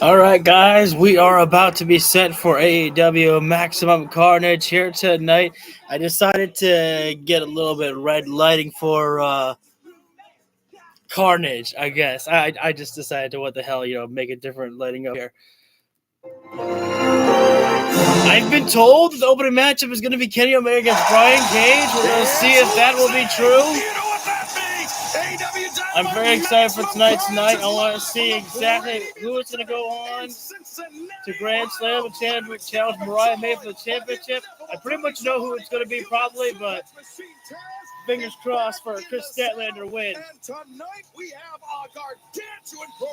All right, guys, we are about to be set for AEW Maximum Carnage here tonight. I decided to get a little bit of red lighting for Carnage, I guess. I just decided to, what the hell, make a different lighting up here. I've been told the opening matchup is going to be Kenny Omega against Brian Cage. We're going to see if that will be true. I'm very excited for tonight's night. I want to see exactly who is going to go on to Grand Slam and challenge Mariah May for the championship. I pretty much know who it's going to be probably, but fingers crossed for Chris Statlander win.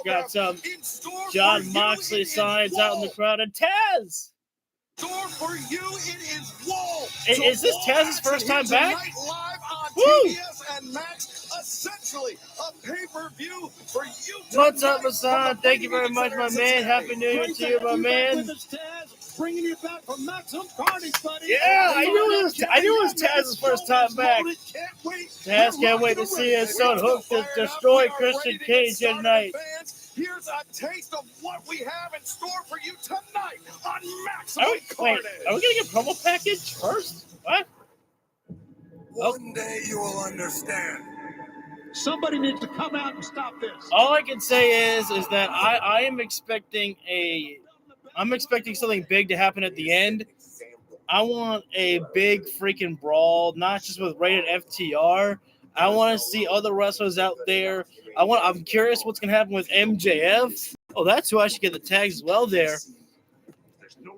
Got some John Moxley signs out in the crowd. And Taz! For you, it is wall. Is this Taz's first time back? Live on TBS and Max, essentially a pay-per-view for you. What's up, Hassan? Thank you very much, my man. Happy New Year to you, my man. Bringing you back from Maximum Carnage, buddy. Yeah, I knew it was Taz's first time back. Taz can't wait to see his son Hook to destroy Christian Cage tonight. Here's a taste of what we have in store for you tonight on Maximum Carnage. Are we getting a promo package first? What? One day you will understand. Somebody needs to come out and stop this. All I can say is that I am expecting something big to happen at the end. I want a big freaking brawl, not just with Rated FTR. I want to see other wrestlers out there. I'm curious what's going to happen with MJF. Oh, that's who I should get the tags as well there.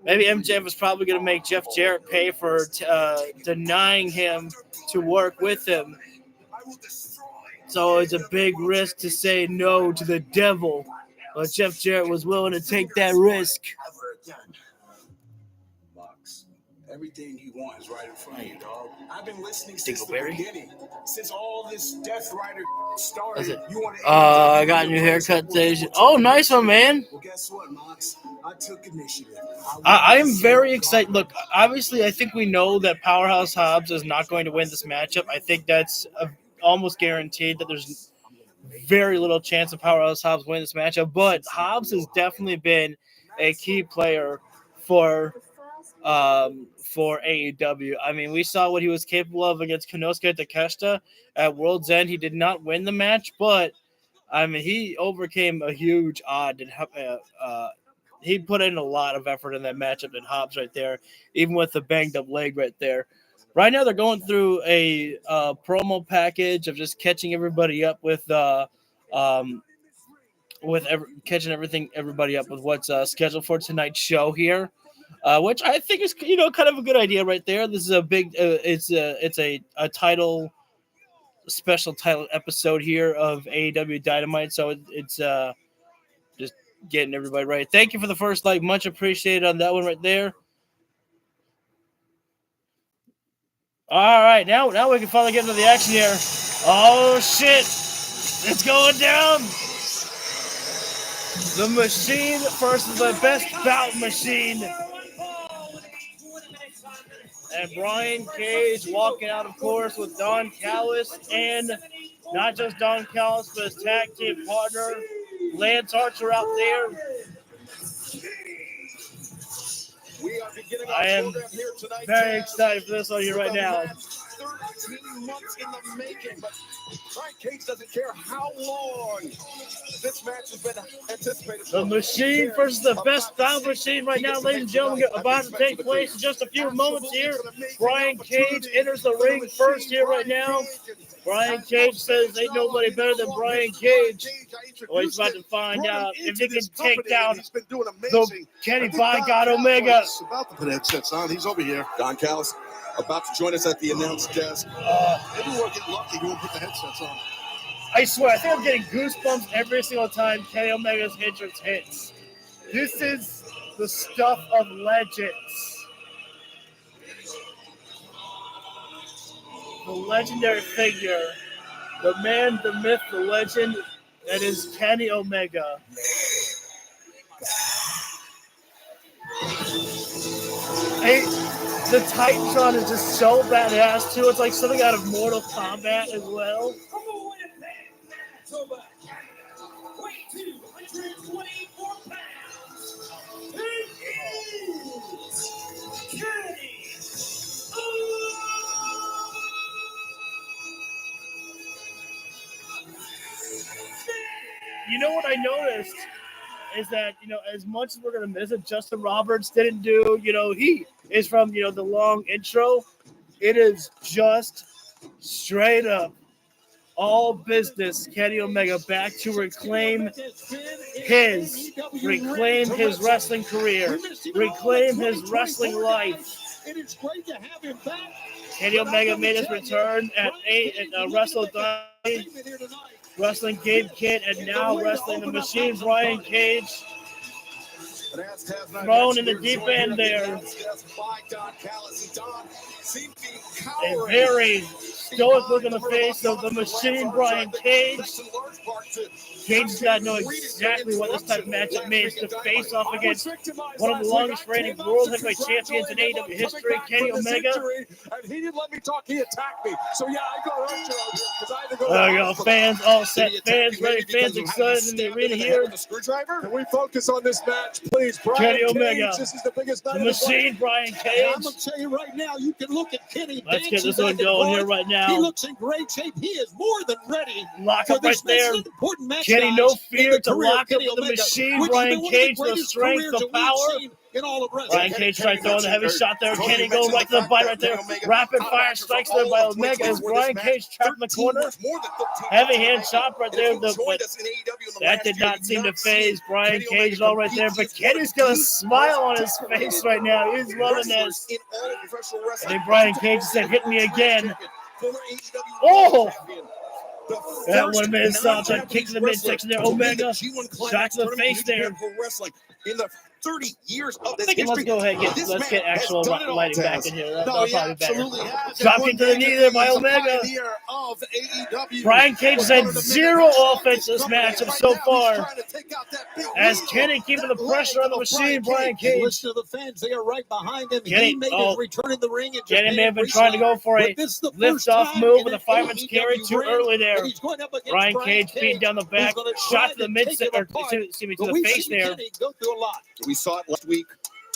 Maybe MJF is probably going to make Jeff Jarrett pay for denying him to work with him. So it's a big risk to say no to the devil. But Jeff Jarrett was willing to take that risk. Everything you want is right in front of you, dog. I've been listening since the beginning. Since all this Death Rider started, you want to... I got a new haircut today. Oh, nice one, man. Well, guess what, Mox? I took initiative. I am very excited. Look, obviously, I think we know that Powerhouse Hobbs is not going to win this matchup. I think that's almost guaranteed that there's very little chance of Powerhouse Hobbs winning this matchup. But Hobbs has definitely been a key player for AEW. I mean, we saw what he was capable of against Konosuke Takeshita at World's End. He did not win the match, but I mean, he overcame a huge odd. He put in a lot of effort in that matchup in Hobbs right there, even with the banged up leg right there. Right now, they're going through a promo package of just catching everybody up with catching everybody up with what's scheduled for tonight's show here. Which I think is, kind of a good idea right there. This is a big, it's a title, special title episode here of AEW Dynamite. So it's just getting everybody right. Thank you for the first like, much appreciated on that one right there. All right, now we can finally get into the action here. Oh shit, it's going down. The Machine versus the Best Bout Machine. And Brian Cage walking out, of course, with Don Callis, and not just Don Callis, but his tag team partner, Lance Archer, out there. I am very excited for this one here right now. 13 months in the making, but Brian Cage doesn't care how long this match has been anticipated. The Machine versus the Best Bout Machine right now, ladies and gentlemen, about to take place in just a few moments here. Brian Cage enters the ring first here right now. Brian Cage says ain't nobody better than Brian Cage. Oh, he's about to find out if he can take down the Kenny by God Omega. About to put headsets on. He's over here. Don Callis about to join us at the announce desk. Maybe we'll get lucky. He won't put the headsets on. I swear, I think I'm getting goosebumps every single time Kenny Omega's entrance hits. This is the stuff of legends. The legendary figure, the man, the myth, the legend, that is Kenny Omega. The Titantron is just so badass too. It's like something out of Mortal Kombat as well. Weight 224 pounds. It is Kenny. You know what I noticed is that, as much as we're going to miss it, Justin Roberts didn't do, he is from, the long intro. It is just straight up all business. Kenny Omega back to reclaim his wrestling career, reclaim his wrestling life. It is great to have him back. Kenny Omega made his return at Wrestle Dynamite, wrestling Gabe Kidd, and now wrestling the Machine Brian Cage. Thrown in the deep end there. A very stoic look in the face of the Machine Brian Cage. Cage's got to know exactly what this type of matchup means to face off against one of the longest reigning World Heavyweight Champions in AEW history, Kenny Omega. And he didn't let me talk, he attacked me. So yeah, I got hurt here because I had to go. There you go, fans all set, fans ready, fans excited in the arena here. Can we focus on this match, please? Kenny Omega, this is the biggest night the Machine Brian Cage. I'm going to tell you right now, you can look at Kenny. Let's get this one going here right now. He looks in great shape. He is more than ready. Lock up right there. Kenny, no fear to lock up the Machine Brian Cage, the strength, the power. In all of Brian Cage tried throwing the heavy shot there. Kenny going right to the bite right there. Rapid fire strikes there by Omega as Brian Cage trapped in the corner. Heavy hand chop right there. But that did not seem to phase Brian Cage at all right there. But Kenny's got a smile on his face right now. He's loving this. And Brian Cage said, "Hit me again." Oh! That 1 minute stop, that kick to the midsection there. Omega, shot to the face there. In the 30 years of this history, let's go ahead and let's get actual lighting back in here. That'll probably be better. Drop kick to the knee there by Omega. Brian Cage has had zero offense this matchup so far. As Kenny keeping the pressure on the Machine, Brian Cage. Listen to the fans, they are right behind him. Kenny, he made his return in the ring. Kenny may have been trying to go for a lift-off move with a fireman's carry too early there. Brian Cage beating down the back, shot to the midsection, to the face there. We saw it last week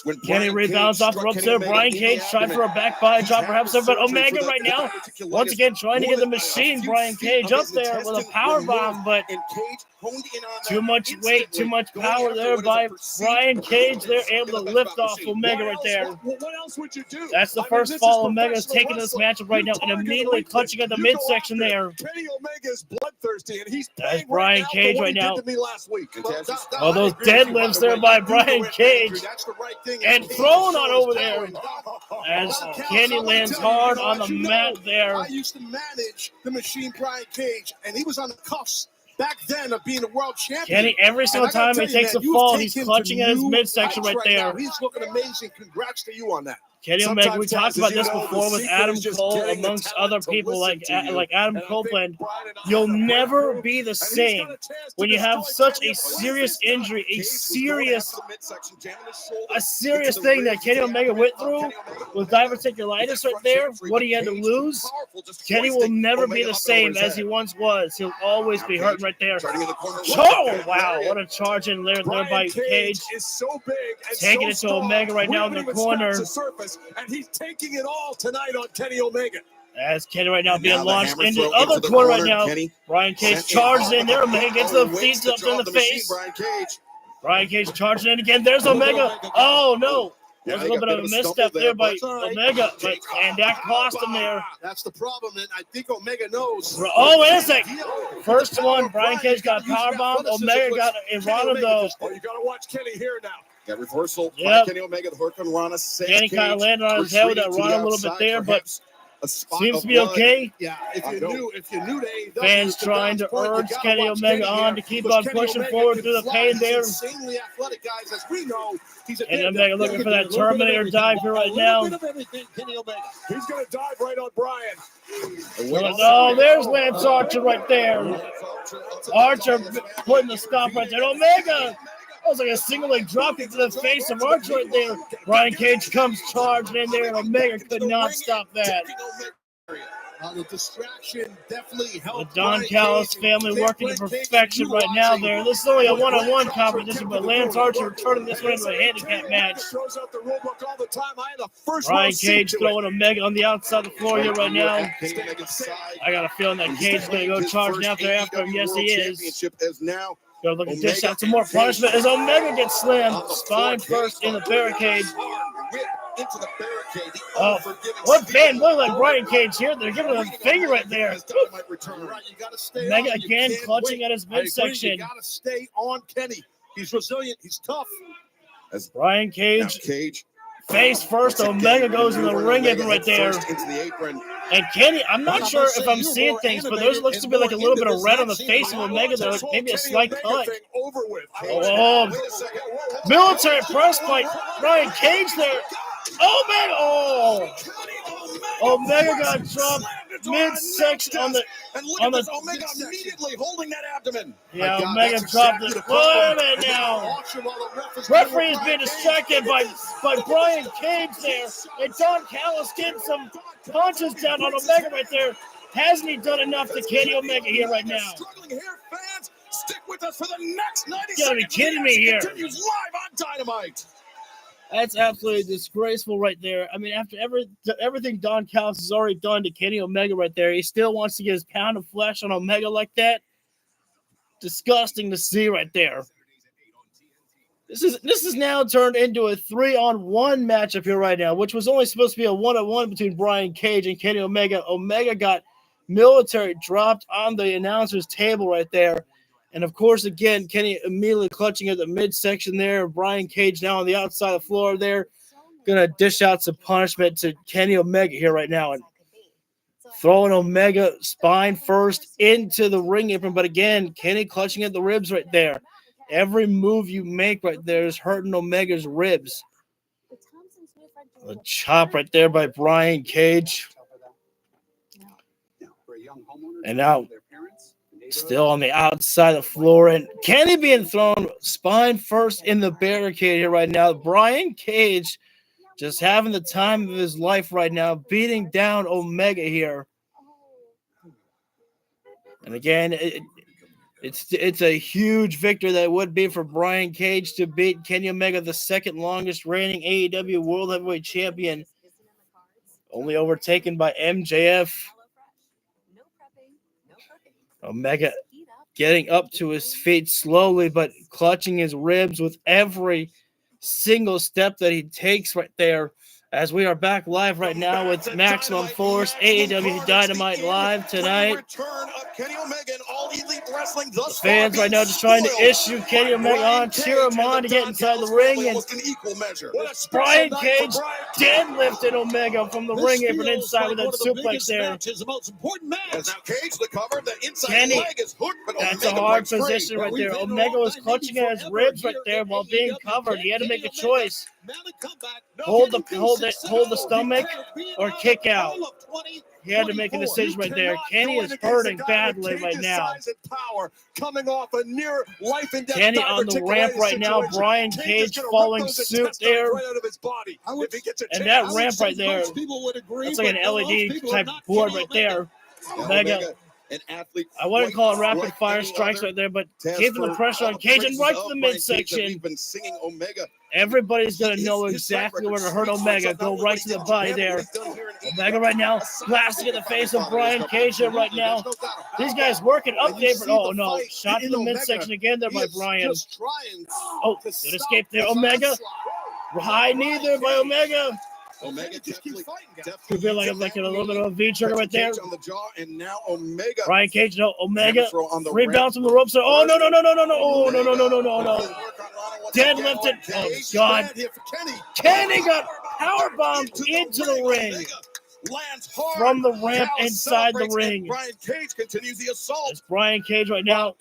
when Kenny rebounds off the ropes there. Brian Cage trying for a back body drop, perhaps there, but Omega right now, once again, trying to get the Machine Brian Cage up there with a power bomb, but too much weight, too much power there by Brian Cage. They're able to lift off Omega right there. What else would you do? That's the first fall Omega's taking this matchup right now and immediately clutching at the midsection there. Kenny Omega is bloodthirsty, and he's That's Brian Cage right now. Oh, those deadlifts there by Brian Cage. And thrown on over there as Kenny lands hard on the mat there. I used to manage the Machine Brian Cage, and he was on the cuffs back then of being a world champion. Kenny, every single time he takes a fall, he's clutching at his midsection right there. He's looking amazing. Congrats to you on that. Kenny Omega, we talked about this before with Adam Cole, amongst other people like Adam Copeland. You'll never be the same when you have such a serious injury, a serious thing that Kenny Omega went through with diverticulitis right there, what he had to lose. Kenny will never be the same as he once was. He'll always be hurting right there. Oh, wow, what a charge in there by Cage. Taking it to Omega right now in the corner. And he's taking it all tonight on Kenny Omega. As Kenny right now being launched into the other corner right now. Brian Cage charges in there. Omega gets the feet up in the face. Brian Cage charging in again. There's Omega. Oh, no. There's a little bit of a misstep there by Omega, and that cost him there. That's the problem, and I think Omega knows. Oh, wait a sec. First one, Brian Cage got a powerbomb. Omega got a Rana, though. Oh, you got to watch Kenny here now. Got reversal by Kenny Omega, the hook on Rana. Kenny kind of landed on his head with that Rana a little bit there, but seems to be okay. Yeah, if you knew they fans trying to urge Kenny Omega on to keep on pushing forward through the pain there. Insanely athletic guys, as we know. Kenny Omega looking for that Terminator dive here right now. He's going to dive right on Brian. Oh, there's Lance Archer right there. Archer putting the stop right there. Omega! That was like a single leg drop into the face of Archer right there. Brian Cage comes charging in there, and Omega could not stop that. The distraction definitely helped. The Don Callis family working to perfection right now there. This is only a one-on-one competition, but Lance Archer turning this one into a handicap match. Brian Cage throwing Omega on the outside of the floor here right now. I got a feeling that Cage is going to go charging out there after him. Yes, he is. Gonna look at dish out some more punishment as Omega gets slammed. Spine first in the barricade. Oh, what Van Willen and Brian Cage here? They're giving him a finger right there. Omega again clutching at his midsection. You gotta stay on Kenny. He's resilient. He's tough. As Brian Cage face first, Omega goes in the ring apron right there. And Kenny, I'm not sure if I'm seeing things, but there looks to be like a little bit of red on the face of Omega there, like maybe a slight cut. Oh, military press by Brian Cage there. Omega, Omega got dropped midsection on the Omega immediately holding that abdomen. Yeah, Omega dropped it. Wait a minute now. Referee is being distracted by Brian Cage there. And Don Callis getting some punches down on Omega right there. Hasn't he done enough to Kenny Omega here right now? Struggling here, fans. Stick with us for the next 90 seconds. You gotta be kidding me here. Continues live on Dynamite. That's absolutely disgraceful right there. I mean, after everything Don Callis has already done to Kenny Omega right there, he still wants to get his pound of flesh on Omega like that. Disgusting to see right there. This is now turned into a 3-on-1 matchup here right now, which was only supposed to be a 1-on-1 between Brian Cage and Kenny Omega. Omega got military dropped on the announcer's table right there. And, of course, again, Kenny immediately clutching at the midsection there. Brian Cage now on the outside of the floor there. Going to dish out some punishment to Kenny Omega here right now. And throwing Omega spine first into the ring apron. But, again, Kenny clutching at the ribs right there. Every move you make right there is hurting Omega's ribs. A chop right there by Brian Cage. And now still on the outside of the floor, and Kenny being thrown spine first in the barricade here right now. Brian Cage just having the time of his life right now, beating down Omega here. And again, it's a huge victory that would be for Brian Cage to beat Kenny Omega, the second longest reigning AEW World Heavyweight Champion, only overtaken by MJF. Omega getting up to his feet slowly, but clutching his ribs with every single step that he takes right there. As we are back live right now with Maximum Force AEW Dynamite live tonight. The fans right now just trying to issue Kenny Omega on, cheer him on to get inside the ring. And Brian Cage deadlifted Omega from the ring apron inside with that suplex there. Kenny, that's a hard position right there. Omega was clutching at his ribs right there while being covered. He had to make a choice. Hold the stomach or kick out. He had to make a decision right there. Kenny is hurting badly right now. Kenny on the ramp right now. Brian Cage following suit there. And that ramp right there, that's like an LED type board right there. Omega. I wouldn't call it rapid fire strikes right there, but keeping the pressure on Cage and right to the midsection. Everybody's going to know exactly where to hurt Omega. Go right to the body there. Omega right now, blasting in the face of Brian Cage here right now. These guys working up there. Oh, no. Shot to the midsection again there by Brian. Oh, good escape there. Omega. High knee there by Omega. Omega definitely could be like a little bit of a V trigger right there. On the jaw, and now Omega. Brian Cage, no, Omega rebounds from the ropes. Oh, no. Oh, no. Deadlifted. Oh, God. Kenny got powerbombed into the ring. From the ramp inside the ring. Brian Cage continues the assault. It's Brian Cage right now.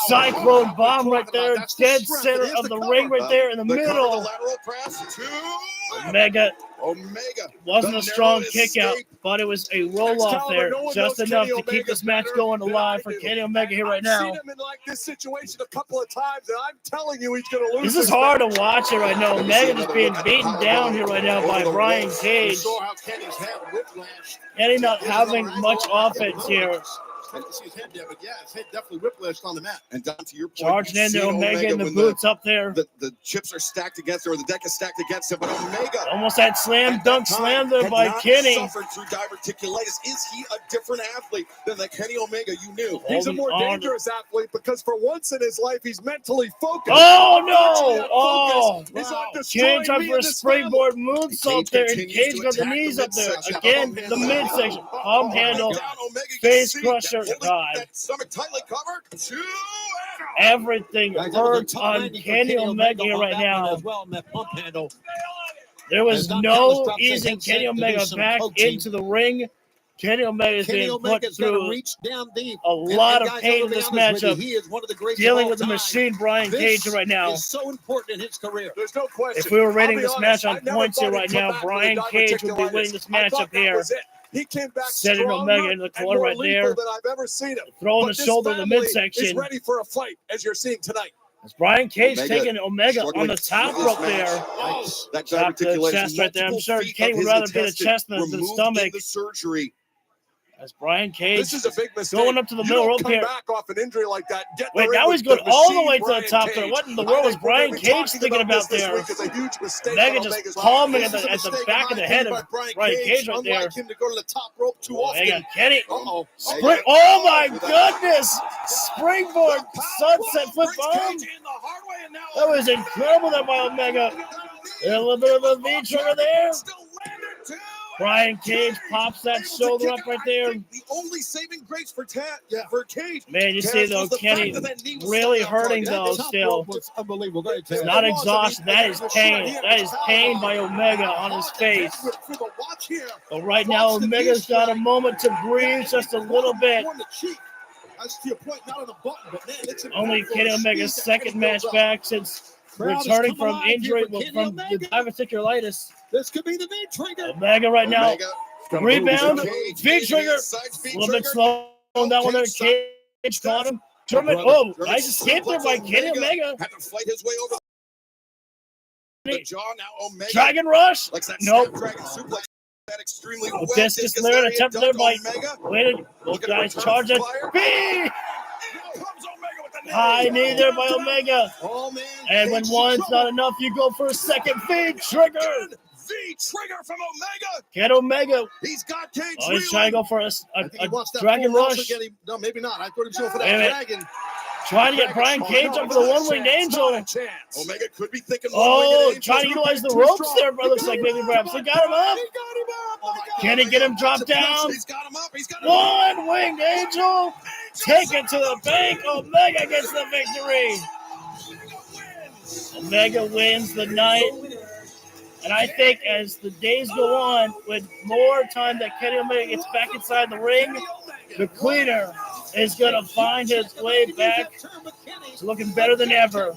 Cyclone bomb right there. Dead center of the ring right there in the middle. Lateral press. Omega Omega Wasn't a strong kick out, but it was a roll off there, just enough to keep this match going alive for Kenny Omega here right now. I've seen him in like this situation a couple of times, and I'm telling you, he's going to lose. This is hard to watch it right now. Omega just being beaten down here right now by Brian Cage. Kenny not having much offense here. I didn't see his head there, but yeah, his head definitely whiplashed on the mat. And down to your point, Charging in there, Omega and the boots up there. The chips are stacked against him, or the deck is stacked against him, but Omega almost that slam dunk slam there by Kenny. Suffered through diverticulitis. Is he a different athlete than the Kenny Omega you knew? He's a more dangerous athlete because for once in his life, he's mentally focused. Oh, no. Oh, wow. Cage up for a springboard moonsault there, and Cage got the knees up there. Again, the midsection. Palm handle, face crusher. God. Stomach tightly covered. Everything hurts on Kenny Omega right now. There was no easing Kenny Omega back into the ring. Kenny Omega is being put through a lot of pain in this matchup, dealing with the machine Brian Cage right now. Is so important in his career. There's no question. If we were rating this match on points here right now, Brian Cage would be winning this matchup here. He came back setting Omega in the corner right there. Than I've ever seen him. Throwing the shoulder in the midsection. He's ready for a fight, as you're seeing tonight. As Brian Cage taking Omega on the top rope there. That Top the chest right there. I'm sure Kenny would rather be the chest than the stomach. The surgery. As Brian Cage this is a big mistake. Going up to the middle rope here. Back off an injury like that. Wait, now he's going all the way to the top there. What in the world was Brian Cage thinking about there? Omega just palming at the back of the head of Brian Cage right there. Him to go to the top rope too often. Kenny. Oh my goodness! Springboard sunset flip bomb. That was incredible there by Omega. A little bit of a V trigger there. Brian Cage pops that shoulder up right there. The only saving grace for Cage. Man, you see though, Kenny really hurting though still. Unbelievable. It's not exhaustion. That is pain. That is pain by Omega on his face. But right now, Omega's got a moment to breathe just a little bit. Only Kenny Omega's second match back since returning from injury from the diverticulitis. This could be the V-trigger. Omega right now. Rebound. V-trigger. A little bit slow on that one there. Cage caught him. Oh, nice escape there by Kenny Omega. Had to fight his way over the jaw. Now Omega. Dragon Rush. Nope. Dragon suplex. That extremely well. Discus Lariat attempted there by Omega. Those guys charge it. B! High knee there by Omega. And when one's not enough, you go for a second V-trigger. V-trigger from Omega. Get Omega. He's got Cage. Oh, he's trying to go for a Dragon Rush. No, maybe not. I thought he was going for that Dragon. Trying to get Brian Cage up for the one-winged angel. Omega could be thinking. Trying to utilize the ropes there, but it looks like maybe perhaps they got him up. Can he get him dropped down? He's got him up. One-winged angel. Take it to the bank. Omega gets the victory. Omega wins the night. And I think as the days go on, with more time that Kenny Omega gets back inside the ring, the cleaner is going to find his way back. It's looking better than ever.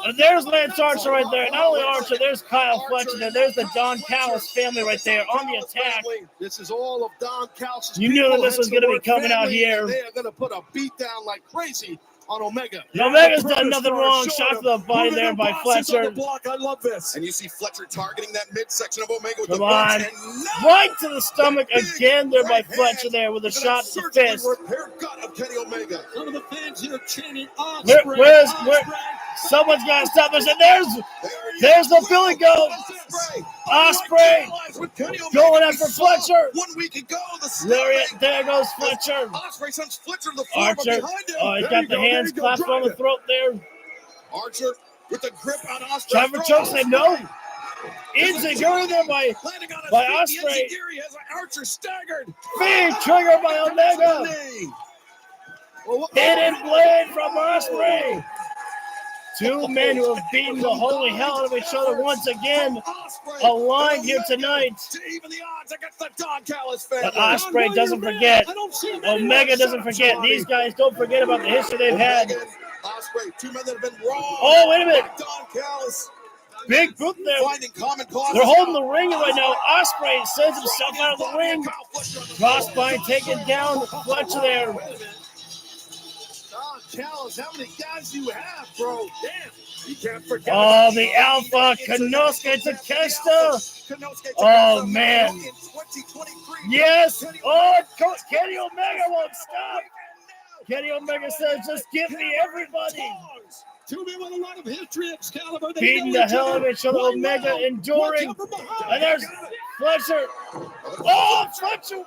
And there's Lance Archer right there. Not only Archer, there's Kyle Fletcher there. There's the Don Callis family right there on the attack. This is all of Don Callis. You knew that this was going to be coming out here. They are going to put a beat down like crazy on Omega. Omega's done nothing wrong. Shot to the body there by Fletcher. I love this. And you see Fletcher targeting that midsection of Omega with Come the on. Right to the stomach again there by Fletcher there with a shot to the fist. Gut of Kenny Omega. Some of the fans here chanting Where's someone's got to stop us. And there's the Billy Goat. Ospreay going after Fletcher. 1 week ago, Lariat, there goes Fletcher. Ospreay sends Fletcher to the floor, Archer. behind him. Oh, he got the hands clasped on the throat there. Archer with the grip on Ospreay. Trying for choke slam, no. Enziguri there by Ospreay. Archer staggered. Big trigger by Omega. Hidden blade from Ospreay. Two men who have beaten the holy hell out of each other once again, aligned here tonight. But Ospreay doesn't forget. Omega doesn't forget. These guys don't forget about the history they've had. Ospreay, two men that have been wrong. Oh, wait a minute. Don Callis. Big Bout there. Finding common cause. They're holding the ring right now. Ospreay sends himself out of the ring. Crossbody taking down Fletcher there. Callis, how many guys do you have, bro? Damn. You can't forget. Oh, the Alpha, Konosuke Takeshita. Oh, man. Yes. Oh, Kenny Omega won't stop. Kenny Omega says, just give me everybody. Two men with a lot of history, Excalibur. Beating the hell out of each other. Omega enduring. And there's Fletcher. Oh, Fletcher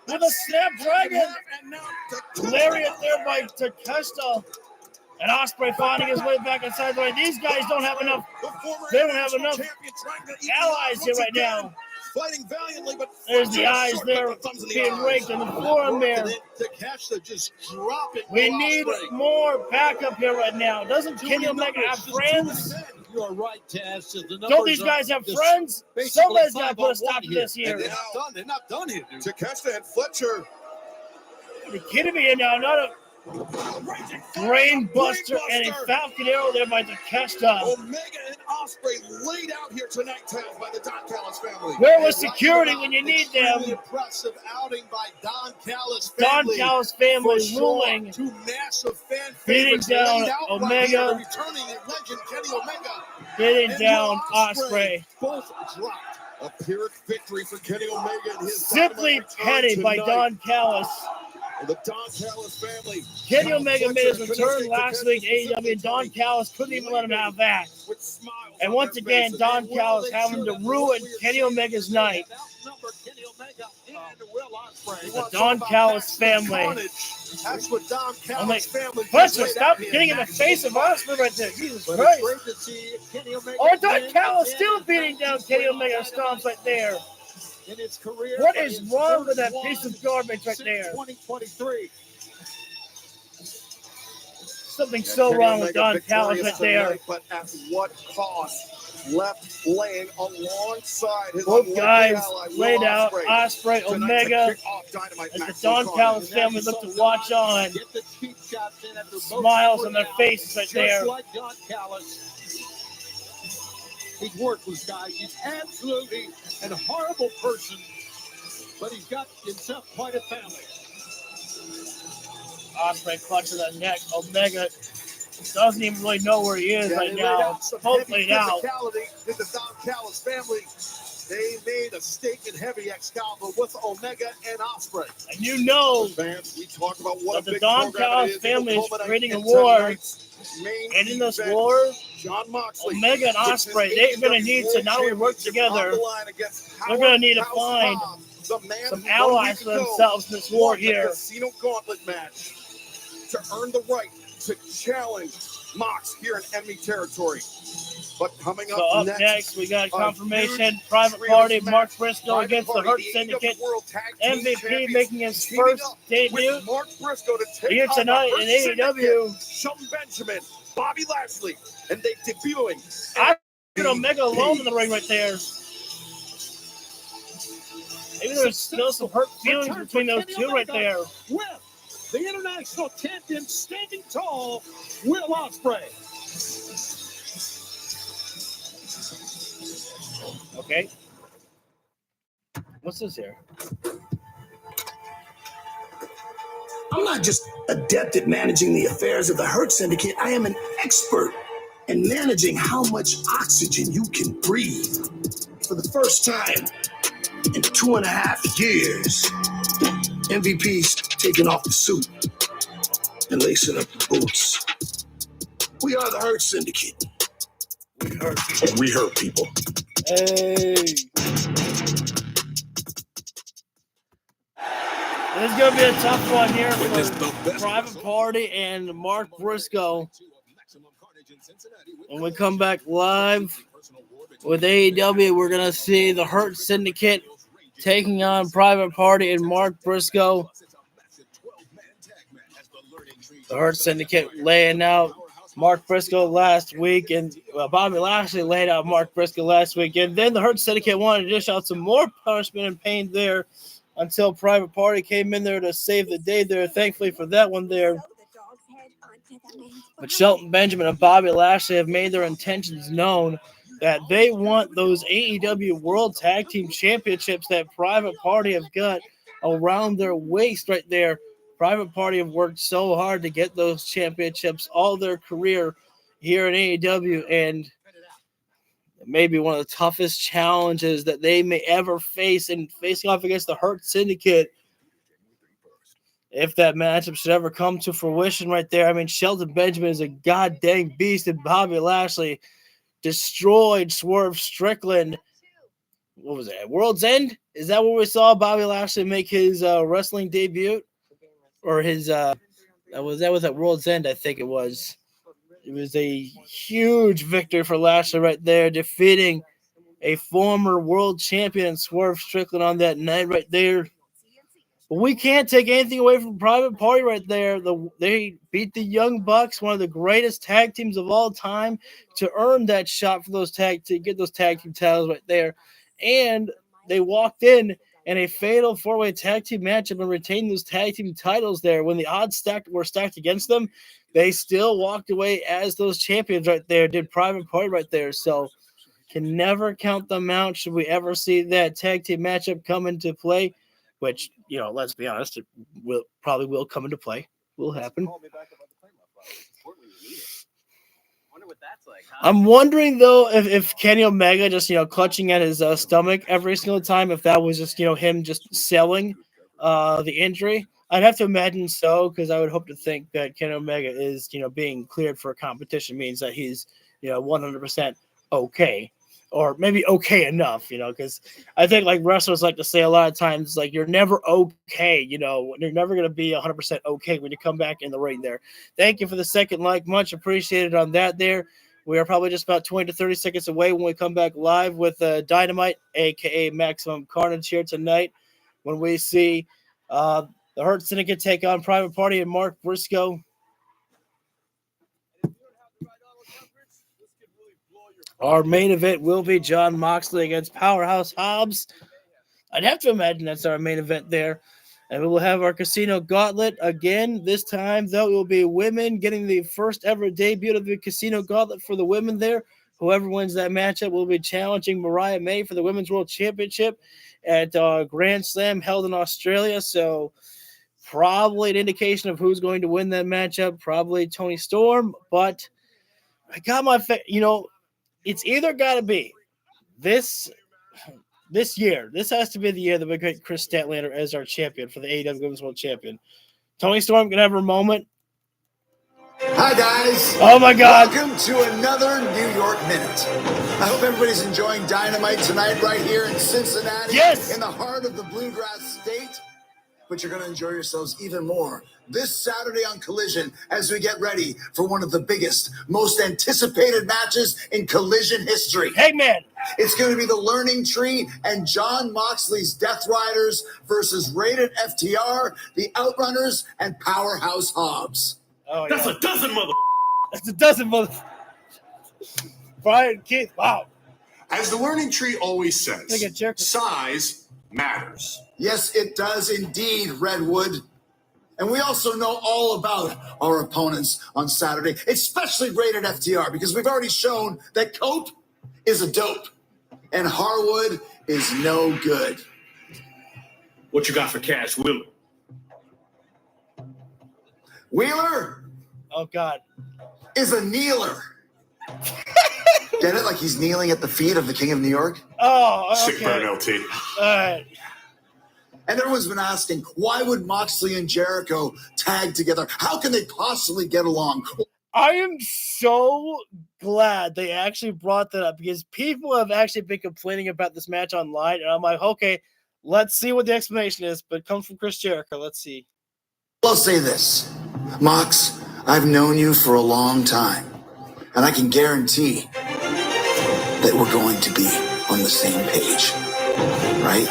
with a Snapdragon. Lariat there by Takeshita. And Ospreay finding his way back inside the ring. These guys don't have enough. They don't have enough allies here right now. Fighting valiantly, but there's the eyes there being raked in the forearm there. Just dropping. We need more backup here right now. Doesn't Kenny Omega have friends? You are right, Taz. Don't these guys have friends? Somebody's got to put a stop to this here. They're not done here, dude. Takeshita and Fletcher. Are you kidding me now? Not a Brain Buster and a Falcon Arrow there by Takeshita. Omega and Ospreay laid out here tonight, Taz, by the Don Callis family. Where was security when you need them? Really impressive outing by Don Callis family. Don Callis family ruling. Two massive fan beating down Omega. Returning legend Kenny Omega. Beating down Ospreay. Both dropped. A Pyrrhic victory for Kenny Omega and his Simply Petty by Don Callis. The Don Callis family. Kenny Omega made his return last week to AEW, and Don Callis couldn't even let him have that. And once again, Don Callis having to ruin Kenny Omega's night. The Don Callis family. That's what Don Callis family. Fletcher, stop getting in the face of Ospreay right there. Jesus Christ. Oh, Don Callis still beating down Kenny Omega stomps right there. In his career, what is wrong with that piece of garbage right there? 2023. Something so wrong with Don Callis right there. But at what cost? Left laying alongside his both guys laid out. Ospreay, Omega, as the Don Callis family look to watch on. Smiles on their faces right there. Like Don Callis. He's worthless, guys. He's absolutely a horrible person, but he's got himself quite a family. Ospreay clutching the neck. Omega doesn't even really know where he is right now. Both laid out. Did the Don Callis family. They made a stake in heavy Excalibur with Omega and Ospreay. And you know fans, we talk about what the Don Callis family is creating a war. And in this war, John Moxley, Omega and Ospreay, they're going to need to not only work together, they're going to need to find some allies for themselves in this war here. Casino Gauntlet match to earn the right to challenge Mox here in enemy territory. But coming up, next, we got confirmation. Private Party, Mark Briscoe against the Hurt Syndicate. MVP making his first debut here tonight in AEW. Shelton Benjamin, Bobby Lashley, and they debuting. I put Omega alone in the ring right there. Maybe there's still some hurt feelings between those two right there. With the international champion standing tall, Will Ospreay. Okay. What's this here? I'm not just adept at managing the affairs of the Hurt Syndicate. I am an expert in managing how much oxygen you can breathe. For the first time in 2.5 years, MVP's taking off the suit and lacing up the boots. We are the Hurt Syndicate. We hurt people. Hey. This is going to be a tough one here for Private Party and Mark Briscoe. When we come back live with AEW, we're going to see the Hurt Syndicate taking on Private Party and Mark Briscoe. The Hurt Syndicate laying out Mark Briscoe last week, and Bobby Lashley laid out Mark Briscoe last week. And then the Hurt Syndicate wanted to dish out some more punishment and pain there until Private Party came in there to save the day there. Thankfully for that one there. But Shelton Benjamin and Bobby Lashley have made their intentions known. that they want those AEW World Tag Team Championships that Private Party have got around their waist right there. Private Party have worked so hard to get those championships all their career here in AEW, and maybe one of the toughest challenges that they may ever face in facing off against the Hurt Syndicate. If that matchup should ever come to fruition right there. I mean, Shelton Benjamin is a goddamn beast, and Bobby Lashley destroyed Swerve Strickland. What was that? World's End? Is that where we saw Bobby Lashley make his wrestling debut? Or his was that at World's End, I think it was. It was a huge victory for Lashley right there, defeating a former world champion, Swerve Strickland, on that night right there. But we can't take anything away from Private Party right there. They beat the Young Bucks, one of the greatest tag teams of all time, to earn that shot for to get those tag team titles right there. And they walked in a fatal four-way tag team matchup and retained those tag team titles there. When the odds were stacked against them, they still walked away as those champions right there, did Private Party right there. So can never count them out should we ever see that tag team matchup come into play, which, let's be honest, it probably will come into play. Will happen. I'm wondering, though, if Kenny Omega just, clutching at his stomach every single time, if that was just, him just selling the injury. I'd have to imagine so, because I would hope to think that Kenny Omega is, being cleared for a competition means that he's, 100% okay. Or maybe okay enough, because I think like wrestlers like to say a lot of times, like, you're never okay, you're never going to be 100% okay when you come back in the ring there. Thank you for the second like, much appreciated on that there. We are probably just about 20 to 30 seconds away when we come back live with Dynamite, a.k.a. Maximum Carnage here tonight, when we see the Hurt Syndicate take on Private Party and Mark Briscoe. Our main event will be Jon Moxley against Powerhouse Hobbs. I'd have to imagine that's our main event there. And we will have our Casino Gauntlet again. This time, though, it will be women getting the first ever debut of the Casino Gauntlet for the women there. Whoever wins that matchup will be challenging Mariah May for the Women's World Championship at Grand Slam held in Australia. So probably an indication of who's going to win that matchup. Probably Toni Storm. But I got my it's either got to be this year. This has to be the year that we get Chris Statlander as our champion for the AEW Women's World Champion. Toni Storm can have her moment. Hi, guys. Oh, my God. Welcome to another New York Minute. I hope everybody's enjoying Dynamite tonight right here in Cincinnati. Yes. In the heart of the Bluegrass State. But you're going to enjoy yourselves even more this Saturday on Collision as we get ready for one of the biggest, most anticipated matches in Collision history. Hey, man. It's going to be the Learning Tree and Jon Moxley's Death Riders versus Rated FTR, the Outrunners, and Powerhouse Hobbs. Oh, That's yeah. a dozen, mother. That's a dozen, mother. Brian Keith, wow. As the Learning Tree always says, Jerk. size matters. Yes, it does indeed, Redwood. And we also know all about our opponents on Saturday, especially Rated FTR, because we've already shown that Cope is a dope and Harwood is no good. What you got for Cash Wheeler? Wheeler Oh, God. is a kneeler. Get it? Like he's kneeling at the feet of the King of New York? Oh, Sick okay. burn, LT. All right. And everyone's been asking, why would Moxley and Jericho tag together? How can they possibly get along? I am so glad they actually brought that up, because people have actually been complaining about this match online, and I'm like, okay, let's see what the explanation is, but it comes from Chris Jericho. Let's see. I'll say this, Mox, I've known you for a long time, and I can guarantee that we're going to be on the same page, right?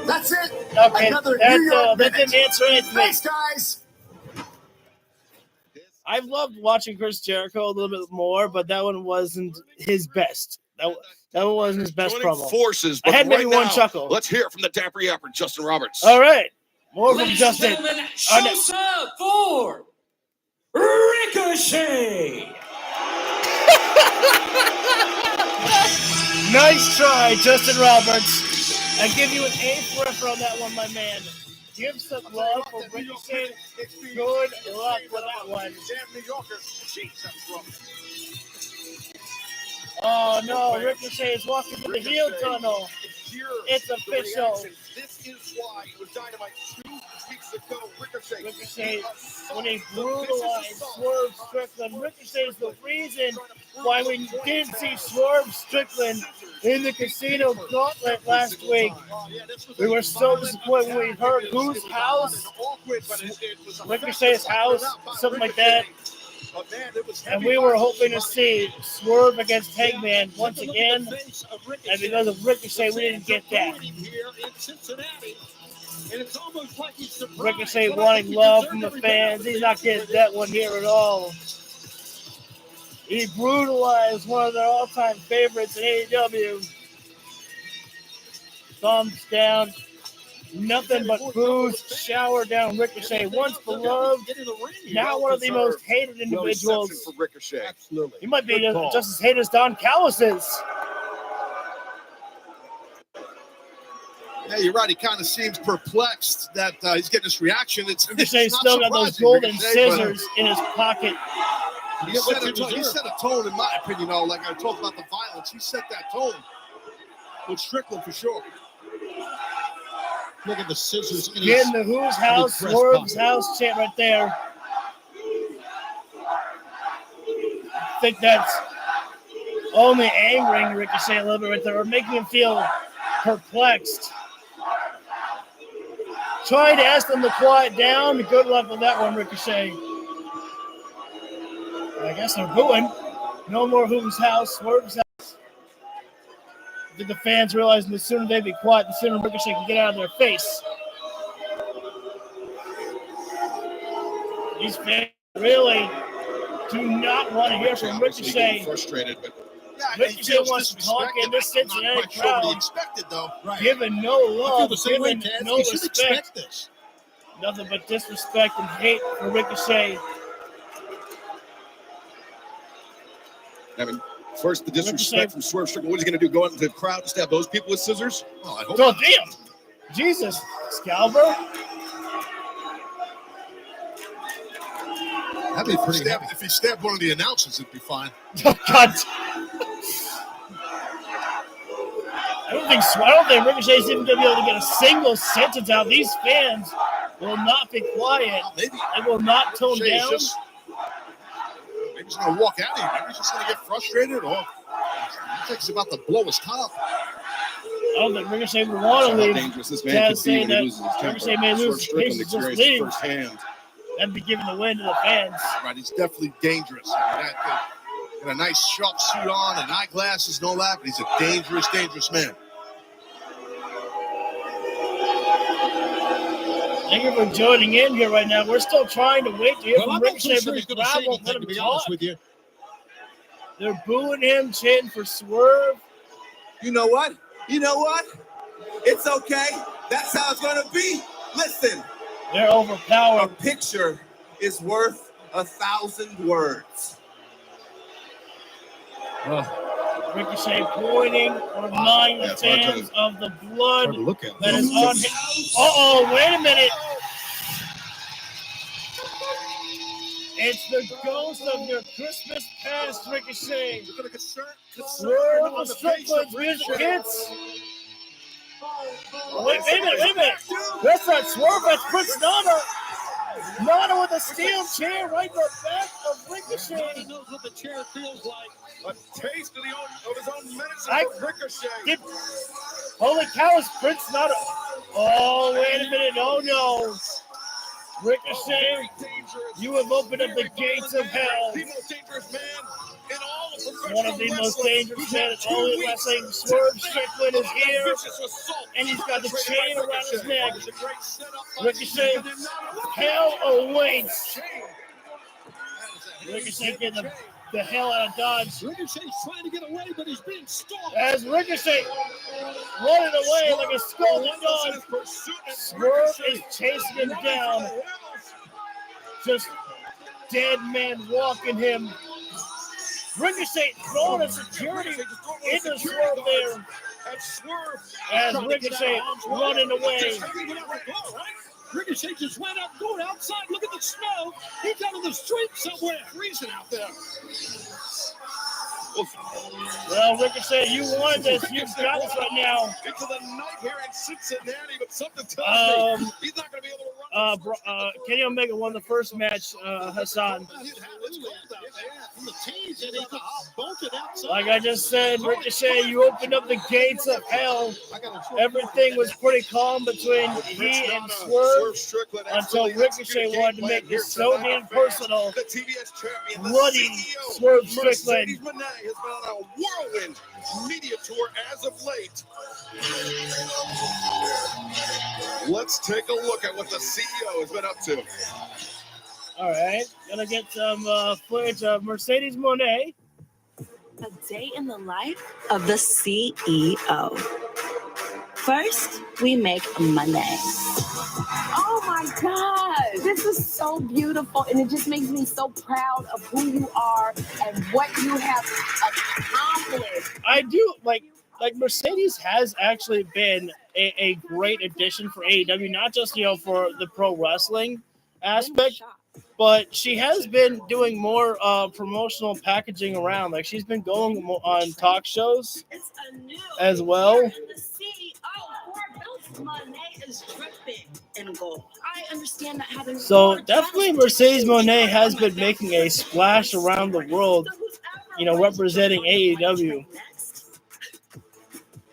That's it. Okay, Another New York that Minute. didn't answer anything. Thanks, guys. I've loved watching Chris Jericho a little bit more, but that one wasn't his best. That one wasn't his best Joining promo. forces, I but had maybe right one now, chuckle. Let's hear it from the Dapper Yapper, Justin Roberts. All right. More from Ladies and Justin. gentlemen, show's up for Ricochet. Nice try, Justin Roberts. I give you an A for on that one, my man. Give some love for Ricochet. Good luck with that one. Oh no, Ricochet is walking through the heel tunnel. It's official. This is why it was Dynamite 2 weeks ago. Ricochet, when he brutalized Swerve Strickland. Ricochet is the reason why we didn't see Swerve Strickland in the Casino Gauntlet last week. We were so disappointed when we heard whose house, Ricochet's house, something like that. And we were hoping to see Swerve against Hangman once again. And because of Ricochet, we didn't get that. Ricochet wanting love from the fans. He's not getting that one here at all. He brutalized one of their all-time favorites in AEW. Thumbs down. Nothing but boos shower down Ricochet. Once beloved, now one of the most hated individuals. He might be just as hated as Don Callis is. Yeah, you're right. He kind of seems perplexed that he's getting this reaction. Ricochet's still got those golden scissors in his pocket. He set a tone, in my opinion, though. Like I talked about the violence, he set that tone with Strickland for sure. Look at the scissors. Getting the Who's House, Swerve's House chant right there. I think that's only angering Ricochet a little bit right there, or making him feel perplexed. Trying to ask them to quiet down. Good luck with that one, Ricochet. I guess they're booing. No more Who's House, Swerve's House. I think the fans realize the sooner they be quiet, the sooner Ricochet can get out of their face. These fans really do not want to hear from Ricochet. Frustrated, but Ricochet wants to talk in this Cincinnati crowd, giving no love, giving no respect. Nothing but disrespect and hate for Ricochet. I mean, first the disrespect from Swerve Strickland. What is he going to do? Go out into the crowd and stab those people with scissors? Oh, I hope not. Damn! Jesus, Excalibur. That'd be pretty heavy. If he stabbed one of the announcers, it'd be fine. Oh, God. I don't think Ricochet's even going to be able to get a single sentence out. These fans will not be quiet. They will not tone down. Maybe he's going to walk out of here. Maybe he's just going to get frustrated. Or I think he's about to blow his top. I don't think Ricochet would want to leave. Dangerous this man could be when he loses his temper. Ricochet may lose his patience just leave firsthand. And be giving the win to the fans. Right, he's definitely dangerous. I mean, got a nice sharp suit on and eyeglasses and all that, but he's a dangerous, dangerous man. Thank you for joining in here right now. We're still trying to wait to hear from Ricochet, but the crowd won't let him talk. They're booing him, chanting for Swerve. You know what? It's okay. That's how it's going to be. Listen. They're overpowered. A picture is worth 1,000 words. Ricochet pointing or reminding the fans of the blood that is on him. Uh-oh, wait a minute. It's the ghost of your Christmas past, Ricochet. Swerve Strickland's music hits. Wait a minute. That's not Swerve, that's Prince Nana. Nana with a steel chair right in the back of Ricochet. He knows what the chair feels like. A taste of his own medicine for Ricochet. Holy cow, is Prince Nana. Oh, wait a minute. Oh, no. Ricochet, you have opened up the gates of hell. The most dangerous man in all of professional one of the most dangerous men in all of wrestling. Swerve Strickland is here, and he's got the chain around his neck. Ricochet, hell awaits. Ricochet getting the hell out of Dodge. Ricochet's trying to get away, but he's being stalked. As Ricochet running away like a scolded dog, Swerve is chasing him down. Just dead man walking him. Ricochet throwing a security into the Swerve there. As Ricochet running away. Ricochet just went up, going outside. Look at the snow. He's out on the street somewhere, freezing out there. Well, Ricochet, you won this. You've got this right now. Into the night here in Cincinnati, but something tells me he's not going to be able to run. Kenny Omega won the first match, Hassan. Like I just said, Ricochet, you opened up the gates of hell. Everything was pretty calm between he and Swerve until Ricochet wanted to make this so damn personal. Bloody Swerve Strickland. Has been on a whirlwind media tour as of late. Let's take a look at what the CEO has been up to. All right, gonna get some footage of Mercedes Moné. A day in the life of the CEO. First, we make money. Oh my God, this is so beautiful, and it just makes me so proud of who you are and what you have accomplished. I do like Mercedes has actually been a great addition for AEW, not just for the pro wrestling aspect, but she has been doing more promotional packaging around. Like she's been going on talk shows as well. Monet is dripping in gold. I understand that having so definitely Mercedes Moné has been making a splash around the world, representing AEW.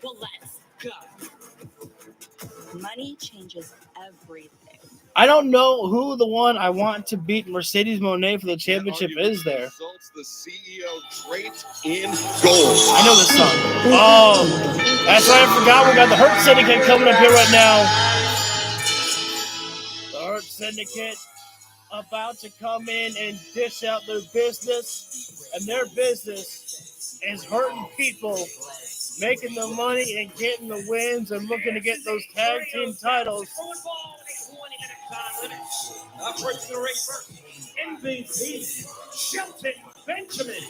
Well, let's go. Money changes everything. I don't know who the one I want to beat Mercedes Moné for the championship is there. Results, the CEO draped in gold. I know this song. Oh, that's right. I forgot we got the Hurt Syndicate coming up here right now. The Hurt Syndicate about to come in and dish out their business, and their business is hurting people, making the money and getting the wins and looking to get those tag team titles. Approaching the ring first, MVP Shelton Benjamin.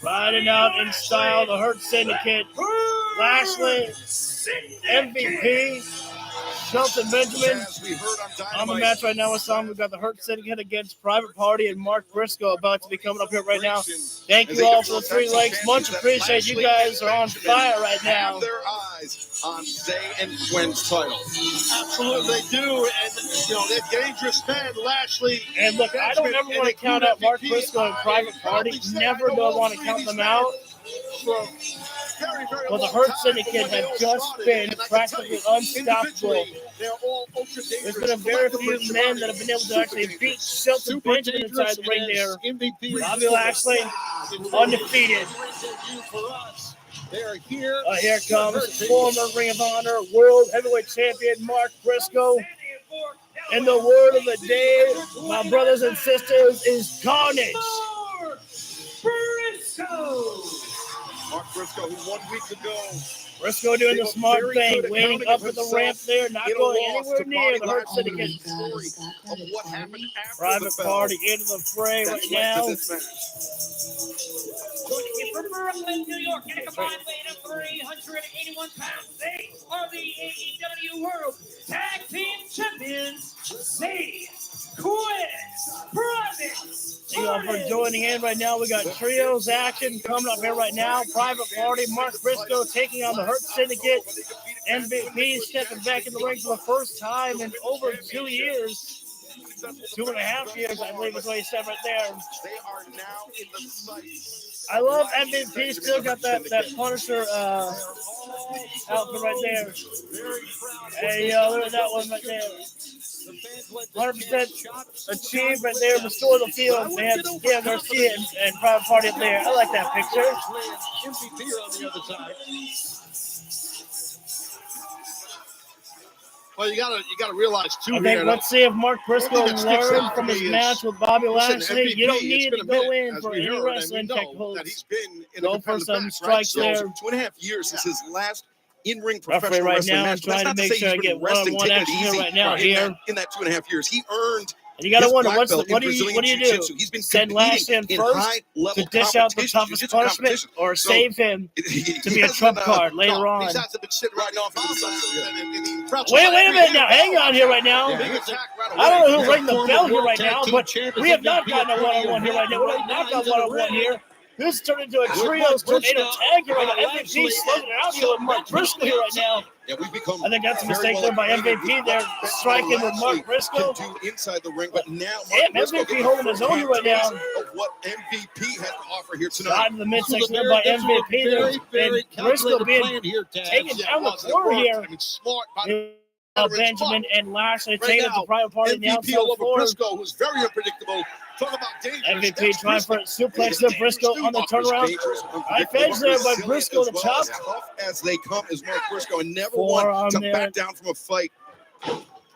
Riding out in style, the Hurt Syndicate. Lashley, MVP, Shelton Benjamin. On the match right now, we've got the Hurt Syndicate against Private Party and Mark Briscoe about to be coming up here right now. Thank you all for the 3 likes. Much appreciate. You guys are on fire right now. Their eyes on Zay and Gwen's title. Absolutely, they do. And, they're dangerous men, Lashley. And look, I don't ever want to count out Mark Briscoe and Private Party. Never do I want to count them out. Well, the Hurt Syndicate have just been practically unstoppable. There's been a very few men that have been able to actually beat Shelton Benjamin inside the ring there. Bobby Lashley, undefeated. Here comes former Ring of Honor World Heavyweight Champion Mark Briscoe. And the word of the day, my brothers and sisters, is Carnage. Mark Briscoe, who 1 week ago. Briscoe doing the smart thing, waiting up at the ramp there, not going anywhere near the Hurt Syndicate. Private Party into the fray right now. Joining you from Brooklyn, New York, at a combined weight of 381 pounds, they are the AEW World Tag Team Champions, Zay, Thank you all for joining in right now. We got trios action coming up here right now. Private Party, Mark Briscoe taking on the Hurt Syndicate. MVP stepping back in the ring for the first time in over 2 years. 2.5 years, I believe is what he said right there. They are now in the sights. I love MVP. Still got that Punisher outfit right there. Hey, look at that one right there. 100% achieved right there. Restore the field. They have Garcia and Private Party up there. I like that picture. MVP on the other side. Well, you gotta realize too. I think let's see if Mark Briscoe learned from his match with Bobby Lashley. You don't need to go in for any wrestling technicals. Go for some strikes there. 2.5 years since his last in-ring professional right wrestling now, match. trying to make sure I get one-on-one action here right now. In that 2.5 years, he earned And you got to His wonder, black belt what in do you Brazilian do? Jiu-Jitsu. He's been Send Lashley in competing in first high-level to dish out the competition, toughest jiu-jitsu punishment, competition. or So, save him to be a trump card later on? These guys have been sitting right off Wait a minute now. Hang on here right now. I don't know who rang the bell here right now, but we have not gotten a one-on-one here right now. We have not got one-on-one here. This turned into a trios tornado tag here right now. MVP slugging it out here with Mark Briscoe here right now. Yeah, we've become I think that's a mistake there by MVP there, striking with Mark Briscoe. Can do inside the ring, but now MVP holding his own here right now. Of what MVP has to offer here tonight. Shot in the midsection there by MVP there, and Briscoe being taken down the floor here. Benjamin and Lashley taking it to private party in the outside floor. Briscoe, who's very unpredictable. Talk about dangerous. MVP trying for a suplex there. Briscoe on the turnaround. High fence there by Briscoe, the chop. As tough as they come is Mark Briscoe, and never one to back down from a fight.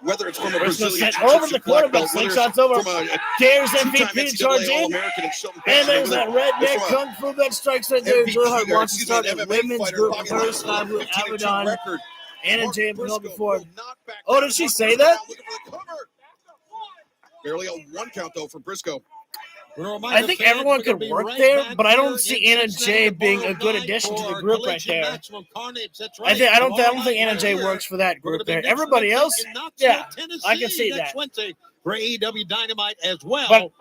Whether it's from a Brazilian over the quarterback, slingshots over. Dares MVP to charge in. And there's that redneck kung fu that strikes right there. Joe Hart wants to start a women's group first time with Abaddon. Anna Jay before. Oh, did she say that? Barely a one count, though, for Briscoe. I think everyone could work there, but I don't see Anna Jay being a good addition to the group right there. I don't think Anna Jay works for that group there. Everybody else, yeah, I can see that. For AEW Dynamite as well. But,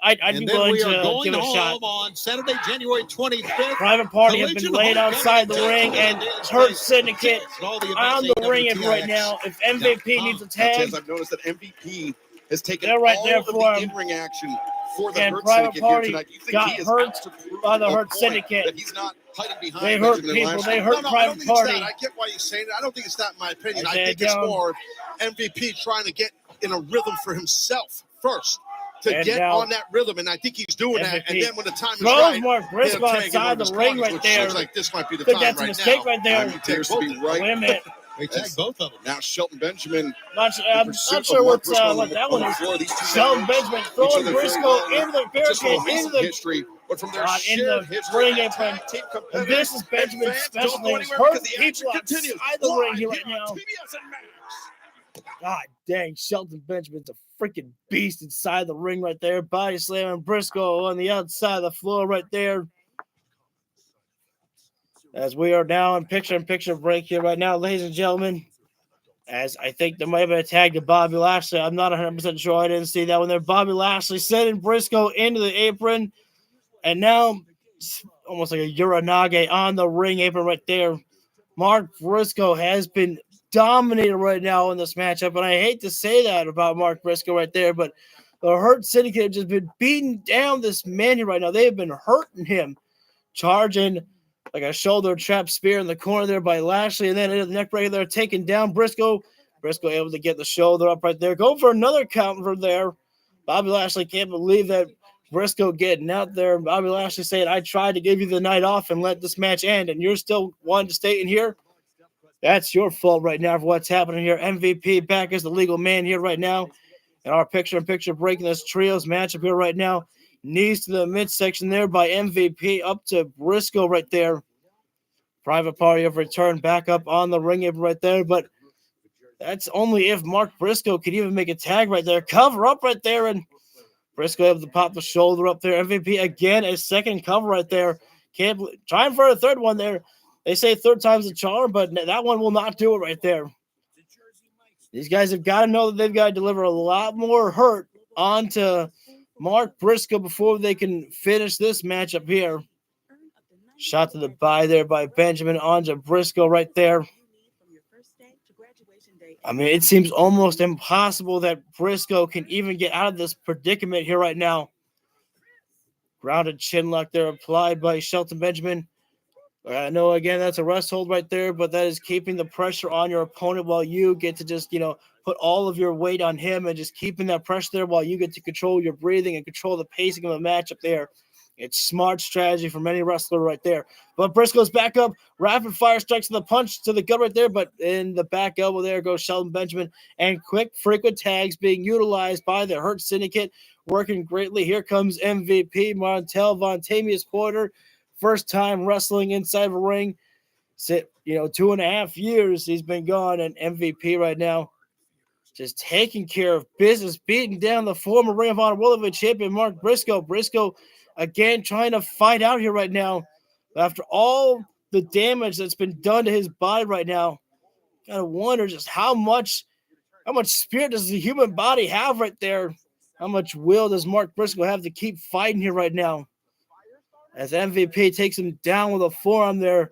I'd be willing to give it a shot. On Saturday, January 25th. Private Party has been laid outside the ring, and Hurt Syndicate on the ring right now. If MVP needs a tag, I've noticed that MVP has taken they're right all there of for the him. in-ring action for the And Hurt Private Syndicate Party here tonight. You think got he is hurt out to prove by the a Hurt point Syndicate. that he's not hiding behind They hurt Benjamin people. Lashley? They hurt Private Party. I get why you're saying it. I don't think it's that in my opinion. Okay, I think it's more MVP trying to get in a rhythm for himself first. To And get now, on that rhythm, and I think he's doing that. And then when the time is throws right, Mark Briscoe outside the ring right there. Like this might be the I think time that's a right mistake now. right there. Appears to be right. Wait a minute. They tagged both of them. Now Shelton Benjamin. I'm not sure what that one is. Shelton Benjamin throwing Briscoe into the barricade, into the history, but from their in the ring apron. And this is Benjamin's special name. He's hurting people outside the ring here right now. God dang, Shelton Benjamin's a freaking beast inside the ring right there. Body slamming Briscoe on the outside of the floor right there. As we are now in picture break here right now, ladies and gentlemen. As I think there might have been a tag to Bobby Lashley. I'm not 100% sure. I didn't see that one there. Bobby Lashley sending Briscoe into the apron. And now, almost like a Uranage on the ring apron right there. Mark Briscoe has been dominated right now in this matchup. And I hate to say that about Mark Briscoe right there, but the Hurt Syndicate have just been beating down this man here right now. They have been hurting him. Charging like a shoulder trap spear in the corner there by Lashley, and then into the neck breaker there, taking down Briscoe. Briscoe able to get the shoulder up right there. Go for another counter there. Bobby Lashley can't believe that Briscoe getting out there. Bobby Lashley saying, I tried to give you the night off and let this match end, and you're still wanting to stay in here? That's your fault right now for what's happening here. MVP back as the legal man here right now. And our picture-in-picture breaking this trios matchup here right now. Knees to the midsection there by MVP up to Briscoe right there. Private Party have returned back up on the ring apron right there, but that's only if Mark Briscoe could even make a tag right there. Cover up right there, and Briscoe able to pop the shoulder up there. MVP again, a second cover right there. Trying for a third one there. They say third time's a charm, but that one will not do it right there. These guys have got to know that they've got to deliver a lot more hurt onto Mark Briscoe before they can finish this matchup here. Shot to the body there by Benjamin onto Briscoe right there. I mean, it seems almost impossible that Briscoe can even get out of this predicament here right now. Grounded chin lock there applied by Shelton Benjamin. I know, again, that's a rest hold right there, but that is keeping the pressure on your opponent while you get to just, put all of your weight on him and just keeping that pressure there while you get to control your breathing and control the pacing of the matchup there. It's smart strategy from any wrestler right there. But Briscoe's back up. Rapid fire strikes to the punch to the gut right there, but in the back elbow there goes Shelton Benjamin. And quick, frequent tags being utilized by the Hurt Syndicate, working greatly. Here comes MVP, Montel Vontamius Porter. First time wrestling inside of a ring. 2.5 years he's been gone, and MVP right now. just taking care of business, beating down the former Ring of Honor World Heavyweight Champion Mark Briscoe. Briscoe, again, trying to fight out here right now. After all the damage that's been done to his body right now, gotta wonder just how much spirit does the human body have right there? How much will does Mark Briscoe have to keep fighting here right now? As MVP takes him down with a forearm there.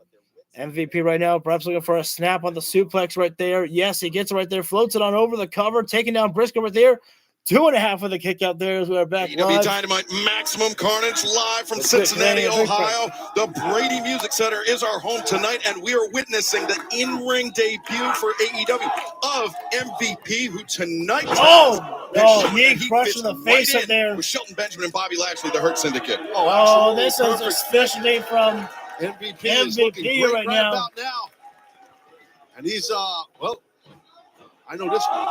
MVP right now, perhaps looking for a snap on the suplex right there. Yes, he gets it right there, floats it on over the cover, taking down Briscoe right there. 2.5 for the kick out there as we're back AEW live. Dynamite Maximum Carnage live from Cincinnati, Ohio. The Brady Music Center is our home tonight, and we are witnessing the in-ring debut for AEW of MVP, who tonight knee crush in the face right there with Shelton Benjamin and Bobby Lashley, the Hurt Syndicate. Oh, this is especially from MVP right now. And he's well, I know this one.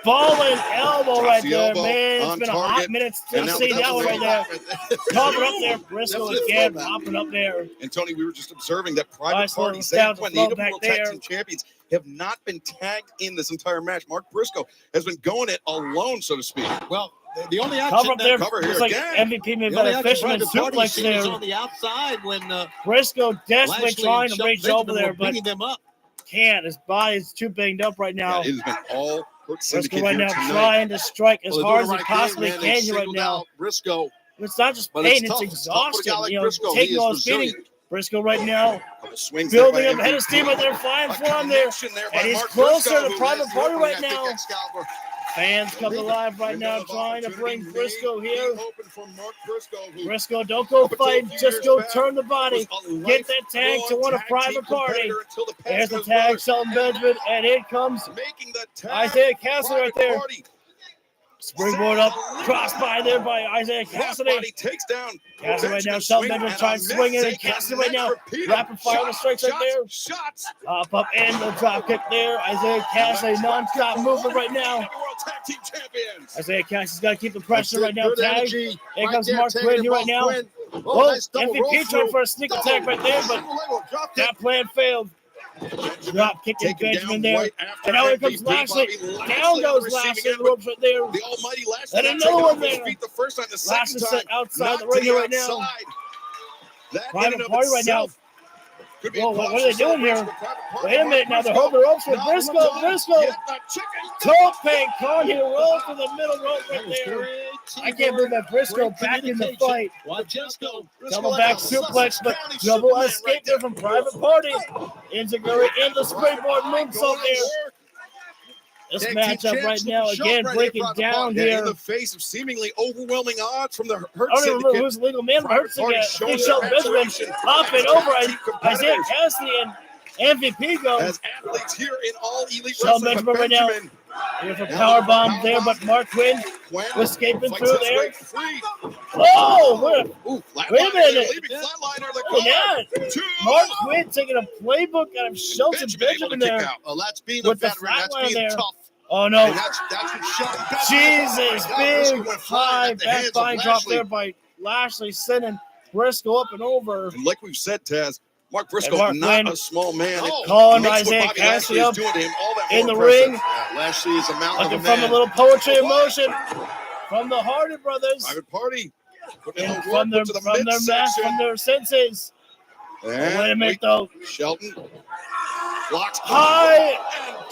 Falling elbow right there, elbow man. It's been a hot minute to see that one right there. Cover up there, Briscoe again, popping up there. And Tony, we were just observing that Private Party, Zach Quinn, the AEW World Tag Team Champions, have not been tagged in this entire match. Mark Briscoe has been going it alone, so to speak. Well, the only action cover up there, cover here looks like again. MVP made by the fisherman suplex there. on the outside when Briscoe desperately Lashley trying and to reach Shelton over there, but them up. can't. His body is too banged up right now. Yeah, it has been all Hurt Briscoe Syndicate right here now tonight. trying to strike as Well, hard as they're he doing the right possibly thing, man. They can here right singled now. out Briscoe. It's not just But pain, it's it's tough. It's tough for a exhaustion. guy like You know, Briscoe. He taking is all his beating. resilient. Briscoe right now Couple swings building there up by ahead of steam right there, flying A for him there. connection there by And he's Mark closer Briscoe, to who Private has Party right I think now. Excalibur. Fans come alive right now, Window of trying to bring opportunity Briscoe may here. be open for Mark Briscoe, who Briscoe, don't go up until a fight, few just years go back turn the body. was a Get that tag to lifelong one of tag Private team Party. competitor until the There's passing the of his tag, brother. Shelton Benjamin, and here comes Making the tag, Isaiah Cassidy right Private there. Party. Springboard up, cross by there by Isaiah Cassidy. Crossbody takes down Cassidy right now, Benjamin, Shelton swing Benjamin and trying a to swing miss. in, They and Cassidy right now, connect, repeated. rapid fire on the strikes right there. Shots. Up and the drop kick there. Isaiah Cassidy non-stop movement right now. World Tag Team Champions. Isaiah Cassidy's got to keep the pressure right now. Good Tag. energy. Here Right comes there, Mark taking Quinn him here right off now. Quinn. Oh, Nice double MVP roll trying through. for a sneak attack right there, but Single leg drop kick. that plan failed. Drop kick and Taken Benjamin down there. right after And now here comes MVP. Lashley. Bobby Down goes receiving Lashley end, the ropes right there. The almighty Lashley. And not another taking one off his there. feet the first time, the second Lashley time. set outside not the ring to here right now. outside. That Private in and of Party right now. itself could be Whoa, a what cause are they for doing here? celebration for Private Party. Wait a minute now, they're holding the ropes for Briscoe. Briscoe. Get the chicken. Tope Carnage rolls to the middle rope right there. I can't believe that Briscoe back in the fight. Double back suplex, but double escape there from Private Party. Enziguri in the springboard moonsault there. This matchup right now, again, breaking down In here. the face of seemingly overwhelming odds from the Hurt I don't even remember Syndicate. who's the legal man. Hurt Party Syndicate. showing Shelton their Benjamin maturation up and as over. tag And team Isaiah competitors. Cassidy and MVP go. As athletes here in all elite Shelton wrestling, Benjamin right now. Benjamin Here's a powerbomb there, but Mark Quinn escaping fights through his there. way free. Oh, wait a minute. Leaving flatliner the Look at corner. that. Mark Quinn taking a playbook out of Shelton Benjamin able to kick there. out. Well, that's being a With the veteran. That's flatline being there. tough. Oh, no. And that's what Shelton Benjamin. Jesus, Oh, my God, Briscoe big went flying high at the hands back of body drop Lashley. there by Lashley, sending Briscoe up and over. And like we've said, Taz, Mark Briscoe, And Mark not Quinn a small man. calling It makes what Isaiah Bobby Cassidy Lashley up is doing to him all that in more the impressive. ring. Yeah, Lashley is a mountain Looking of a from man. a little poetry in motion from the Hardy brothers. Private Party. Putting in And the from their work to the mask, midsection. from their senses. And Wait a minute though. Shelton blocks High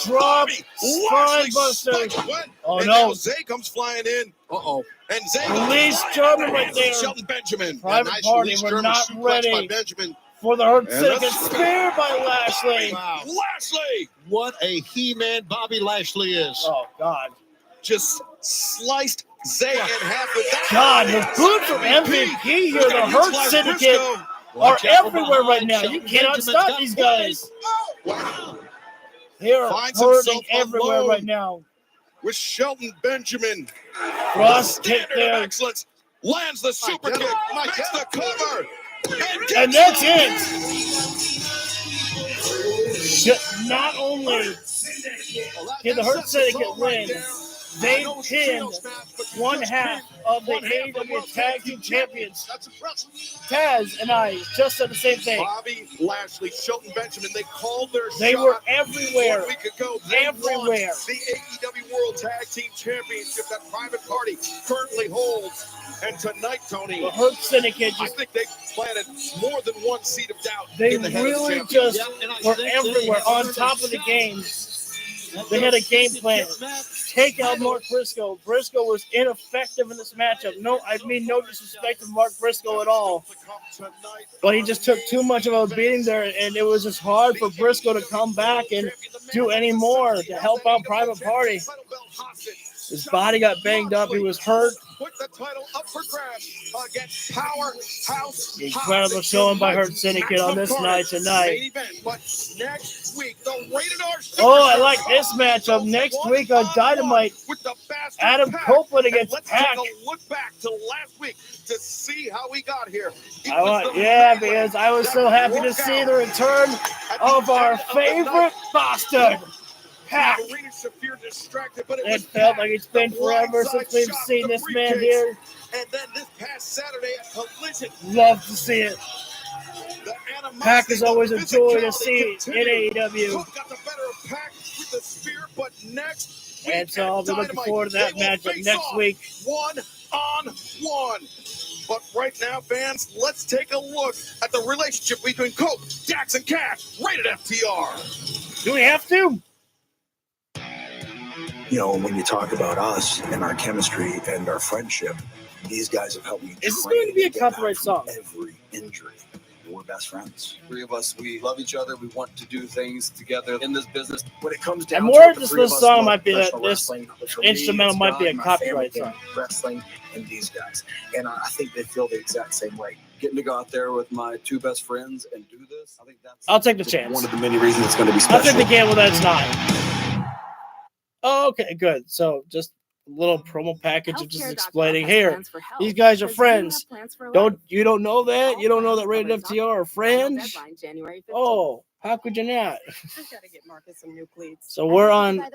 drop Bobby spine Lashley buster. spikes Quinn. Oh and no. now Zay comes flying in. Uh-oh. And Zay Release German right there. Shelton Benjamin. Private Nice Party release were German not suplex by ready Benjamin. for the Hurt And Syndicate. let's- Spear by Lashley. Wow. Lashley What a He-Man Bobby Lashley is. Oh God. just sliced Zay in half with that. God, the food from MVP here, the Hurt Syndicate are Watch out from everywhere right behind. now. Shelton You cannot Benjamin's stop got these Quinn. guys. They are Finds hurting himself everywhere alone. right now. With Shelton Benjamin. Cross kick Standard of there. excellence. Lands the super God. kick. My Makes God. the cover. And that's it. Not only did the Hurt Syndicate win, they pinned one half of the AEW Tag Team Champions. That's impressive. Taz and I just said the same thing. Bobby Lashley, Shelton Benjamin, they called their They shot were everywhere. 1 week ago. They Everywhere. won the AEW World Tag Team Championship that Private Party currently holds. And tonight, Tony, The Hurt Syndicate I just think they planted more than one seed of doubt. they in the head of the really champion. just were everywhere on top of the game. They had a game plan. Take out Mark Briscoe. Briscoe was ineffective in this matchup. No disrespect to Mark Briscoe at all. But he just took too much of a beating there, and it was just hard for Briscoe to come back and do any more to help out Private Party. His body got banged up. He was hurt. Put the title up for grabs against Powerhouse. Incredible showing by Hurt Syndicate on this night tonight. But next week, the Rated R. Oh, I like this matchup. Next week on Dynamite, Adam Copeland against Let's Pac. take a look back to last week to see how we got here. Because I was so happy to see the return of our favorite bastard, Pac. It felt like it's been forever since we've seen this man here. And then this past Saturday at Collision, Love to see it. Pac is always a joy to see in AEW. got the better of Pac with the spear, but next week And so I'll be looking forward to that matchup next week. 1-on-1. But right now, fans, let's take a look at the relationship between Cope, Dax, and Cash, rated FTR. Do we have to? You know, when you talk about us and our chemistry and our friendship, these guys have helped me. Is this going to be a copyright song? Every injury. We're best friends. Three of us, we love each other. We want to do things together in this business. When it comes down And more to just it, the three this of us song love might be that professional this wrestling. But for me, instrumental it's might be a God, my copyright family, song. Wrestling and these guys. And I think they feel the exact same way. Getting to go out there with my two best friends and do this, I think that's I'll take the chance. one of the many reasons it's going to be I'll special. take the gamble that it's not. Oh, okay, good. So just a little promo package of just explaining here. These guys are friends. You don't know that? You don't know that Rated FTR are friends? Oh, how could you not? So we're on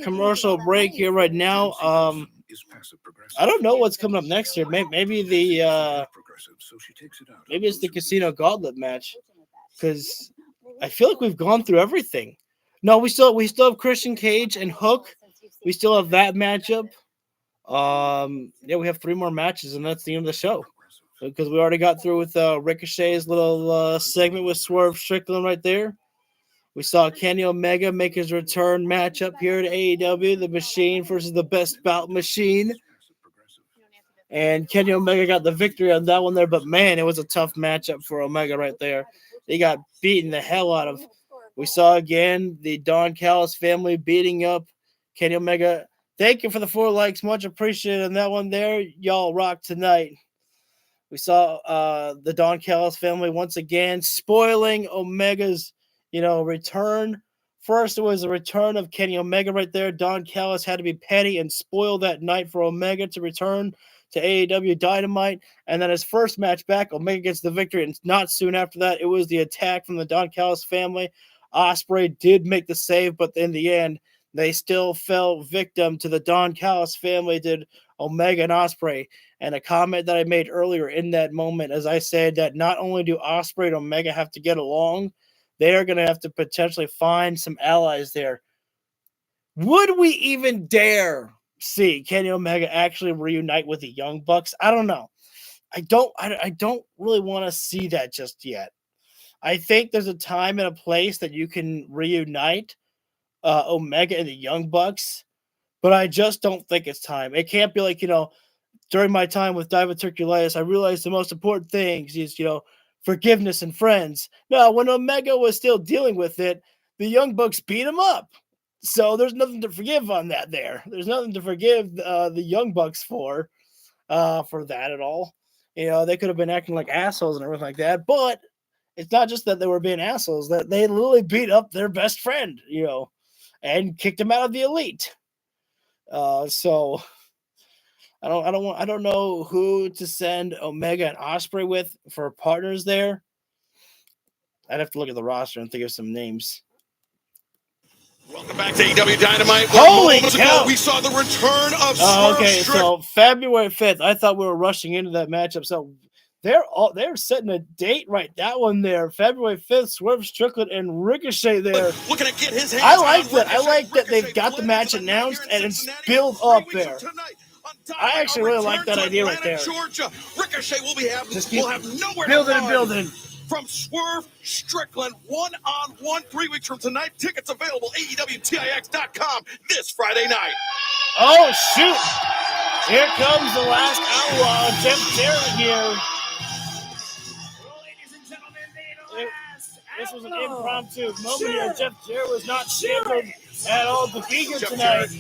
commercial break here right now. I don't know what's coming up next year. Maybe maybe it's the Casino Gauntlet match, because I feel like we've gone through everything. No, we still have Christian Cage and Hook. We still have that matchup. We have 3 more matches, and that's the end of the show. Because we already got through with Ricochet's little segment with Swerve Strickland right there. We saw Kenny Omega make his return matchup here at AEW, the Machine versus the Best Bout Machine. And Kenny Omega got the victory on that one there, but man, it was a tough matchup for Omega right there. He got beaten the hell out of. We saw again the Don Callis family beating up Kenny Omega. Thank you for the 4 likes. Much appreciated on that one there. Y'all rock tonight. We saw the Don Callis family once again spoiling Omega's, return. First, it was a return of Kenny Omega right there. Don Callis had to be petty and spoil that night for Omega to return to AEW Dynamite. And then his first match back, Omega gets the victory. And not soon after that, it was the attack from the Don Callis family. Ospreay did make the save, but in the end, they still fell victim to the Don Callis family, did Omega and Ospreay. And a comment that I made earlier in that moment, as I said, that not only do Ospreay and Omega have to get along, they are going to have to potentially find some allies there. Would we even dare see Kenny Omega actually reunite with the Young Bucks? I don't know. I don't really want to see that just yet. I think there's a time and a place that you can reunite Omega and the Young Bucks, but I just don't think it's time. It can't be like, during my time with diverticulitis, I realized the most important things is, forgiveness and friends. No, when Omega was still dealing with it, the Young Bucks beat him up. So there's nothing to forgive on that there. There's nothing to forgive the Young Bucks for that at all. They could have been acting like assholes and everything like that, but it's not just that they were being assholes, that they literally beat up their best friend, and kicked him out of the Elite. So I don't know who to send Omega and Ospreay with for partners there. I'd have to look at the roster and think of some names. Welcome back to AEW Dynamite. Holy Moments cow! ago, we saw the return of Okay, so February 5th. I thought we were rushing into that matchup. So they're setting a date right. That one there, February 5th. Swerve Strickland and Ricochet there. Looking to get his hands I like on that. I Ricochet. like that they've Ricochet got the match announced and it's built up there. I actually really like that idea right there. Georgia. Ricochet will have nowhere building to and run. building. From Swerve Strickland, 1-on-1, 3 weeks from tonight. Tickets available, AEWTIX.com this Friday night. Oh, shoot. Here comes the last outlaw, Jeff Jarrett here. This was an impromptu moment here. Jeff Jarrett was not scheduled at all to be here tonight.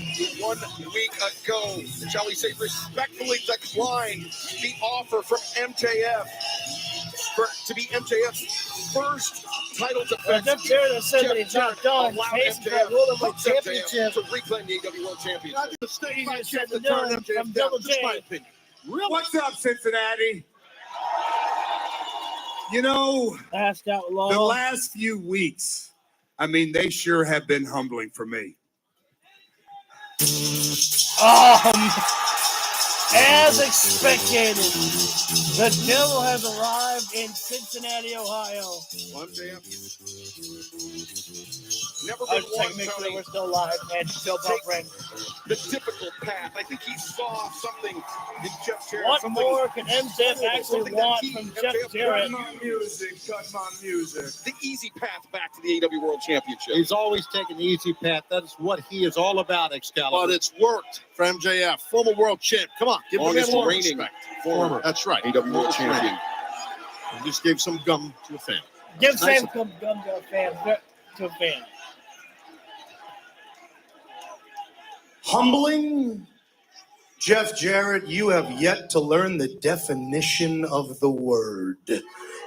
1 week ago, shall we say, respectfully declined the offer from MJF to be MJF's first title defense. Jeff Jarrett has said that he's not done. He's facing that World Heavyweight Championship to reclaim the AEW World Championship. Easier said than done from Double J. What's up, Cincinnati? You know, Last outlaw. the last few weeks, I mean, they sure have been humbling for me. As expected, the devil has arrived in Cincinnati, Ohio. Never I been was checking to make sure we're still live and still buffering. the difficult path. I think he saw something in Jeff Jarrett. What more can MJF actually want from Jeff Jarrett? Cut my music. The easy path back to the AEW World Championship. He's always taken the easy path. That's what he is all about, Excalibur. But it's worked for MJF, former world champ. Come on, give him a Longest little reigning respect. former That's right. AEW World Longest Champion. reigning. He just gave some gum to a fan. Give Nice Sam some gum to a fan. Humbling? Jeff Jarrett, you have yet to learn the definition of the word.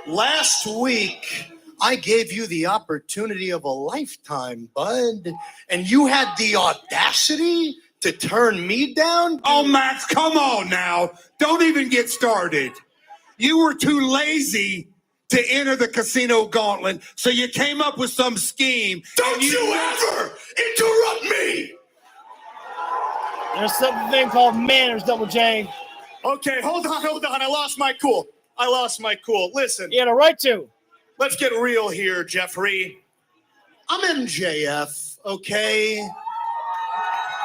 Last week, I gave you the opportunity of a lifetime, bud, and you had the audacity to turn me down? Oh, Max, come on now. Don't even get started. You were too lazy to enter the casino gauntlet, so you came up with some scheme. Don't you ever interrupt me! There's something called manners, Double J. Okay, hold on. I lost my cool. Listen. You had a right to. Let's get real here, Jeffrey. I'm MJF, okay?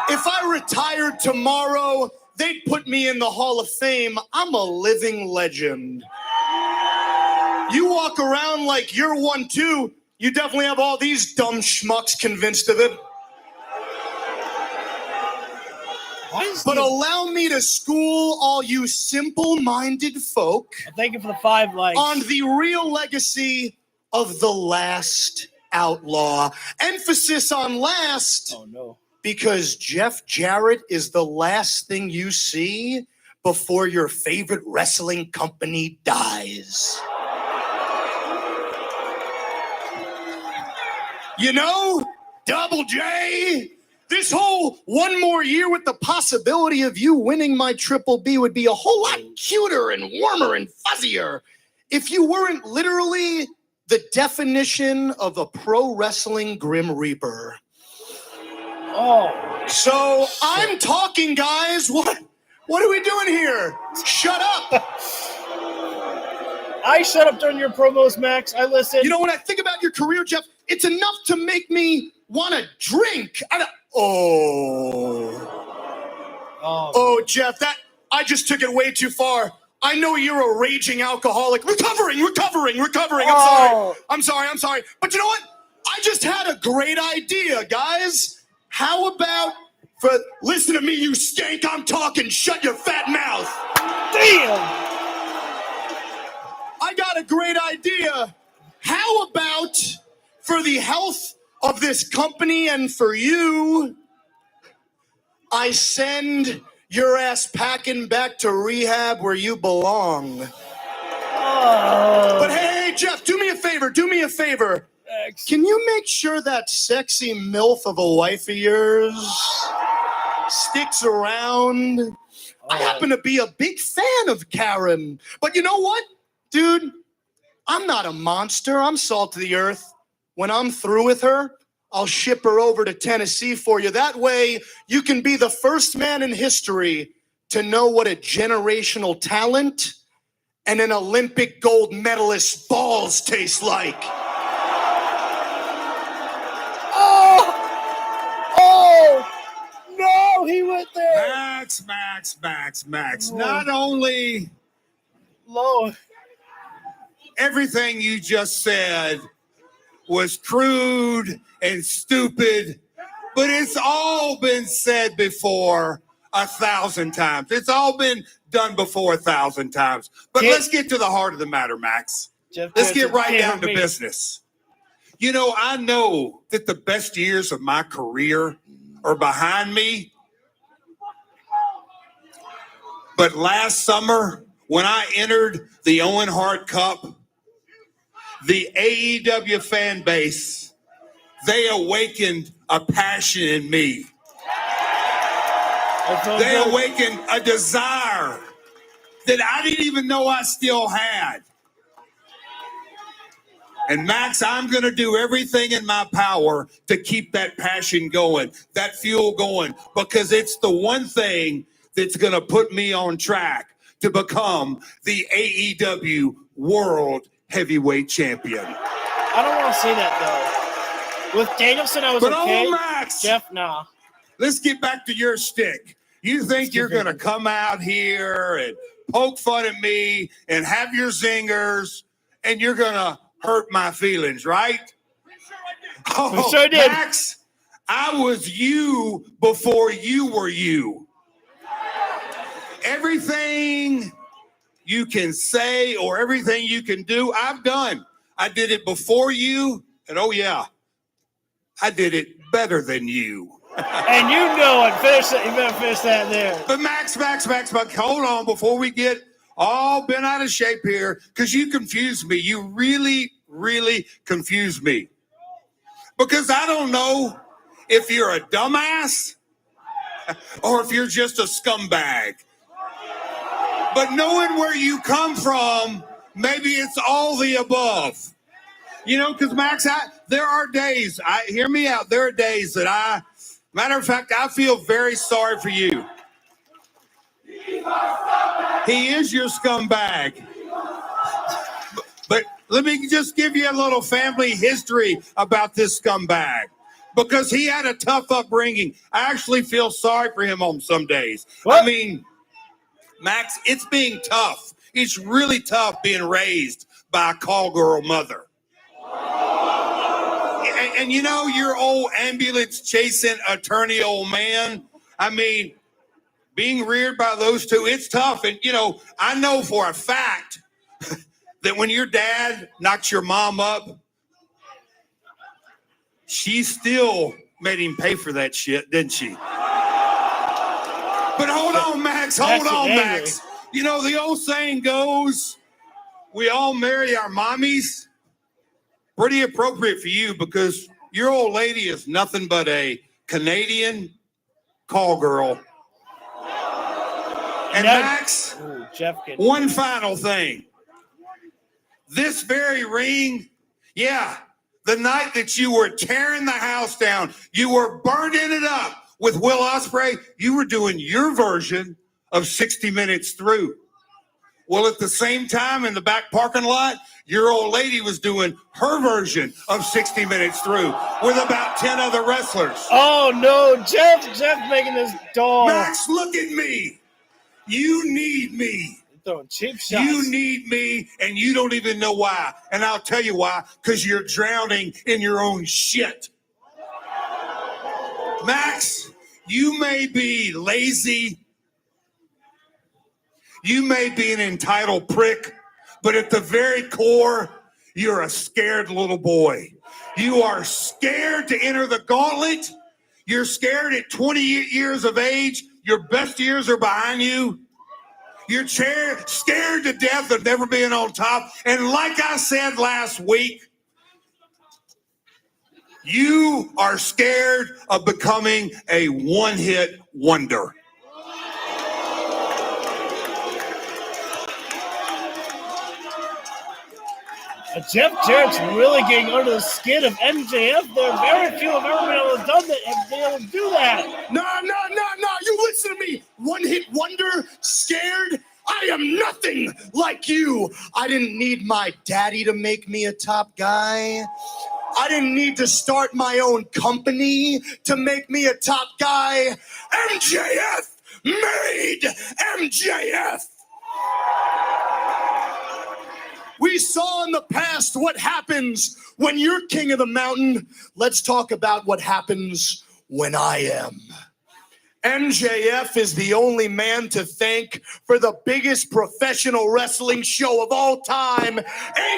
If I retired tomorrow, they'd put me in the Hall of Fame. I'm a living legend. You walk around like you're one too. You definitely have all these dumb schmucks convinced of it. But allow me to school all you simple-minded folk. Thank you for the 5 likes. On the real legacy of the last outlaw. Emphasis on last. Oh, no. Because Jeff Jarrett is the last thing you see before your favorite wrestling company dies. You know, Double J, this whole one more year with the possibility of you winning my Triple B would be a whole lot cuter and warmer and fuzzier if you weren't literally the definition of a pro wrestling Grim Reaper. Oh. So I'm talking, guys. What are we doing here? Shut up. I shut up during your promos, Max. I listened. You know, when I think about your career, Jeff, it's enough to make me want to drink. Oh, Jeff, I just took it way too far. I know you're a raging alcoholic. Recovering. I'm sorry. But you know what? I just had a great idea, guys. How about listen to me, you skank. I'm talking. Shut your fat mouth. Damn. I got a great idea. How about for the health of this company and for you, I send your ass packing back to rehab where you belong. Oh. But hey, Jeff, do me a favor. Thanks. Can you make sure that sexy MILF of a wife of yours sticks around? I happen to be a big fan of Karen. But you know what, dude? I'm not a monster. I'm salt of the earth. When I'm through with her, I'll ship her over to Tennessee for you. That way, you can be the first man in history to know what a generational talent and an Olympic gold medalist's balls taste like. Oh, no, he went there. Max. Not only Lord, everything you just said was crude and stupid, but it's all been said before 1,000 times. It's all been done before 1,000 times. But let's get to the heart of the matter, Max. Let's get right down to business. You know, I know that the best years of my career are behind me. But last summer, when I entered the Owen Hart Cup, the AEW fan base, they awakened a passion in me. They awakened a desire that I didn't even know I still had. And Max, I'm going to do everything in my power to keep that passion going, that fuel going, because it's the one thing that's going to put me on track to become the AEW World Heavyweight Champion. I don't want to see that, though. With Danielson, I was okay. Oh, Max, Jeff, nah. Let's get back to your stick. You think you're going to come out here and poke fun at me and have your zingers, and you're going to hurt my feelings, right? Oh, we sure did. Max, I was you before you were you. Everything you can say or everything you can do, I've done. I did it before you, and oh yeah, I did it better than you. And you know it. Finish it. You better finish that there. But Max, hold on before we get all bent out of shape here, because you confuse me. You really, really confuse me. Because I don't know if you're a dumbass or if you're just a scumbag. But knowing where you come from, maybe it's all the above. You know, because Max, there are days, hear me out, there are days that matter of fact, I feel very sorry for you. He is your scumbag. But let me just give you a little family history about this scumbag. Because he had a tough upbringing. I actually feel sorry for him on some days. What? I mean, Max, it's being tough. It's really tough being raised by a call girl mother. And you know, your old ambulance chasing attorney old man, I mean, being reared by those two, it's tough. And, you know, I know for a fact that when your dad knocked your mom up, she still made him pay for that shit, didn't she? But hold on, Max. Hold on, Max. You know, the old saying goes, we all marry our mommies. Pretty appropriate for you because your old lady is nothing but a Canadian call girl. And Max, one final thing. This very ring, yeah, the night that you were tearing the house down, you were burning it up with Will Ospreay, you were doing your version of 60 Minutes Through. Well, at the same time in the back parking lot, your old lady was doing her version of 60 Minutes Through with about 10 other wrestlers. Oh, no, Jeff making this dog. Max, look at me. You need me. Throwing cheap shots. You need me, and you don't even know why. And I'll tell you why, because you're drowning in your own shit. Max, you may be lazy. You may be an entitled prick, but at the very core, you're a scared little boy. You are scared to enter the gauntlet. You're scared at 20 years of age. Your best years are behind you. You're scared to death of never being on top. And like I said last week, you are scared of becoming a one-hit wonder. Jeff Jarrett's really getting under the skin of MJF there. Very few have ever been able to do that and been able to do that. No. You listen to me. One hit wonder, scared. I am nothing like you. I didn't need my daddy to make me a top guy. I didn't need to start my own company to make me a top guy. MJF made MJF. We saw in the past what happens when you're king of the mountain. Let's talk about what happens when I am. MJF is the only man to thank for the biggest professional wrestling show of all time,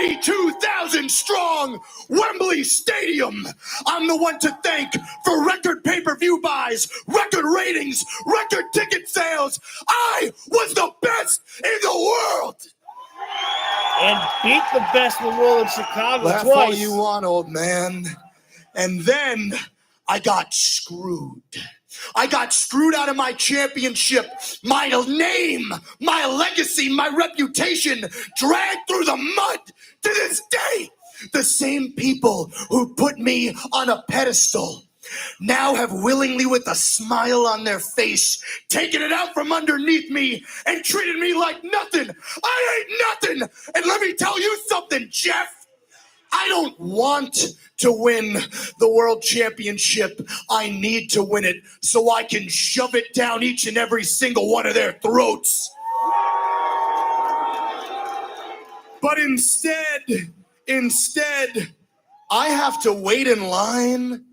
82,000 strong Wembley Stadium. I'm the one to thank for record pay-per-view buys, record ratings, record ticket sales. I was the best in the world. And beat the best in the world in Chicago Laugh twice. all you want, old man. And then I got screwed. I got screwed out of my championship, my name, my legacy, my reputation, dragged through the mud to this day. The same people who put me on a pedestal now have willingly, with a smile on their face, taken it out from underneath me and treated me like nothing. I ain't nothing. And let me tell you something, Jeff. I don't want to win the world championship. I need to win it so I can shove it down each and every single one of their throats. But instead, I have to wait in line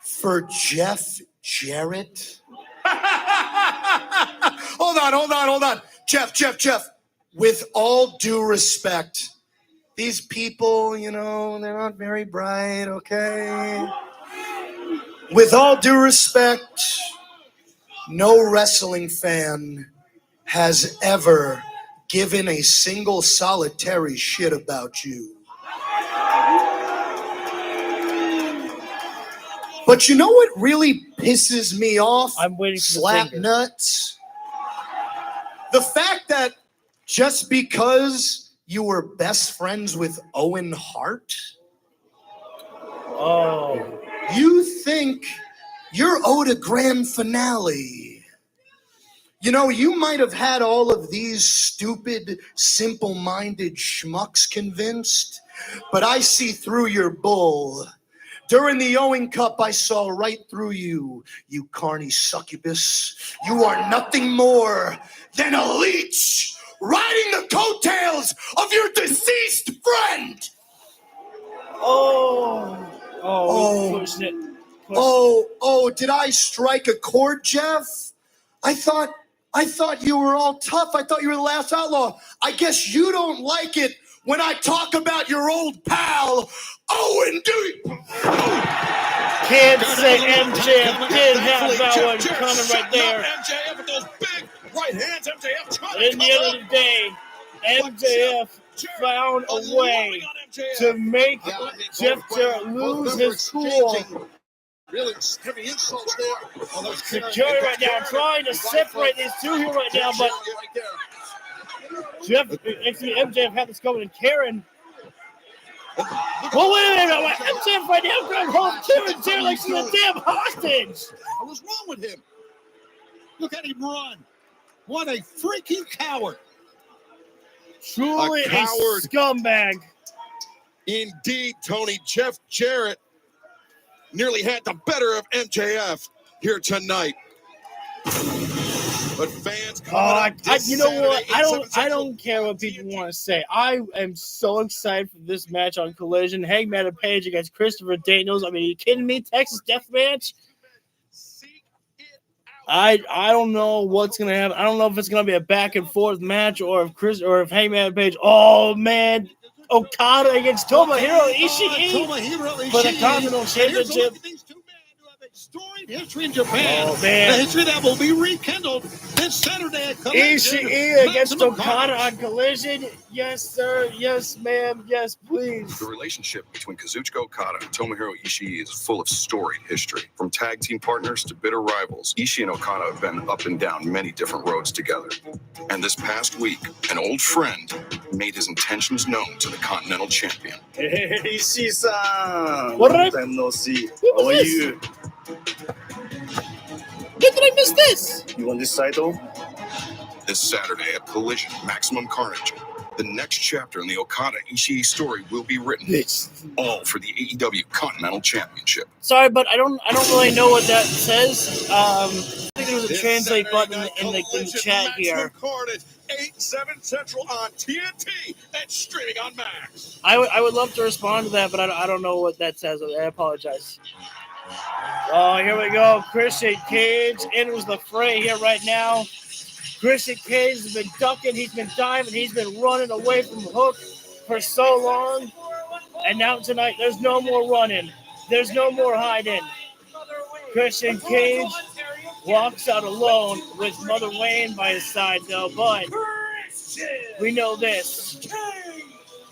for Jeff Jarrett. Hold on. Jeff. With all due respect, these people, they're not very bright, okay? With all due respect, no wrestling fan has ever given a single solitary shit about you. But you know what really pisses me off? I'm waiting for slap nuts. The fact that just because you were best friends with Owen Hart? Oh. You think you're owed a grand finale. You might have had all of these stupid, simple-minded schmucks convinced, but I see through your bull. During the Owen Cup, I saw right through you, you carny succubus. You are nothing more than a leech riding the coattails of your deceased friend. Did I strike a chord, Jeff? I thought you were all tough. I thought you were the last outlaw. I guess you don't like it when I talk about your old pal, Owen Dewey. Can't say MJF did have that one coming right there. MJF with those big right hands. MJF trying At the end of the day, MJF found a way to make Jeff Jarrett lose his cool. Really heavy insults there. Security right now, trying to separate these two here right now, but MJF had this going, and Karen. Well, wait a minute, MJF right now grabbed hold of Karen Jarrett like she's a damn hostage. What was wrong with him? Look at him run. What a freaking coward. Truly a coward. Scumbag. Indeed, Tony. Jeff Jarrett nearly had the better of MJF here tonight. But fans you know what? I don't care what people want to say. I am so excited for this match on Collision. Hangman Page against Christopher Daniels. I mean, are you kidding me? Texas Death Match? I don't know what's gonna happen. I don't know if it's gonna be a back and forth match or if Hangman Page. Oh man, Okada against Tomohiro Ishii for the Continental Championship. storied history in Japan. Oh, man. The history that will be rekindled this Saturday at Collision. Ishii against Okada on Collision. Yes, sir. Yes, ma'am. Yes, please. The relationship between Kazuchika Okada and Tomohiro Ishii is full of storied history. From tag team partners to bitter rivals, Ishii and Okada have been up and down many different roads together. And this past week, an old friend made his intentions known to the Continental Champion. Hey, Ishii-san. What Long time no see. What was How are this? you? When did I miss this? You want this title? This Saturday at Collision, Maximum Carnage. The next chapter in the Okada-Ishii story will be written. All for the AEW Continental Championship. Sorry, but I don't really know what that says. I think there was a translate button in the chat here. Carnage, 8/7 Central on TNT and streaming on Max. I would love to respond to that, but I don't know what that says. I apologize. Oh, here we go. Christian Cage enters the fray here right now. Christian Cage has been ducking, he's been diving, he's been running away from Hook for so long. And now tonight, there's no more running. There's no more hiding. Christian Cage walks out alone with Mother Wayne by his side, though. But we know this.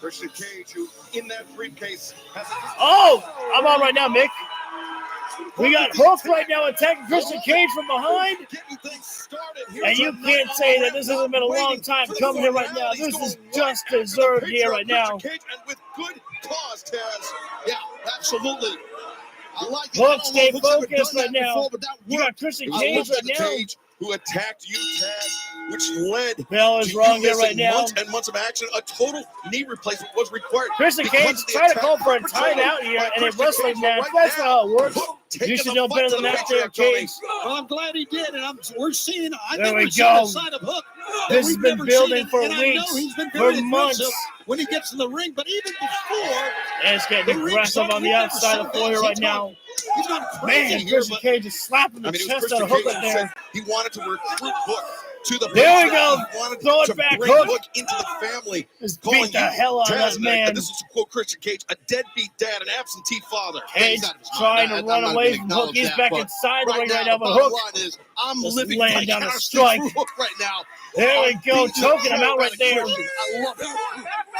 Christian Cage, who in that briefcase has Oh, I'm on right now, Mick. We got Hook right now attacking Christian Cage from behind. And you can't say that this hasn't been a long time coming here right now. This is just deserved here right now. And with good cause, Taz. Yeah, absolutely. I like it. Hook, I don't stay know if Hook's ever focused done right that now. before, but that You got Christian It was Cage Hook right to the now. Cage who attacked you, Taz, which led Bell is to wrong you here right missing now. months and months of action. A total knee replacement was required. Christian because Cage of the trying to attack call for a perpetrated timeout here by in a Christian wrestling Cage. match. Right That's now, not how it works. Hook taking You should the know fight better to than the that there, patriarch, Cage. Well, I'm glad he did, and we're seeing. I There think we we're seeing go. a side of Hook. This has been building for and weeks, I know he's been for very months. aggressive when he gets in the ring, but even before, And it's getting aggressive on the outside of the floor here right now. He's gone crazy Man, here, Christian but Cage is slapping the I mean, it was chest out Christian of Hook Cage right who there. said he wanted to recruit Hook to the There we patriarch. go. He wanted Throw it to back, bring Hook. Hook into the family. Just Calling beat the you, hell out of Taz, that man. and this is to quote Christian Cage, a deadbeat dad, an absentee father. Cage trying to run away from Hook. He's back inside the ring right now, but bottom Hook line is, I'm just living laying down a vicariously strike. through Hook right now. There we go, choking him out right there. I love it.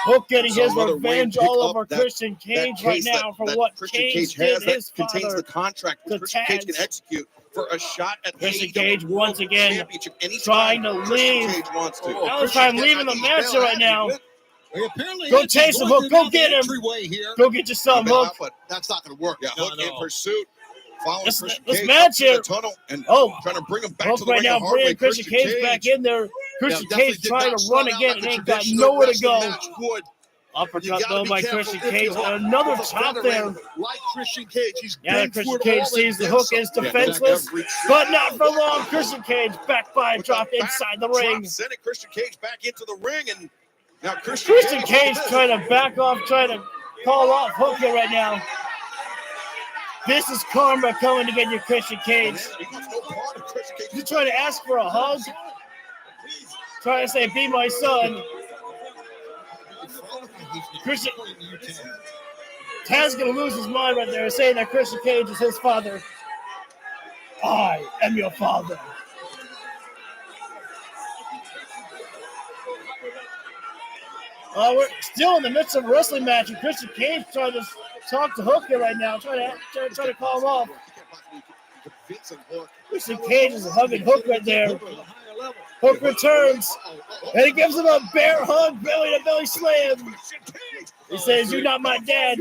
Hook getting So his Mother revenge Wayne all pick over up that- Christian Cage that right case now for that what Christian Cage Cage did has that his contains father the contract to which Christian Cage can Taz. execute for a shot at the Christian AEW Cage World once again Championship anytime trying to Christian leave. Cage wants to. Now it's time leaving the match here right now. apparently Go he's chase him, going Hook. through Go now get the him. entryway here. Go get yourself, Hook. But that's not going to work. Yeah, Hook in pursuit. Following This Christian match Cage up here. to the tunnel and Oh, trying to bring him back Hook to the right ring now the hard way. bringing Christian Cage back in there. Christian Cage trying to run again and ain't got nowhere to go. Uppercut though by Christian Cage. Another chop there. Like Christian Cage, he's Yeah, Christian Cage sees the Hook is defenseless, but not for long. Christian Cage back by a drop inside the ring. Sending Christian Cage back into the ring, and now Christian Cage trying to back off, trying to call off Hook here right now. This is karma coming to get you, Christian Cage. You're trying to ask for a hug? Trying to say, be my son. Christian Taz gonna lose his mind right there, saying that Christian Cage is his father. I am your father. We're still in the midst of a wrestling match, and Christian Cage trying to talk to Hook here right now, trying to call him off. Christian Cage is hugging Hook right there. Hook returns, and he gives him a bear hug, belly to belly slam. He says, "You're not my dad."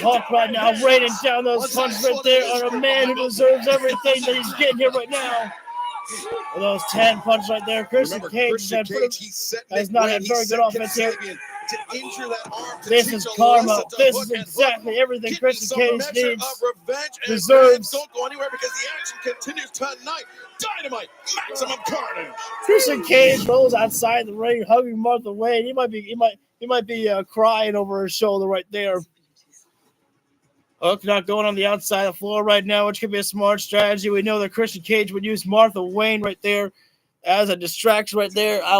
Hook right now raining down those punches right there on a man who deserves everything that he's getting here right now. With those 10 punches right there, Christian Cage has not had very good offense here. This is karma. This is exactly everything Christian Cage needs, deserves. Don't go anywhere because the action continues tonight. Dynamite, Maximum Carnage. Christian Cage rolls outside the ring, hugging Martha Wayne. He might be crying over her shoulder right there. Hook not going on the outside of the floor right now, which could be a smart strategy. We know that Christian Cage would use Martha Wayne right there as a distraction right there. I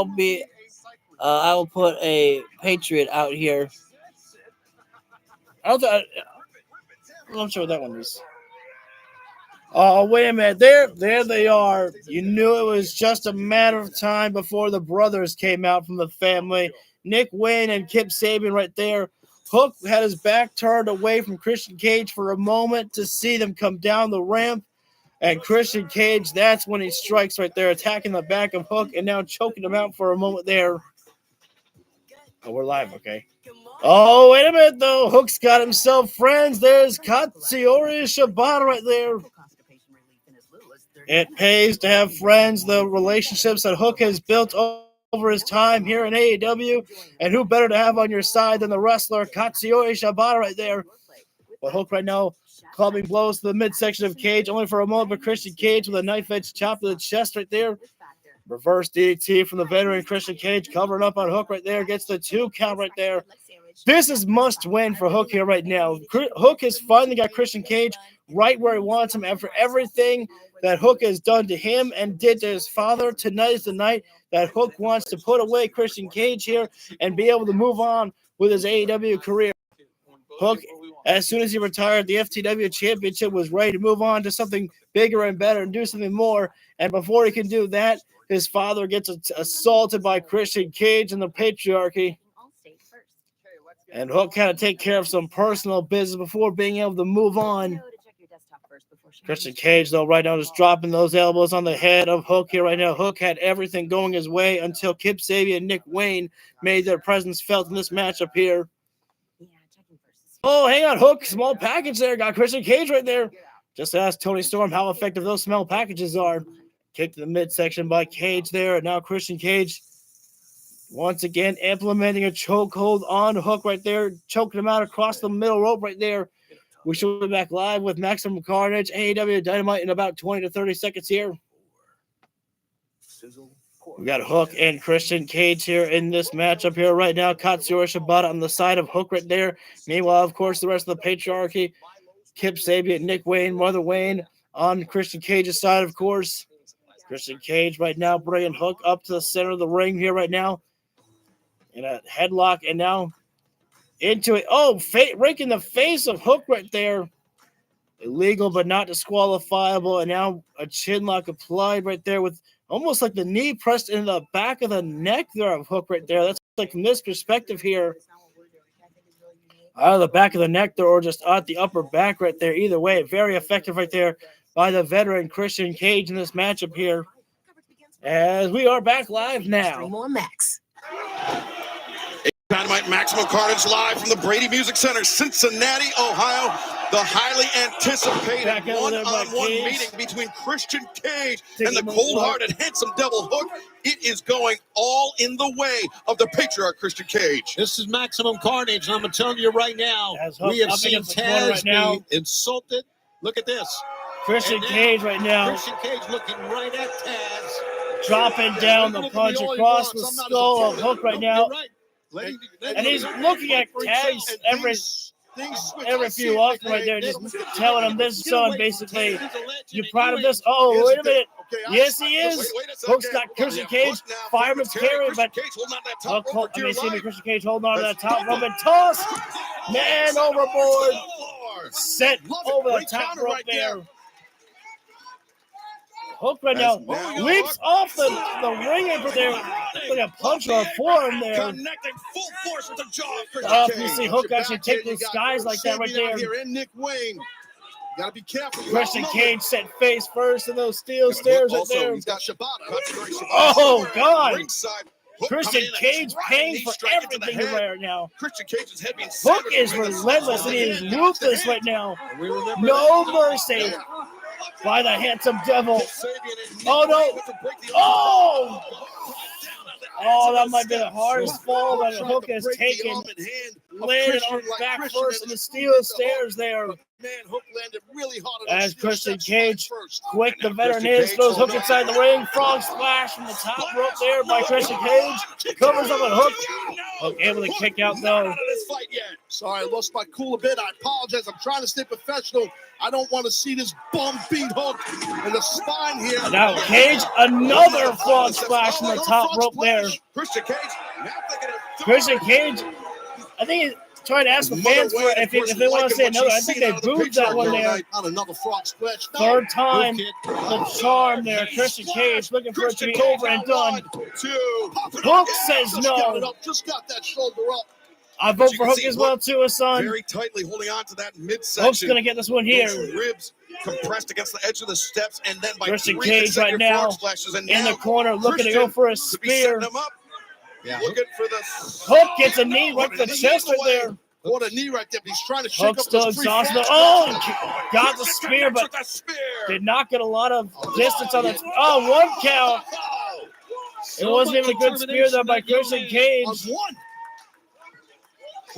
will put a Patriot out here. I'm not sure what that one is. Oh, wait a minute. There they are. You knew it was just a matter of time before the brothers came out from the family. Nick Wayne and Kip Sabian right there. Hook had his back turned away from Christian Cage for a moment to see them come down the ramp. And Christian Cage, that's when he strikes right there, attacking the back of Hook and now choking him out for a moment there. Oh, we're live, okay. Oh, wait a minute, though. Hook's got himself friends. There's Katsuyori Shibata right there. It pays to have friends. The relationships that Hook has built over his time here in AEW. And who better to have on your side than the wrestler Katsuyori Shibata right there. But Hook right now clubbing blows to the midsection of Cage, only for a moment, but Christian Cage with a knife-edge chop to the chest right there. Reverse DDT from the veteran Christian Cage, covering up on Hook right there, gets the 2 count right there. This is must win for Hook here right now. Hook has finally got Christian Cage right where he wants him after everything that Hook has done to him and did to his father. Tonight is the night that Hook wants to put away Christian Cage here and be able to move on with his AEW career. Hook, as soon as he retired, the FTW Championship was ready to move on to something bigger and better and do something more. And before he can do that, his father gets assaulted by Christian Cage and the patriarchy. And Hook had to take care of some personal business before being able to move on. Christian Cage, though, right now just dropping those elbows on the head of Hook here right now. Hook had everything going his way until Kip Sabian and Nick Wayne made their presence felt in this matchup here. Oh, hang on, Hook. Small package there. Got Christian Cage right there. Just ask Tony Storm how effective those small packages are. Kick to the midsection by Cage there. And now Christian Cage once again implementing a chokehold on Hook right there. Choking him out across the middle rope right there. We should be back live with Maximum Carnage, AEW Dynamite in about 20 to 30 seconds here. We got Hook and Christian Cage here in this matchup here right now. Katsuyori Shibata on the side of Hook right there. Meanwhile, of course, the rest of the patriarchy. Kip Sabian, Nick Wayne, Mother Wayne on Christian Cage's side, of course. Christian Cage right now bringing Hook up to the center of the ring here right now. In a headlock and now into it. Oh, raking the face of Hook right there. Illegal but not disqualifiable. And now a chin lock applied right there with almost like the knee pressed into the back of the neck there of Hook right there. That's like from this perspective here. Out of the back of the neck there or just at the upper back right there. Either way, very effective right there by the veteran Christian Cage in this matchup here. As we are back live now. More Max. Dynamite Maximum Carnage live from the Brady Music Center, Cincinnati, Ohio. The highly anticipated one-on-one meeting between Christian Cage and the cold-hearted, handsome devil Hook. It is going all in the way of the patriarch Christian Cage. This is Maximum Carnage, and I'm going to tell you right now, we have seen Taz be insulted. Look at this. Christian Cage right now. Christian Cage looking right at Taz. Dropping down the punch across the skull of Hook right now. And he's looking at Taz every few often right there, just telling him this son basically, you proud of this? Oh, wait a minute. Yes, he is. Hook's got Christian Cage, fireman's carry, but Christian Cage holding on to that top rope and toss. Man overboard. Set over the top rope there. Hook right now leaps off the ring apron there like a punch or a forearm there. Connecting full force with the jaw. You see Hook actually take the skies like that right there. Here and Nick Wayne. Gotta be careful. Christian Cage set face first in those steel stairs right there. He's got Oh God! Christian Cage paying for everything right now. Christian Cage's head being Hook is relentless and he is ruthless right now. No mercy by the handsome devil. Oh no! Oh, that might be the hardest fall that Hook has taken. Landed on his back first in the steel stairs there. Man, Hook landed really hard. As Christian Cage, quick the veteran is, throws Hook inside the ring. Frog splash from the top rope there by Christian Cage. Covers up on Hook. Hook able to kick out though. Sorry, I lost my cool a bit. I apologize. I'm trying to stay professional. I don't want to see this bum beat Hook in the spine here. Now Cage, another frog splash from the top rope there. Christian Cage, Christian Cage, I think tried to ask the fans for if they want to say another. I think they booed that one there. On another frog splash. Third time, the charm there. Christian Cage looking for it to be over and done. Hook says no. Just got that shoulder up. I vote for Hook as well, too, Hassan. Very tightly holding on to that midsection. Hook's going to get this one here. Those ribs compressed against the edge of the steps, and then by Christian Cage right now in the corner looking to go for a spear. Yeah, looking for the Hook gets a knee right to the chest right there. What a knee right there. He's trying to shake Hook up still those exhausted. Oh, got the spear, but did not get a lot of distance on it. Oh, one count. It wasn't even a good spear, though, by Christian Cage.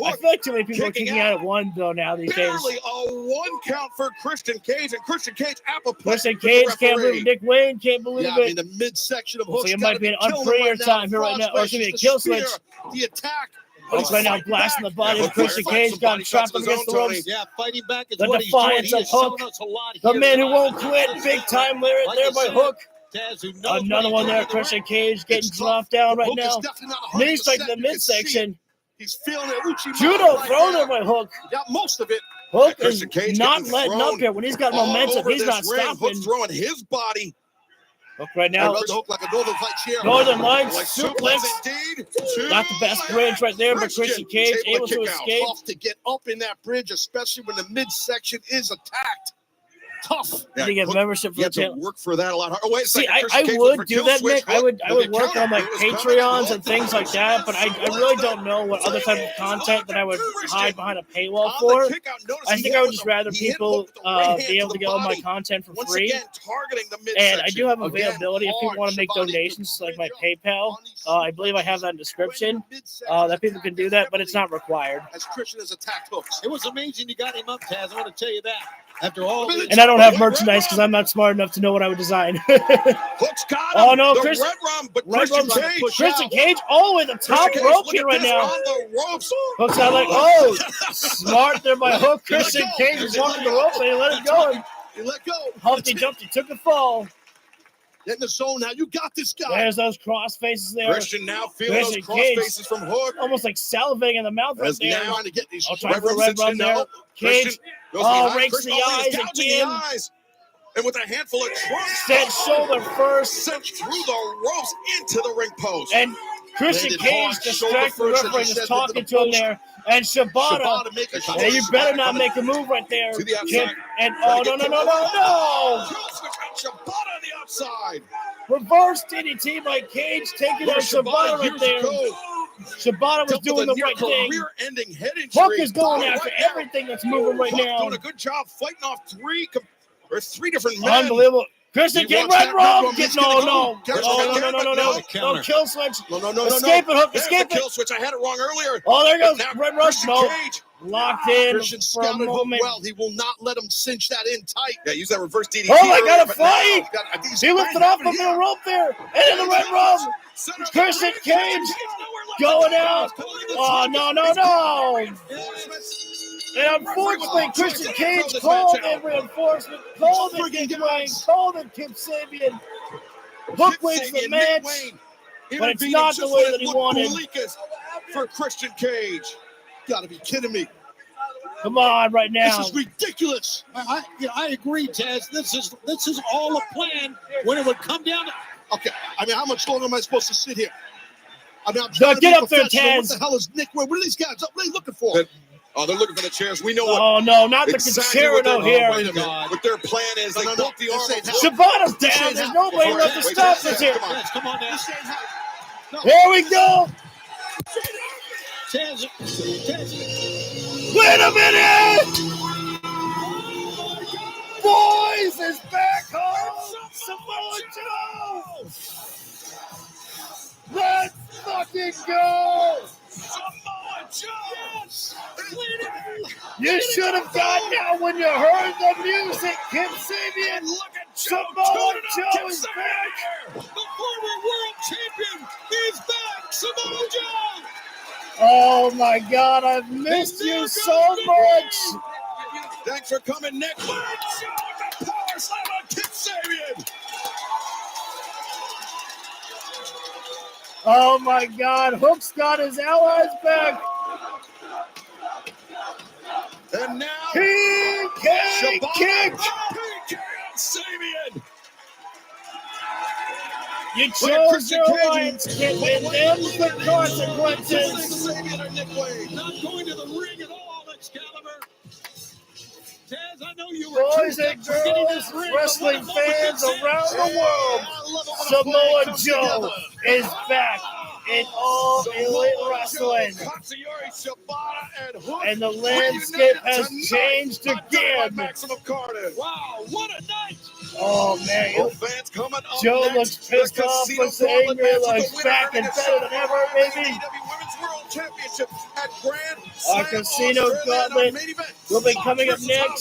I feel like too many people are kicking out at one, though, now these days. Barely a one count for Christian Cage, and Christian Cage apoplectic. Christian Cage can't believe it. Nick Wayne can't believe it. I mean, the midsection of Hook's so it might be an unfreer time here right now. Or it's going to be a kill switch. The attack. Hook's right now blasting the body of Christian Cage. Got trapped up against the ropes. Yeah, fighting back is the what defiance of Hook. The man who won't quit. Big time there by Hook. Another one there. Christian Cage getting dropped down right now. Knee strike to the midsection. He's feeling it. Judo thrown there by Hook. Got most of it. Hook is not letting up here. When he's got momentum, he's not stopping. Hook's throwing his body. Hook right now. Hook like a Northern Lights here. Northern Lights suplex. Not the best bridge right there, but Christian Cage able to escape. Tough to get up in that bridge, especially when the midsection is attacked. Tough. Yeah, you get membership for the channel. Work for that a lot harder. Oh, wait a second. See, I would do that, Nick. I would work on like Patreons and things like that, but I really don't know what other type of content that I would hide behind a paywall for. I think I would just rather people be able to get all my content for free. And I do have availability if people want to make donations to like my PayPal. I believe I have that in the description that people can do that, but it's not required. As Christian has attacked Hooks. It was amazing you got him up, Taz. I want to tell you that. After all, and I don't have merchandise because I'm not smart enough to know what I would design. Hook's got him. Oh no, Christian Cage all the way to the top rope here right now. Hook's out like, oh, smart there by Hook. Christian Cage is walking the rope and he let it go. He let go. Humpty Dumpty took the fall. Get in the zone now. You got this guy. There's those cross faces there. Christian now feeling those cross faces from Hook. Almost like salivating in the mouth right there. Trying to get these trying for Red Rum there. Cage rakes the eyes again. And with a handful of trunks. Sent shoulder first. Sent through the ropes into the ring post. And Christian Cage distracted the referee is talking to him there. And Shibata, and you better not make a move right there. To the outside. And oh, no. Shibata on the outside. Reverse DDT by Cage, taking out Shibata right there. Shibata was doing the right thing. Hook is going after everything that's moving right now. Doing a good job fighting off three different men. Unbelievable. Christian Cage, Red Rum. No. No, kill switch. No. Escape it, Hook. Escape it. Kill switch. I had it wrong earlier. Oh, there goes Red Rum. No. Locked in Christian for a moment. Well, he will not let him cinch that in tight. Yeah, use that reverse DDT. Oh, I got a fight. He lifted off from the rope there. And in the Red Rum. Christian Cage going out. Oh, no. And unfortunately, Christian Cage called in reinforcement, called in Nick Wayne, called in Kip Sabian. Hook wins the match, but it's not the way that he wanted. For Christian Cage. Got to be kidding me. Come on, right now. This is ridiculous. I agree, Taz. This is all a plan. When it would come down to... Okay, I mean, how much longer am I supposed to sit here? I mean, I'm trying to get be up there, professional. Taz. What the hell is Nick? What are these guys? What are they looking for? They're looking for the chairs. We know what. Oh, no, not the Concerto here. What their plan is. They broke the arm. Shibata's down. There's nobody left to stop us here. Come on now. Here we go. Taz. Wait a minute. Boys is back home. Samoa Joe. Let's fucking go. Samoa Joe. You should have gotten out when you heard the music, Kip Sabian. Samoa Joe is back. The former world champion is back. Samoa Joe. Oh my God, I've missed you so much. Thanks for coming, Nick. Let's show the power slam on Kip Sabian. Oh my God, Hook's got his allies back. And now, PK kick. PK on Sabian. You chose your alliance kit, and them's the consequences. Not going to the ring at all, Excalibur. Taz, I know you Boys and girls, wrestling fans around the world, Samoa Joe is back in All Elite Wrestling. And the landscape has changed again. Wow, what a night! Oh man, Joe looks pissed off, looks angry, like back and better than ever, baby. Our Casino Gauntlet will be coming up next.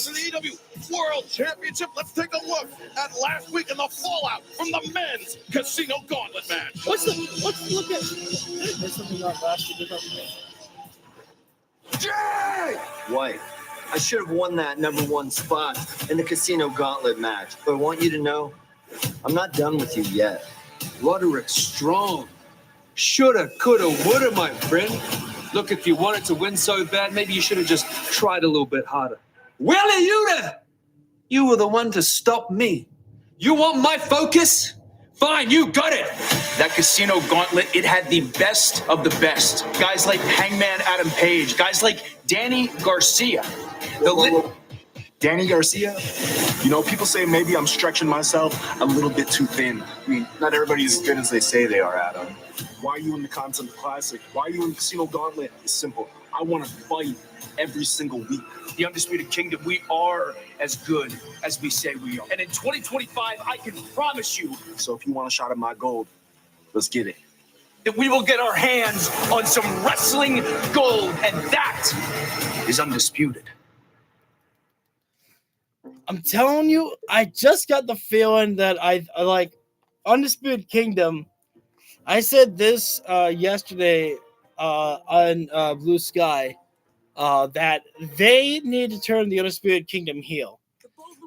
World Championship. Let's take a look at last week and the fallout from the men's Casino Gauntlet match. Let's look at. There's something on last week. Jay! White, I should have won that #1 spot in the Casino Gauntlet match, but I want you to know, I'm not done with you yet. Roderick Strong. Shoulda, coulda, woulda, my friend. Look, if you wanted to win so bad, maybe you should have just tried a little bit harder. Willie Yuta! You were the one to stop me. You want my focus? Fine, you got it. That Casino Gauntlet, it had the best of the best. Guys like Hangman Adam Page, guys like Danny Garcia. Danny Garcia? You know, people say maybe I'm stretching myself a little bit too thin. I mean, not everybody's as good as they say they are, Adam. Why are you in the Continental Classic? Why are you in Casino Gauntlet? It's simple. I want to fight every single week. The Undisputed Kingdom, we are as good as we say we are. And in 2025, I can promise you. So if you want a shot at my gold, let's get it. That we will get our hands on some wrestling gold, and that is undisputed. I'm telling you, I just got the feeling that I like Undisputed Kingdom. I said this yesterday on Blue Sky that they need to turn the Undisputed Kingdom heel.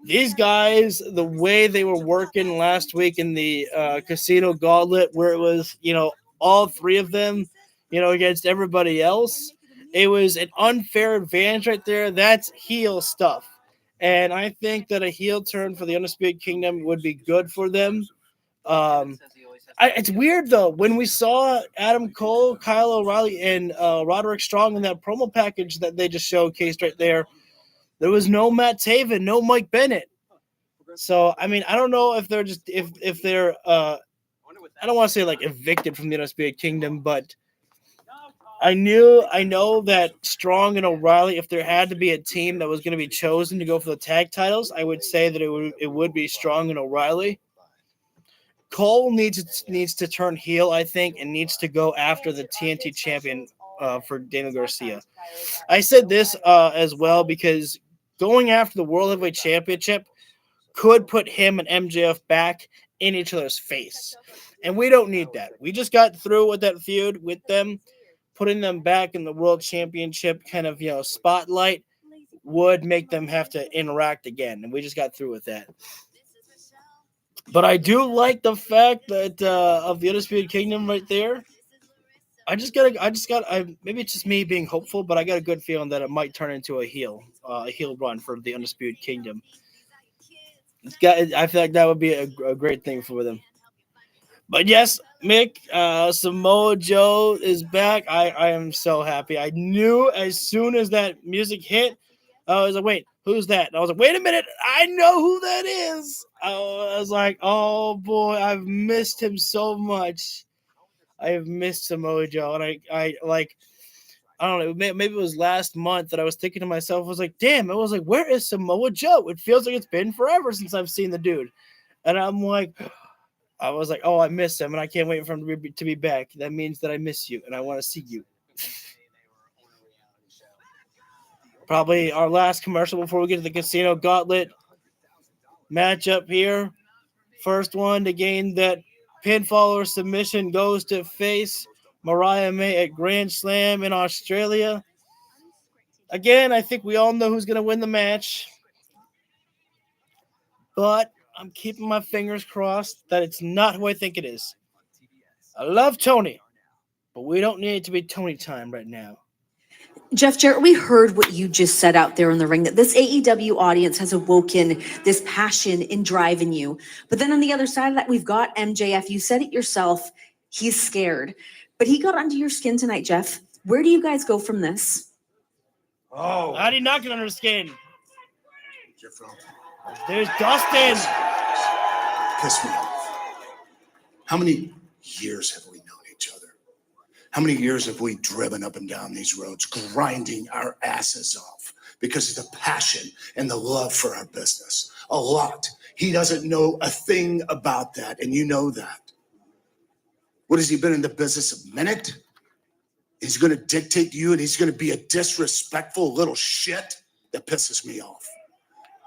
These guys, the way they were working last week in the Casino Gauntlet, where it was, all three of them, against everybody else, it was an unfair advantage right there. That's heel stuff. And I think that a heel turn for the Undisputed Kingdom would be good for them. It's weird, though. When we saw Adam Cole, Kyle O'Reilly, and Roderick Strong in that promo package that they just showcased right there, there was no Matt Taven, no Mike Bennett. So, I mean, I don't know if they're just if they're I don't want to say like evicted from the Undisputed Kingdom, but I know that Strong and O'Reilly, if there had to be a team that was going to be chosen to go for the tag titles, I would say that it would be Strong and O'Reilly. Cole needs to turn heel, I think, and needs to go after the TNT champion for Daniel Garcia. I said this as well because going after the World Heavyweight Championship could put him and MJF back in each other's face. And we don't need that. We just got through with that feud with them. Putting them back in the World Championship kind of, spotlight would make them have to interact again. And we just got through with that. But I do like the fact that of the Undisputed Kingdom right there. Maybe it's just me being hopeful, but I got a good feeling that it might turn into a heel run for the Undisputed Kingdom. I feel like that would be a great thing for them. But yes, Mick, Samoa Joe is back. I am so happy. I knew as soon as that music hit, I was like, wait, who's that? And I was like, wait a minute, I know who that is. I was like, oh boy, I've missed him so much. I have missed Samoa Joe. And I don't know, maybe it was last month that I was thinking to myself, I was like, damn, I was like, where is Samoa Joe? It feels like it's been forever since I've seen the dude. And I was like, oh, I miss him, and I can't wait for him to be back. That means that I miss you, and I want to see you. Probably our last commercial before we get to the Casino Gauntlet matchup here. First one to gain that pinfall or submission goes to face Mariah May at Grand Slam in Australia. Again, I think we all know who's going to win the match. But I'm keeping my fingers crossed that it's not who I think it is. I love Tony, but we don't need it to be Tony time right now. Jeff Jarrett, we heard what you just said out there in the ring, that this AEW audience has awoken this passion and drive in you. But then on the other side of that, we've got MJF. You said it yourself. He's scared. But he got under your skin tonight, Jeff. Where do you guys go from this? Oh. How do you not get under his skin? Jeff, There's Dustin. Piss me off. How many years have we known each other? How many years have we driven up and down these roads, grinding our asses off because of the passion and the love for our business? A lot. He doesn't know a thing about that, and you know that. What has he been in the business a minute? He's going to dictate to you, and he's going to be a disrespectful little shit that pisses me off.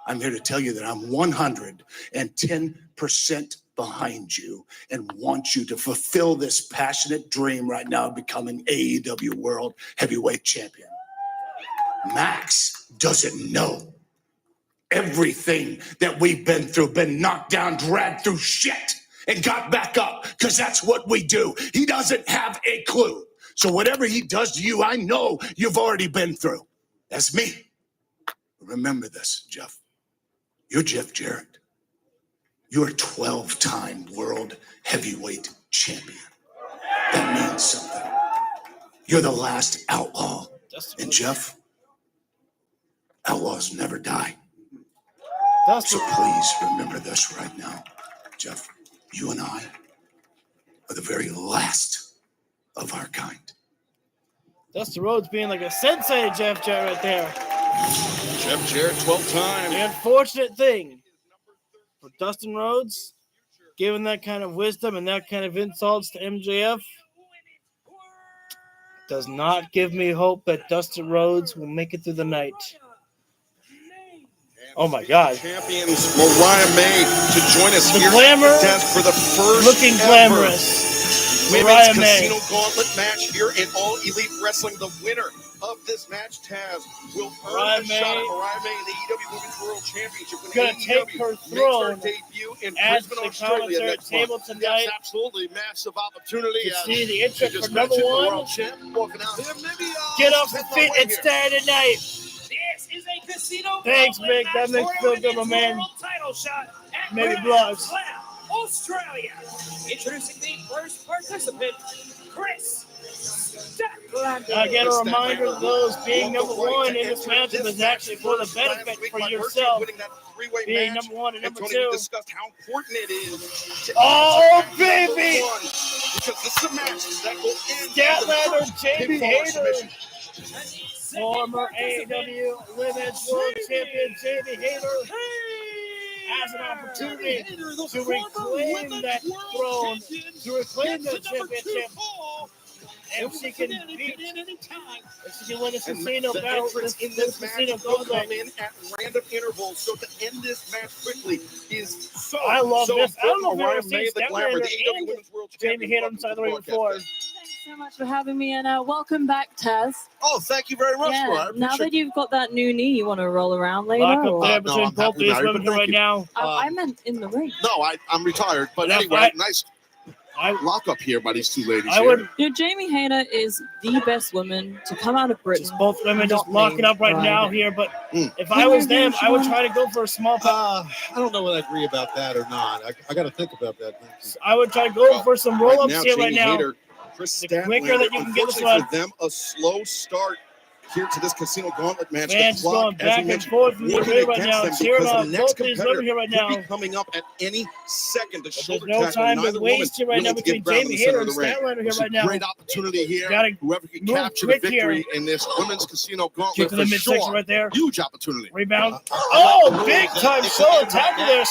I'm here to tell you that I'm 110% behind you and want you to fulfill this passionate dream right now of becoming AEW World Heavyweight Champion. Max doesn't know everything that we've been through, been knocked down, dragged through shit, and got back up, because that's what we do. He doesn't have a clue. So whatever he does to you, I know you've already been through. That's me. Remember this, Jeff. You're Jeff Jarrett. You're a 12-time world heavyweight champion. That means something. You're the last outlaw. And Jeff, outlaws never die. So please remember this right now. Jeff, you and I are the very last of our kind. Dustin Rhodes being like a sensei, Jeff Jarrett right there. Jeff Jarrett, 12 times. The unfortunate thing for Dustin Rhodes, given that kind of wisdom and that kind of insults to MJF, does not give me hope that Dustin Rhodes will make it through the night. Oh my God! Champions Mariah May to join us the here glamour, at Death for the first looking ever glamorous Women's May. Casino Gauntlet match here in All Elite Wrestling. The winner of this match, Taz, will earn a shot at Mariah May in the AEW Women's World Championship when Gonna take AEW her makes throne their debut in at Brisbane, the Australia commentary next table month. tonight. Yes, absolutely. Massive opportunity. You see the interest She just for number mentioned the one. world champ walking out here. Maybe, Get off the step feet away and here. stand tonight. This is a casino. Thanks, Mick. That makes me feel good, my man. Title shot at Maybe blogs. Australia. Introducing the first participant, Chris. Again, a reminder to those being number one in this matchup is actually for the benefit for yourself. Being number one and number two. Discussed how important it is. Oh, baby! Because this is a match that will end. Statlander, Jamie Hayter. Submission. Former AEW Women's World Champion Jamie Hayter has an opportunity to reclaim that throne, to reclaim that championship. If she can beat, if she can win this casino battle, this casino will come gauntlet. in at random intervals. So to end this match quickly is so. I love so this. I don't know if Mariah you've ever May, seen the glamour, the Statlander AEW and Women's World Jamie Hayter inside the ring before. Thanks so much for having me, and welcome back, Taz. Oh, thank you very much, Yeah, Laura. I now appreciate that you've got that new knee, you want to roll around later? Lock up or- there no, between I'm both happily these married, women but here right thank you. now. I meant in the ring. No, I'm retired. But Now, anyway, nice lock up here by these two ladies I here. would You know, Jamie Hayter is the best woman to come out of Britain. both women just Not locking me, up right Mariah. now here, but if I was them, I would try to go for a small I don't know whether I agree about that or not. I got to think about that. I would try to go for some roll-ups now, here right Jamie now. Hayter, Chris The quicker Statlander, that you can get this unfortunately one. for them, a slow start here to this casino gauntlet match. Man, The just clock, going as we back and mentioned, forth in the working ring right against now, them cheering because on the next both these competitor women here right could now. be coming up at any second. The There's shoulder no tackle, time neither to woman waste here right now willing to between give ground in Jamie the center Hayter of and the ring. Statlander here It's right a now. great opportunity here. Gotta Whoever can move capture the quick here. victory in this women's casino Kick gauntlet to the for midsection sure. right there. Huge opportunity. Rebound. Oh, big time shoulder tackle there. With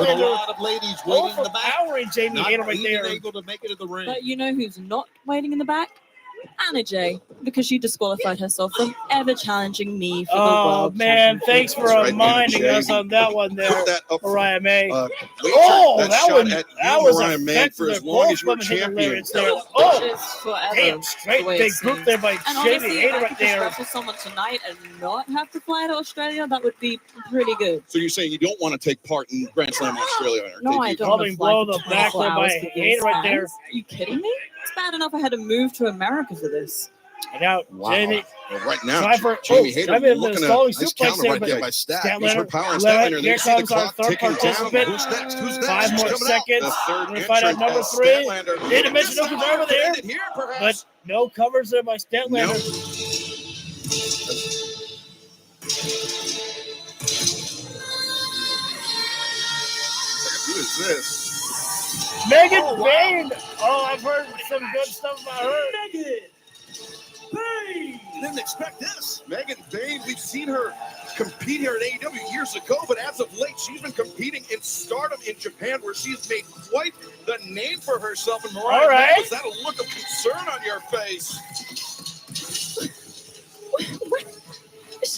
a Statlander lot of ladies waiting in the back. overpowering Jamie Not Hayter right even there. able to make it in the ring. But you know who's not waiting in the back? Anna Jay, because she disqualified herself from ever challenging me for the Oh, world man. championship. Thanks for That's right, reminding Anna us Jay. on that one there, Put that up Mariah May. wager Oh, that that shot one, at that you, was Mariah May, effective for as there. long Both as you're women hit champion. hilarious there. It's Oh, forever. damn, the straight way big it group seems. there by And Jamie honestly, if Hayter I right could just there. wrestle someone tonight and not have to fly to Australia, that would be pretty good. So you're saying you don't want to take part in Grand Slam Australia? on our No, I debut? don't want Loving to fly blow for the back 24 there by hours for Hayter these right there. fans. Are you kidding me? It's bad enough I had to move to America for this. And now Jamie. Well, right now, try for Jamie Hayter Jamie looking at stalling nice suplex counter right but there by Stat. Statlander, Here's her power on left, Statlander. here You see the comes our clock third ticking down. participant. Who's next? Who's next? 5 Who's more coming out? seconds. The third We're going to find out entrant number as 3. Statlander. Intermission opens over there. Here, perhaps. But no covers there by Statlander. Nope. Who is this? Megan Bain. Oh, I've heard some good stuff about her. Megan Bain. Didn't expect this. Megan Bain, we've seen her compete here at AEW years ago, but as of late, she's been competing in Stardom in Japan, where she's made quite the name for herself. And Mariah, all right. was that a look of concern on your face? What? Is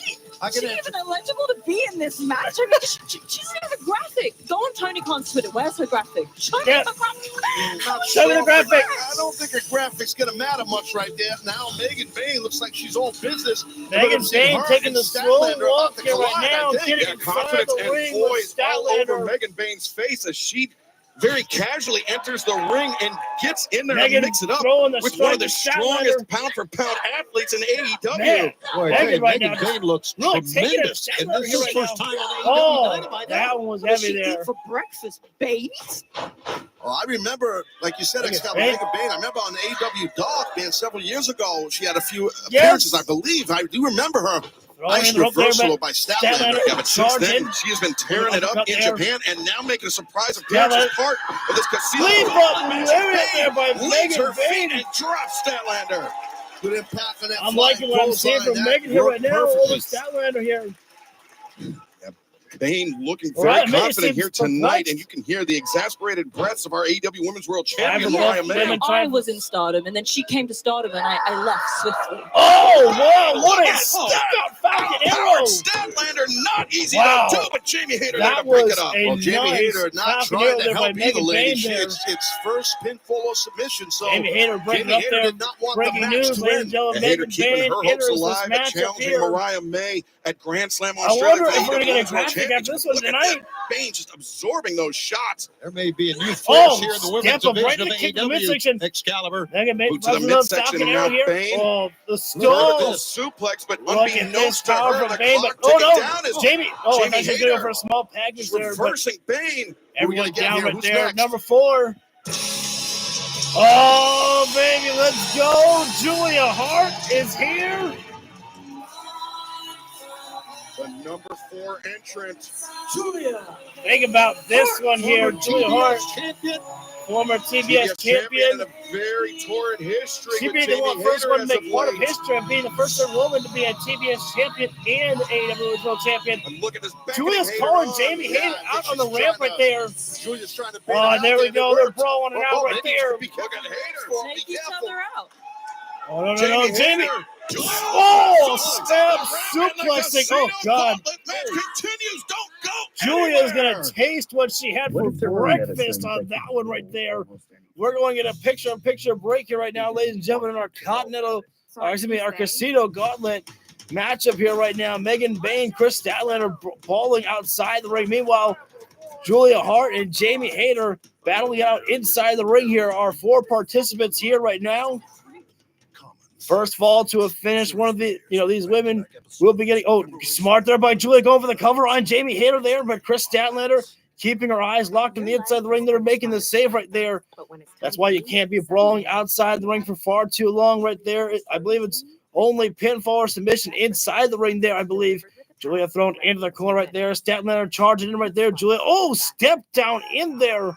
she even eligible to be in this match? I mean, she doesn't have a graphic. Go on Tony Khan's Twitter. Where's her graphic? Show me the graphic. Show me the graphic. I don't think her graphic's going to matter much right there. Now, Megan Bain looks like she's all business. Megan Bain taking the slow walk here right now. Getting Yeah, inside confidence the and ring poise with all over Statlander. Megan Bain's face as she very casually enters the ring and gets in there Megan and mix it up throwing the with one of the strike to strongest Statlander. pound-for-pound athletes in AEW. Man, Boy, Megan right Megan now Bain looks really taking tremendous. it And this is right first now. time on AEW Oh, Dynamite. that one was What does heavy she there. eat for breakfast, babies? Oh, I remember, like you said, Excalibur, Bain. Megan Bain. I remember on the AEW Dog, man, several years ago, she had a few Yes. appearances, I believe. I do remember her. Nice in the rope there, reversal but by Statlander Statlander. Yeah, but since then, charging. she has been tearing it up Uppercut in there. Japan and now making a surprise appearance as part of this casino. Lead button there by Leaves Megan her feet Bain. and drops Statlander. Good impact on that. I'm liking what I'm seeing from Megan here right now over Statlander here. Bain looking All very right, Megan confident seems here tonight, perplexed. and you can hear the exasperated breaths of our AEW Women's World Champion, Five Mariah left, May. women. I was in Stardom, and then she came to Stardom, and I left swiftly. Oh, wow, what a step out Falcon Arrow. Powered Statlander, not easy Wow. to do, but Jamie Hayter there That to break was it up. a Well, Jamie nice Hayter not Falcon trying Arrow to there by help either Megan lady. Bain there. It's first pinfall or submission. So Jamie Hayter breaking Jamie up Hayter there. did not want the Breaking match news, to ladies end. and gentlemen. And Hayter Megan keeping Bain her hopes enters this alive at match up challenging here. Mariah May at Grand Slam I Australia. wonder for if we're going to get a AEW World graphic after this one Look at tonight. that. Bain just absorbing those shots. There may be a new flash Oh, here in the women's step up right division in of the kick in the midsection. AEW. Excalibur. Megan Bain Boot to the buzzing up midsection Falcon and Arrow now here. Bain. Oh, the Vertical stall. suplex, but Look at this unbeknownst to power her, from the Bain. clock But, oh, ticking no. down as Jamie. Oh, I Jamie thought she was going Hayter for a small package there. But reversing Bain. everyone get down here? right Who's there. next? Number 4. Oh, baby, let's go. Julia Hart is here. The number 4 entrant. Julia. Think about this one here. Julia Hart, champion. former TBS champion. And a very torrid history. She with being the Jamie first Hayter one to as make part of late. history of being the first woman to be a TBS champion and AEW World Champion. And look at this back Julia's Hayter calling on. Jamie Yeah, Hayter I think out on the she's ramp trying right to- there. Julia's trying to bait Oh, it there out we go. They're It worked. brawling it out right maybe there. Look at Hayter. Take each other out. Oh, no, Jamie Jamie. Hayter. Oh, step suplexing. Oh, God. Match continues. Don't go. Julia's anywhere. going to taste what she had for breakfast on that one right there. We're going to get a picture-in-picture break here right now, ladies and gentlemen, in our our Casino Gauntlet matchup here right now. Megan Bain, Chris Statlander brawling outside the ring. Meanwhile, Julia Hart and Jamie Hayter battling out inside the ring here. Our 4 participants here right now. First fall to a finish. One of the, these women will be getting, smart there by Julia going for the cover on Jamie Hayter there, but Chris Statlander keeping her eyes locked on the inside of the ring. They're making the save right there. That's why you can't be brawling outside the ring for far too long right there. I believe it's only pinfall or submission inside the ring there, I believe. Julia thrown into the corner right there. Statlander charging in right there. Julia, step down in there.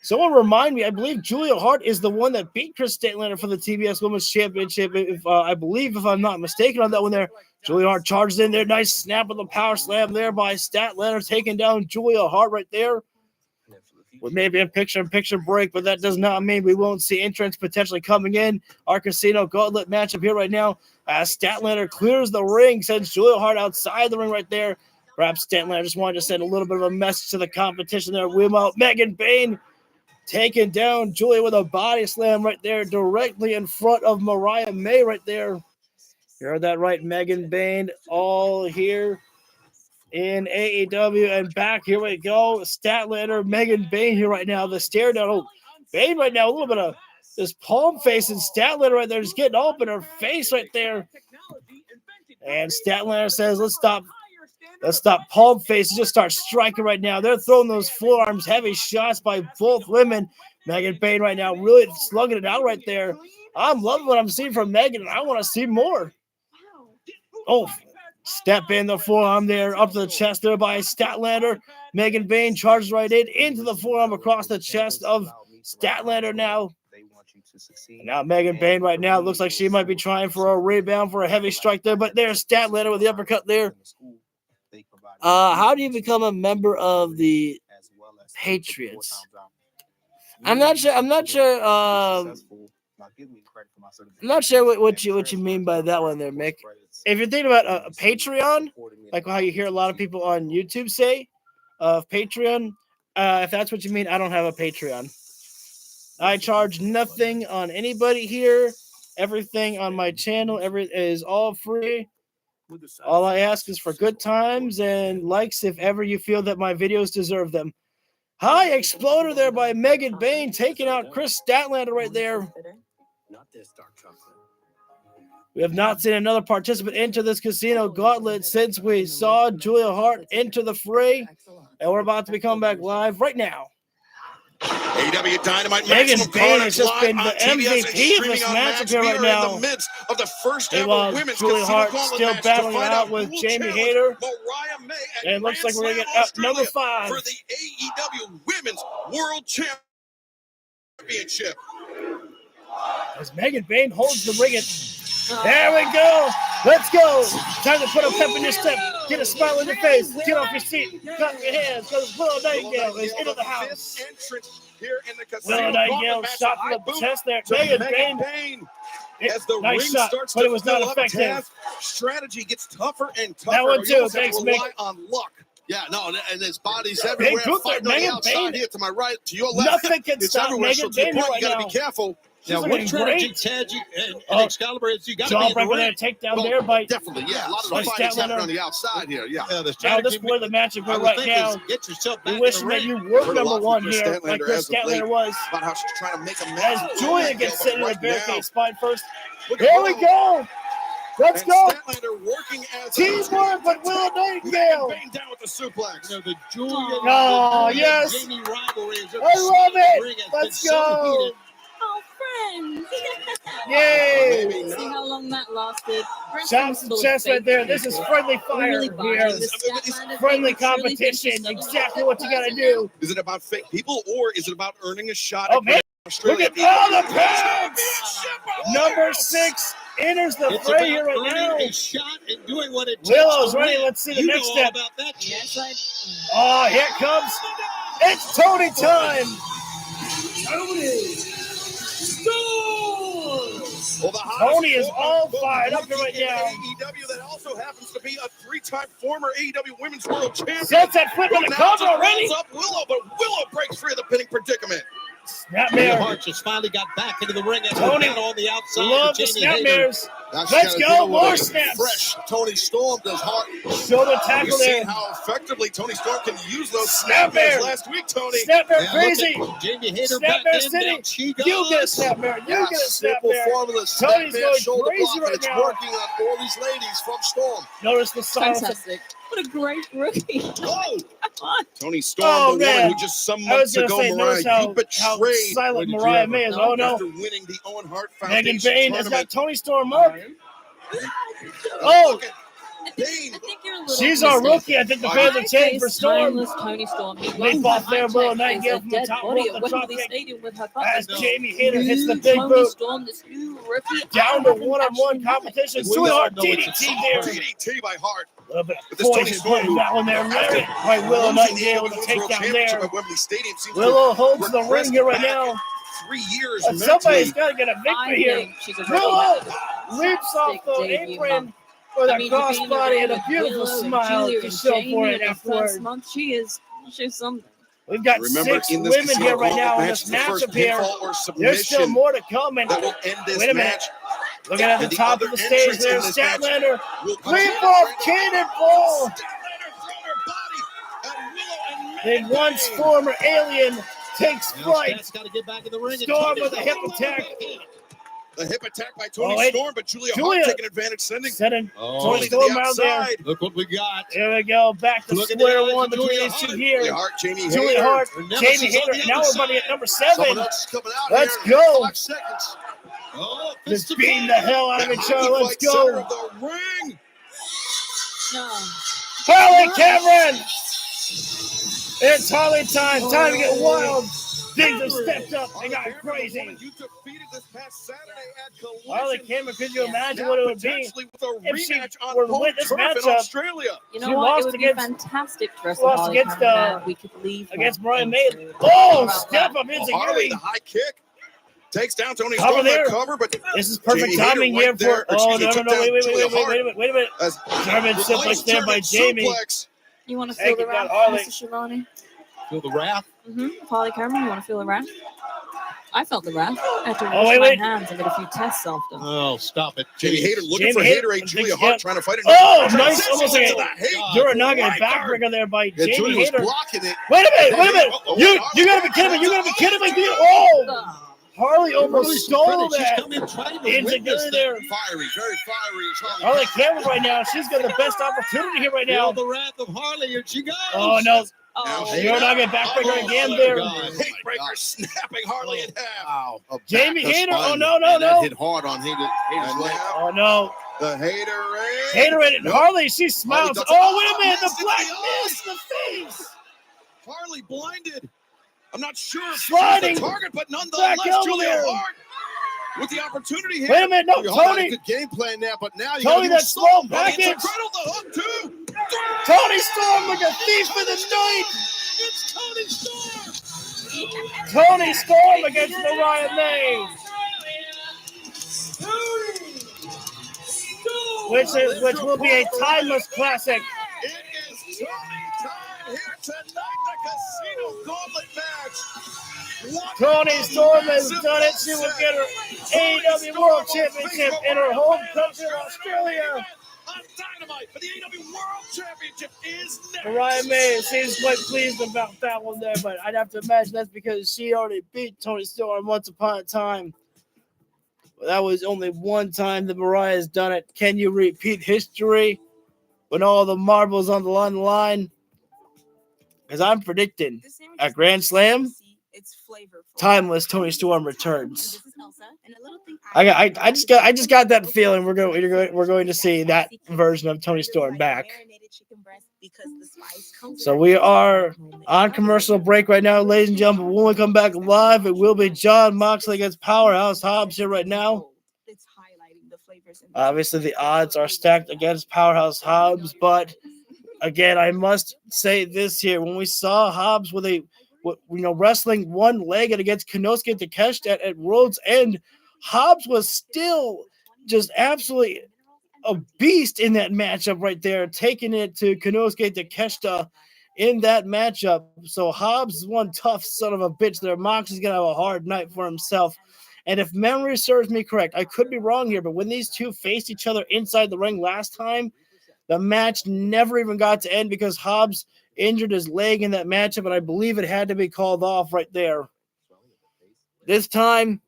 Someone remind me, I believe Julia Hart is the one that beat Chris Statlander for the TBS Women's Championship. If I'm not mistaken on that one there. Julia Hart charges in there. Nice snap of the power slam there by Statlander, taking down Julia Hart right there. With maybe a picture-in-picture break, but that does not mean we won't see entrants potentially coming in. Our Casino Gauntlet matchup here right now. Statlander clears the ring, sends Julia Hart outside the ring right there. Perhaps Statlander just wanted to send a little bit of a message to the competition there. Megan Bain taking down Julia with a body slam right there, directly in front of Mariah May right there. You heard that right, Megan Bain, all here in AEW and back. Here we go. Statlander, Megan Bain here right now. The stare down. Bain right now, a little bit of This palm facing Statlander right there, just getting all up in her face right there. And Statlander says, let's stop palm faces, just start striking right now. They're throwing those forearms, heavy shots by both women. Megan Payne right now really slugging it out right there. I'm loving what I'm seeing from Megan, and I want to see more. Oh, step in the forearm there, up to the chest there by Statlander. Megan Payne charges right into the forearm across the chest of Statlander now. And now Megan Payne right now looks like she might be trying for a rebound for a heavy strike there, but there's Statlander with the uppercut there. How do you become a member of the Patriots? I'm not sure. I'm not sure what you mean by that one there, Mick. If you're thinking about a Patreon, like how you hear a lot of people on YouTube say, Patreon, if that's what you mean, I don't have a Patreon. I charge nothing on anybody here. Everything on my channel, is all free. All I ask is for good times and likes if ever you feel that my videos deserve them. High exploder there by Megan Payne, taking out Chris Statlander right there. We have not seen another participant enter this casino gauntlet since we saw Julia Hart enter the fray, and we're about to be coming back live right now. AEW Dynamite Megan Maximum Payne has Carnage just live been on the TBS and MVP of streaming this on matchup here We right are now. in the midst of the first ever Meanwhile, women's Julia casino Hart gauntlet still match battling to find out out with who will Jamie challenge Hayter. Mariah May And it looks like we're going to get up number 5 for the AEW Women's World Championship. As Megan Payne holds the ring. There we go. Let's go. Time to put a pep in your step. Get a smile on your face. Get off your seat. Clap your hands. Because Willow Nightingale is into the house. Willow Nightingale shot from the chest there. Megan Payne. As the Nice ring shot, starts but to it was not fill up, effective. Taz, strategy gets tougher and tougher. That one You too. almost have Thanks, to Mick. rely on luck. Yeah, no, and there's bodies Big everywhere group there, fighting on the Megan outside Payne. here to my right, to your left. Nothing can It's stop everywhere, so Megan to your Payne point, right you got to now. be careful. Now, She's one looking strategy, great. Ted, and Excalibur is you got to be in the Jawbreaker there, ring. takedown there by Definitely, yeah. A lot of by the fighting's Statlander. happening on the outside here, yeah. The Now strategy, this is where the matchup I we're would right think now. is get yourself back We're in wishing the that ring. you were Heard a number lot from 1 Chris here, like Statlander Chris as of late Statlander was. about how she's trying to make a As match. Julia gets sent in a right barricade now, spot first. look at Here we Willow. go. Let's And go. Statlander working as Teamwork with Willow Nightingale. Megan Payne down with the suplex. You know, the Julia, Oh, the Julia yes. Jamie rivalry is I love it. Ring has Let's been so go. heated. Oh, friends. Yay. See how long that lasted. Shots to the chest right there. This is friendly fire here. Friendly competition. Exactly what you got to do. Is it about fake people or is it about earning a shot Oh, at man. Look Australia? at all the pads. Number 6 enters the It's fray here about right now. earning a shot and doing what it takes. Willow's to ready. win. Let's see the You next know all step. about that. Yes, Oh, here it comes. It's Tony time. Well, the Tony is hottest all quote-unquote fired up here right rookie in now. AEW that also happens to be a 3-time former AEW Women's World Champion. Sets that flip on the Now cover just already. rolls up Willow, but Willow breaks free of the pinning predicament. Snapmare. Hart just finally got back into the ring after Tony, being on the outside. love the with Jamie Hayter. snapmares. Now she's Let's gotta go. deal with More a snaps. Fresh Tony Storm does hard. Shoulder We've tackle seen there. how effectively Tony Storm can use those Snapmare. snapmares last week, Tony. Snapmare Yeah, crazy. look at Jamie Hayter back Snapmare in. City. Down she You get a goes. snapmare. You Yeah, get a simple snapmare. formula. Tony's Snapmare, going shoulder crazy block, right and it's now. working on all these ladies from Storm. Notice the silence. Fantastic. What a great rookie. Oh, Come on. Tony Storm, Oh, the man. woman who just some I was months going to ago, say, Mariah, notice you how betrayed silent Mariah May is. Oh, no. after winning the Owen Hart Megan Foundation Payne has tournament. got Tony Storm up. Oh, I think you're a little she's our mistaken. rookie. I think the fans are chanting for Storm. Timeless Tony Storm. Leap off there, Willow Nightingale from the top rope, the Wembley drop kick. Stadium with her As partner. Jamie Hayter hits the New big Tony boot. Storm, this new rookie. Down I to haven't one-on-one actually met. competition. We Sweetheart all know it's DDT a there. DDT by Hart. A little bit But this Tony poison Storm, putting that one there. Right, Willow Nightingale with a takedown there. At Wembley Stadium seems Willow to holds the ring here right back now. 3 years But mentally. somebody's got to get a I victory here. think she's a Willow really leaps off the debut apron month. with I a mean, to be in the crossbody ring and a with beautiful Willow and smile Julia to and show Jamie for in it the afterward. first month, she's something. We've got Remember, 6 in this women casino here right now in match, this the first matchup here. pinfall or There's still submission more to come. And that will end this wait a minute. match. Looking at the And the top other of the stage entrance there, in this match Statlander. will Leap off Cannonball. Statlander thrown her body, and Willow and The Megan once Payne. former alien takes flight. Got to get back in the ring. Storm with a hip attack. The hip attack by Tony Storm, but Julia Hart taking advantage, sending Tony Storm out there. Look what we got. Here we go. Back to square one between these two here. Julia Hart, Jamie Hayter. Now we're running at number 7. Someone else is coming out Let's here. go. 5 seconds. Oh, just beating the hell out of each other. Let's go. Of the ring. Harley Cameron. It's Harley time. Time to get wild. Things have stepped up. They got crazy. You defeated this past Saturday at Collision. Harley Cameron, could you imagine what it would be if she were to win this matchup in Australia? You know what? It would be fantastic to wrestle lost Harley against Cameron. We could leave against Mariah May. Oh, step up into Harley, the high kick. Takes down Tony Cover Storm there. cover, but this is perfect Jamie timing Hayter here for. Oh, no, wait a minute. As German suplex there by Jamie. You want to feel the wrath, Mr. Shivani? Feel the wrath? Harley Cameron, you want to feel the wrath? I felt the wrath. I had to Oh, wash wait. my hands and get a few tests after. Oh, stop it. Jamie Hayter looking Jamie for Hayter, Haterade. Julia Hart trying to fight it. Oh, nice. Almost like a Duranaga backbreaker there by Jamie Julia's Hayter. blocking it. Wait a minute. You gotta be kidding me. You gotta be kidding me. Oh! Harley almost stole that. Insecure there. Fiery, very fiery. Is Harley Cameron right now. She's got the best opportunity here right now. Feel the wrath of Harley. Here she goes. Oh, no. Oh, Duranaga backbreaker again there. Breaker snapping Harley in half. Wow. Jamie Hayter. Oh, no. That hit hard on Hayter's leg. Oh, no. The Haterade. Haterade and Harley, she smiles. Oh, wait a minute. The black mist, the face. Harley blinded. I'm not sure if she's Sliding. the target, but nonetheless, Back over Julia there. Hart with the opportunity here. Wait a minute. No, Julia Hart had a Tony. good game plan there, but now you Tony, gotta that slow But package. it's a cradle the hook, too. Tony Storm like a thief in the night. It's Tony Storm. Tony Storm against Mariah May. Which will be a timeless classic. It is Tony time here tonight, the Casino Gauntlet match. Tony Storm has done it. She will get her AEW World Championship in her home country of Australia. On Dynamite for the AEW World Championship is next. Mariah May seems quite pleased about that one there, but I'd have to imagine that's because she already beat Tony Storm once upon a time. That was only one time that Mariah has done it. Can you repeat history when all the marbles on the line? Because I'm predicting at Grand Slam, timeless Tony Storm returns. I just got that feeling we're going to see that version of Tony Storm back. So we are on commercial break right now, ladies and gentlemen. When we come back live, it will be John Moxley against Powerhouse Hobbs here right now. Obviously, the odds are stacked against Powerhouse Hobbs, but again, I must say this here: when we saw Hobbs with wrestling one legged against Konosuke Takeshita at World's End, Hobbs was still just absolutely a beast in that matchup right there, taking it to Konosuke Takeshita in that matchup. So Hobbs is one tough son of a bitch there. Moxley's going to have a hard night for himself. And if memory serves me correct, I could be wrong here, but when these two faced each other inside the ring last time, the match never even got to end because Hobbs injured his leg in that matchup, and I believe it had to be called off right there. This time,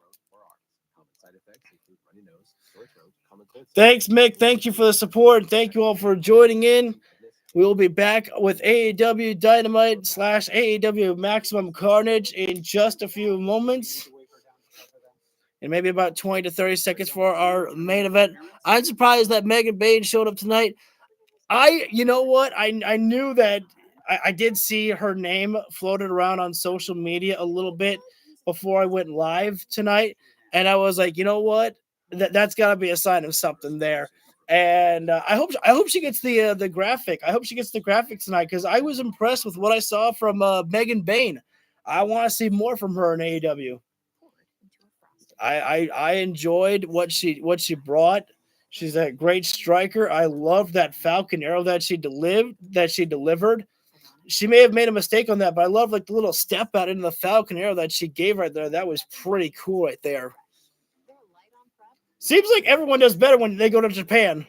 thanks, Mick. Thank you for the support. Thank you all for joining in. We will be back with AEW Dynamite / AEW Maximum Carnage in just a few moments. And maybe about 20 to 30 seconds for our main event. I'm surprised that Megan Bain showed up tonight. You know what? I knew that I did see her name floated around on social media a little bit before I went live tonight. And I was like, you know what? That's got to be a sign of something there. And I hope she gets the graphic. I hope she gets the graphic tonight because I was impressed with what I saw from Megan Bain. I want to see more from her in AEW. I enjoyed what she brought. She's a great striker. I love that Falcon Arrow that she delivered. She may have made a mistake on that, but I love like the little step out into the Falcon Arrow that she gave right there. That was pretty cool right there. Seems like everyone does better when they go to Japan.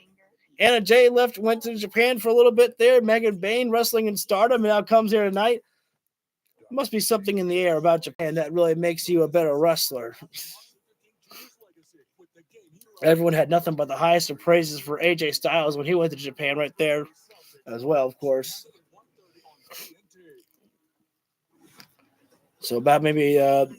Anna Jay went to Japan for a little bit there. Megan Bain wrestling in Stardom and now comes here tonight. Must be something in the air about Japan that really makes you a better wrestler. Everyone had nothing but the highest of praises for AJ Styles when he went to Japan right there as well, of course. So about maybe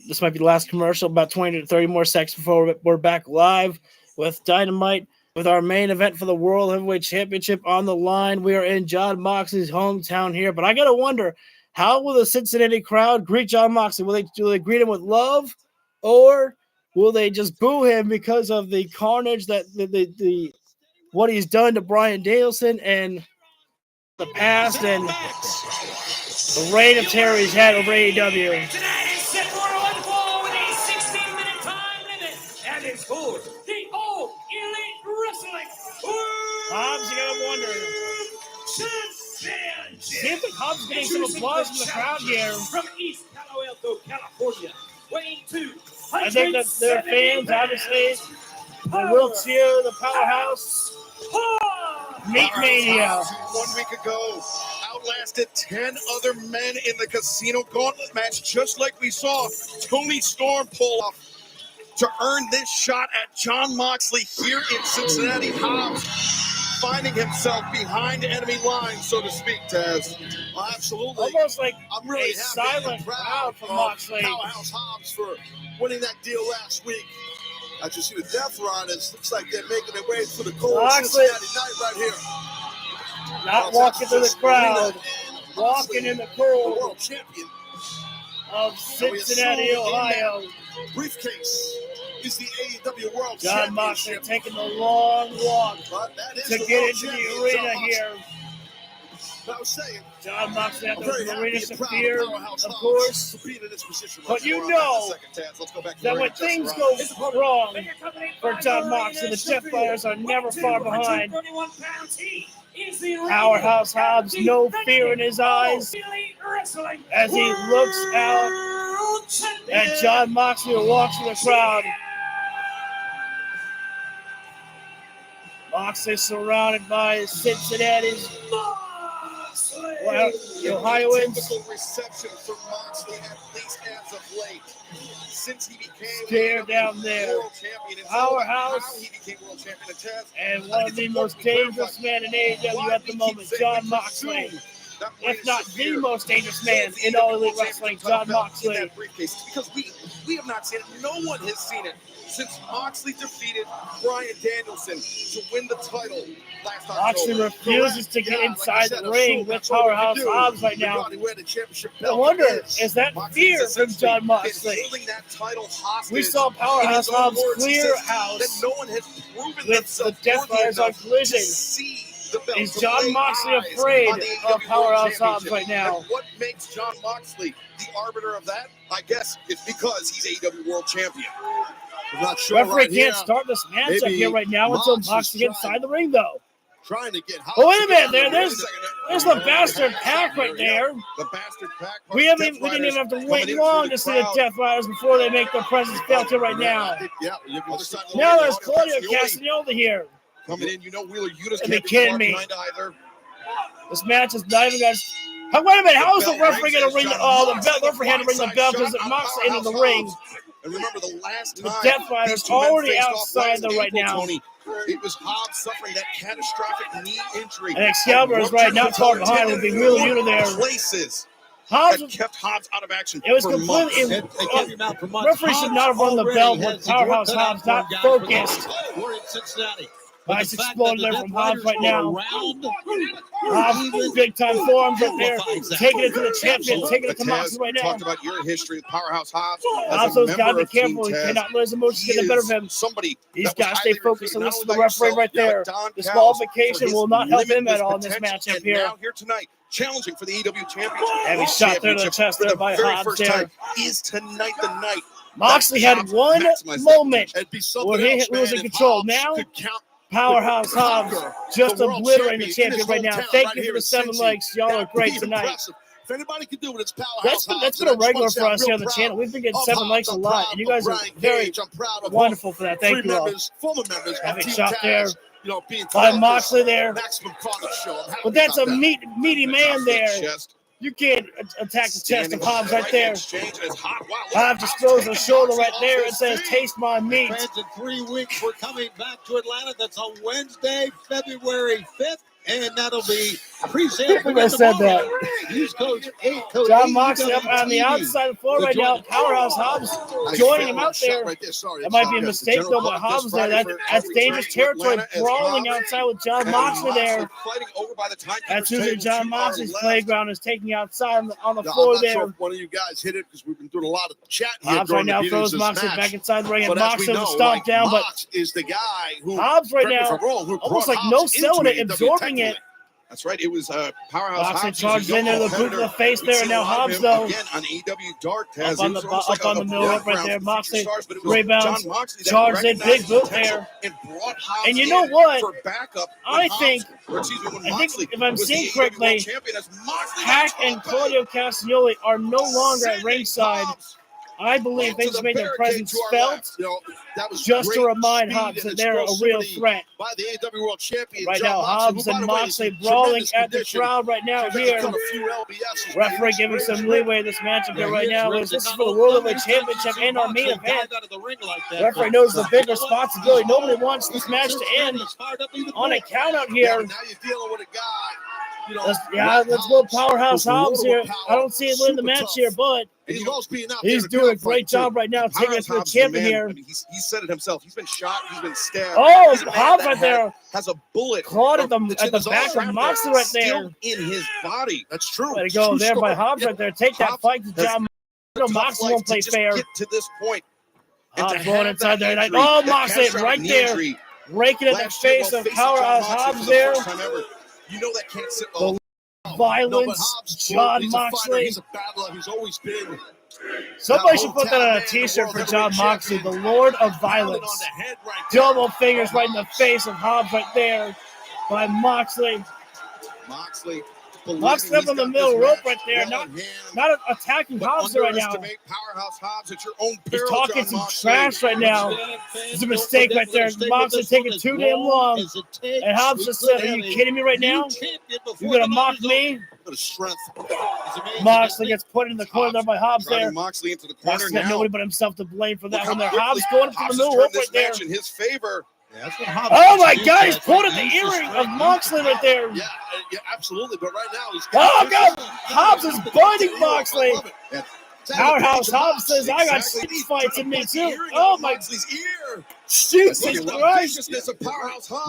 this might be the last commercial, about 20 to 30 more seconds before we're back live with Dynamite, with our main event for the World Heavyweight Championship on the line. We are in Jon Moxley's hometown here, but I got to wonder, how will the Cincinnati crowd greet Jon Moxley? Do they greet him with love, or will they just boo him because of the carnage that the what he's done to Bryan Danielson and the past and the reign of terror he's had over AEW? Tonight is set for one fall with a 16-minute time limit, and it's for the All Elite Wrestling Hobbs, you gotta wonder. Seems like Hobbs getting some applause from the crowd here. From East Palo Alto, California, weighing 200. I think that their fans, obviously, they will cheer the Powerhouse. Meat Mania. 1 week ago, outlasted 10 other men in the Casino Gauntlet match, just like we saw Tony Storm pull off to earn this shot at Jon Moxley here in Cincinnati. Hobbs finding himself behind enemy lines, so to speak, Taz. Absolutely. Almost like I'm really a silent crowd for Moxley. Powerhouse Hobbs for winning that deal last week. As you see the Death Riders, looks like they're making their way through the cold Moxley. Cincinnati night right here. Not walking through the crowd, walking in the cold. The world champion of Cincinnati, Ohio. Briefcase is the AEW World Jon Moxley taking the long walk to get into the arena here. I was saying, Jon Moxley at I'm the very happy arena and of proud fear, Powerhouse of Hobbs course. to be in this position But right you now. know Let's go back to that the when ring. things go wrong for Jon Moxley, the Jet Fighters are never far behind. Powerhouse Hobbs, no fear in his eyes as he looks out at Jon Moxley who walks in the crowd. Moxley surrounded by Cincinnati's Ohioans. Typical reception for Moxley, at least as of late. Since he became Stare down there. World Champion, Powerhouse. how he became World Champion, Taz. And one of the most dangerous men in AEW at the moment, Jon Moxley. If not the most dangerous man in All Elite Wrestling, Jon Moxley. Because we have not seen it. No one has seen it since Moxley defeated Bryan Danielson to win the title last October. Moxley refuses to get inside the ring with Powerhouse Hobbs right now. I wonder, is that fear from Jon Moxley? We saw Powerhouse Hobbs clear house with the Death Fighters on Collision. Is Jon Moxley afraid of Powerhouse Hobbs right now? What makes Jon Moxley the arbiter of that? I guess it's because he's AEW World Champion. I'm not sure. Referee right can't here. start this matchup Maybe here right now until Mox is Moxley gets trying- inside the ring, though. Trying to get Hobbs. Oh, wait a to minute! get out of There's the Bastard Pack right there. The Bastard Pack. We didn't even have to wait long to see the Death Riders before they make their presence felt here right now. Yeah, you can see Now there's Claudio Castagnoli here. Coming in, you know Wheeler Yutas Are can't you be kidding far me? behind either. This match is not even going to... Oh, wait a minute, how is the referee going to ring... Oh, the referee had to ring the bell because Moxley entered the ring. And remember the last The time Death Riders these two men already faced off outside last them right April, now. Tony, it was Hobbs suffering that catastrophic knee injury. And Excalibur is right, not far behind with the Wheeler Yuta there. Places Hobbs that kept Hobbs out of action. It was for completely. months. Referee should not have run the bell with Powerhouse Hobbs not focused. We're in Cincinnati. Nice explosion there from Hobbs right now. Hobbs, big time forms right there. Taking it to the champion, taking it to Moxley right now. Talked about your history with Powerhouse Hobbs. Hobbs got to be careful. He cannot let his emotions get the better of him. He's got to stay focused and listen to the referee right there. Disqualification will not help him at all in this matchup here. Now here tonight, challenging for the AEW Championship. Heavy shot there to the chest there by Hobbs there. Is tonight the night? Moxley had one moment where he was in control. Now, Powerhouse Hobbs just obliterating the champion right now. Thank you for the 7 legs. Y'all are great tonight. If anybody can do it, it's Powerhouse. That's been a regular for us here on the channel. We've been getting 7 likes a lot, and you guys are very wonderful for that. Thank you all. Former members, Having shot there by Moxley there. But that's a meaty man there. You can't attack the chest of Hobbs right Right there. exchange and it's hot. Wow, look Hobbs at just Hobbs throws a taking shoulder Moxley right off there his and says, feet. taste my meat. Fans, in 3 weeks, we're coming back to Atlanta. That's on Wednesday, February 5th. And that'll be pre-sale Who said that? Use code John Moxley up on the outside of the floor right now. Powerhouse Hobbs joining him out there. That might be a mistake though, but Hobbs there. That's dangerous territory. Brawling outside with John Moxley there. That's usually John Moxley's playground, is taking outside on the floor I'm not there. sure if one of you guys hit it because we've been doing a lot of chatting here. Hobbs right during the now beginning of throws this Moxley match. back inside the ring, and But as we Moxley will know, stomp down, but Mox is the guy who Hobbs right correct me if now, I'm wrong, who almost brought like no Hobbs selling it, into AEW absorbing it. technically. That's right. It was Powerhouse Moxley Hobbs. charges in there, the boot to the face there, and now Hobbs though. Again on AEW Dark Up on the middle rope right there, Moxley but it was rebounds, John Moxley that charged in, big recognized boot potential there. and brought Hobbs And you know in what? for backup when I Hobbs- think, or excuse me, when I Moxley think if I'm was seeing the AEW World correctly, Champion, as Moxley Hack got and top back. Claudio Castagnoli are no longer at ringside. I believe they just made their presence felt just to remind Hobbs that they're a real threat. By the AEW World Champion, Right John now, Moxley, Hobbs who, by and the way, is Moxley in brawling tremendous at the condition. crowd right now He's here. done a few LBSs. Referee giving some leeway in this matchup here right now. This is for the World Heavyweight Championship and our main event. Referee knows the big responsibility. Nobody wants this match to end on a count out here. Now you're dealing with a guy. Let's go Powerhouse Hobbs here. I don't see it winning the match here, but he's doing a great job right now, taking it to the champion here. I mean, he said it himself. He's been shot. He's been stabbed. Oh, He's a man Hobbs that right there. has a bullet Clawed at the that's in back his of arm Moxley right still there. in his body. That's true. Way to go there by Hobbs right there. Take that fight to John Moxley. Moxley won't play fair. Get to this point. Hobbs going inside there. Oh, Moxley right there. Raking in the face of Powerhouse Hobbs there. You know that can't sit The violence, John Moxley. He's a battler. He's always been. Somebody should put that on a t-shirt for John Moxley, the Lord of Violence. Double fingers right in the face of Hobbs right there by Moxley. Moxley up on the middle rope right there, not attacking Hobbs right now. Powerhouse Hobbs at your own He's peril, talking John some Moxley. trash right now. It's a mistake right there. Moxley taking too damn long. And Hobbs just said, are you kidding me right now? You're going to mock me? Moxley gets put in the corner there by Hobbs there. Moxley into the corner Moxley got now. nobody but himself to blame for that Look one how there. quickly Hobbs going up to Hobbs the has middle rope turned this right there. match in his favor. Yeah, that's what Hobbs Oh my does. God, he's pulling at the earring of Moxley right there. Yeah, absolutely. But right now he's. Oh God, Hobbs is biting Moxley. Powerhouse Hobbs says, I got 6 fights in me too. Oh my Jesus Christ.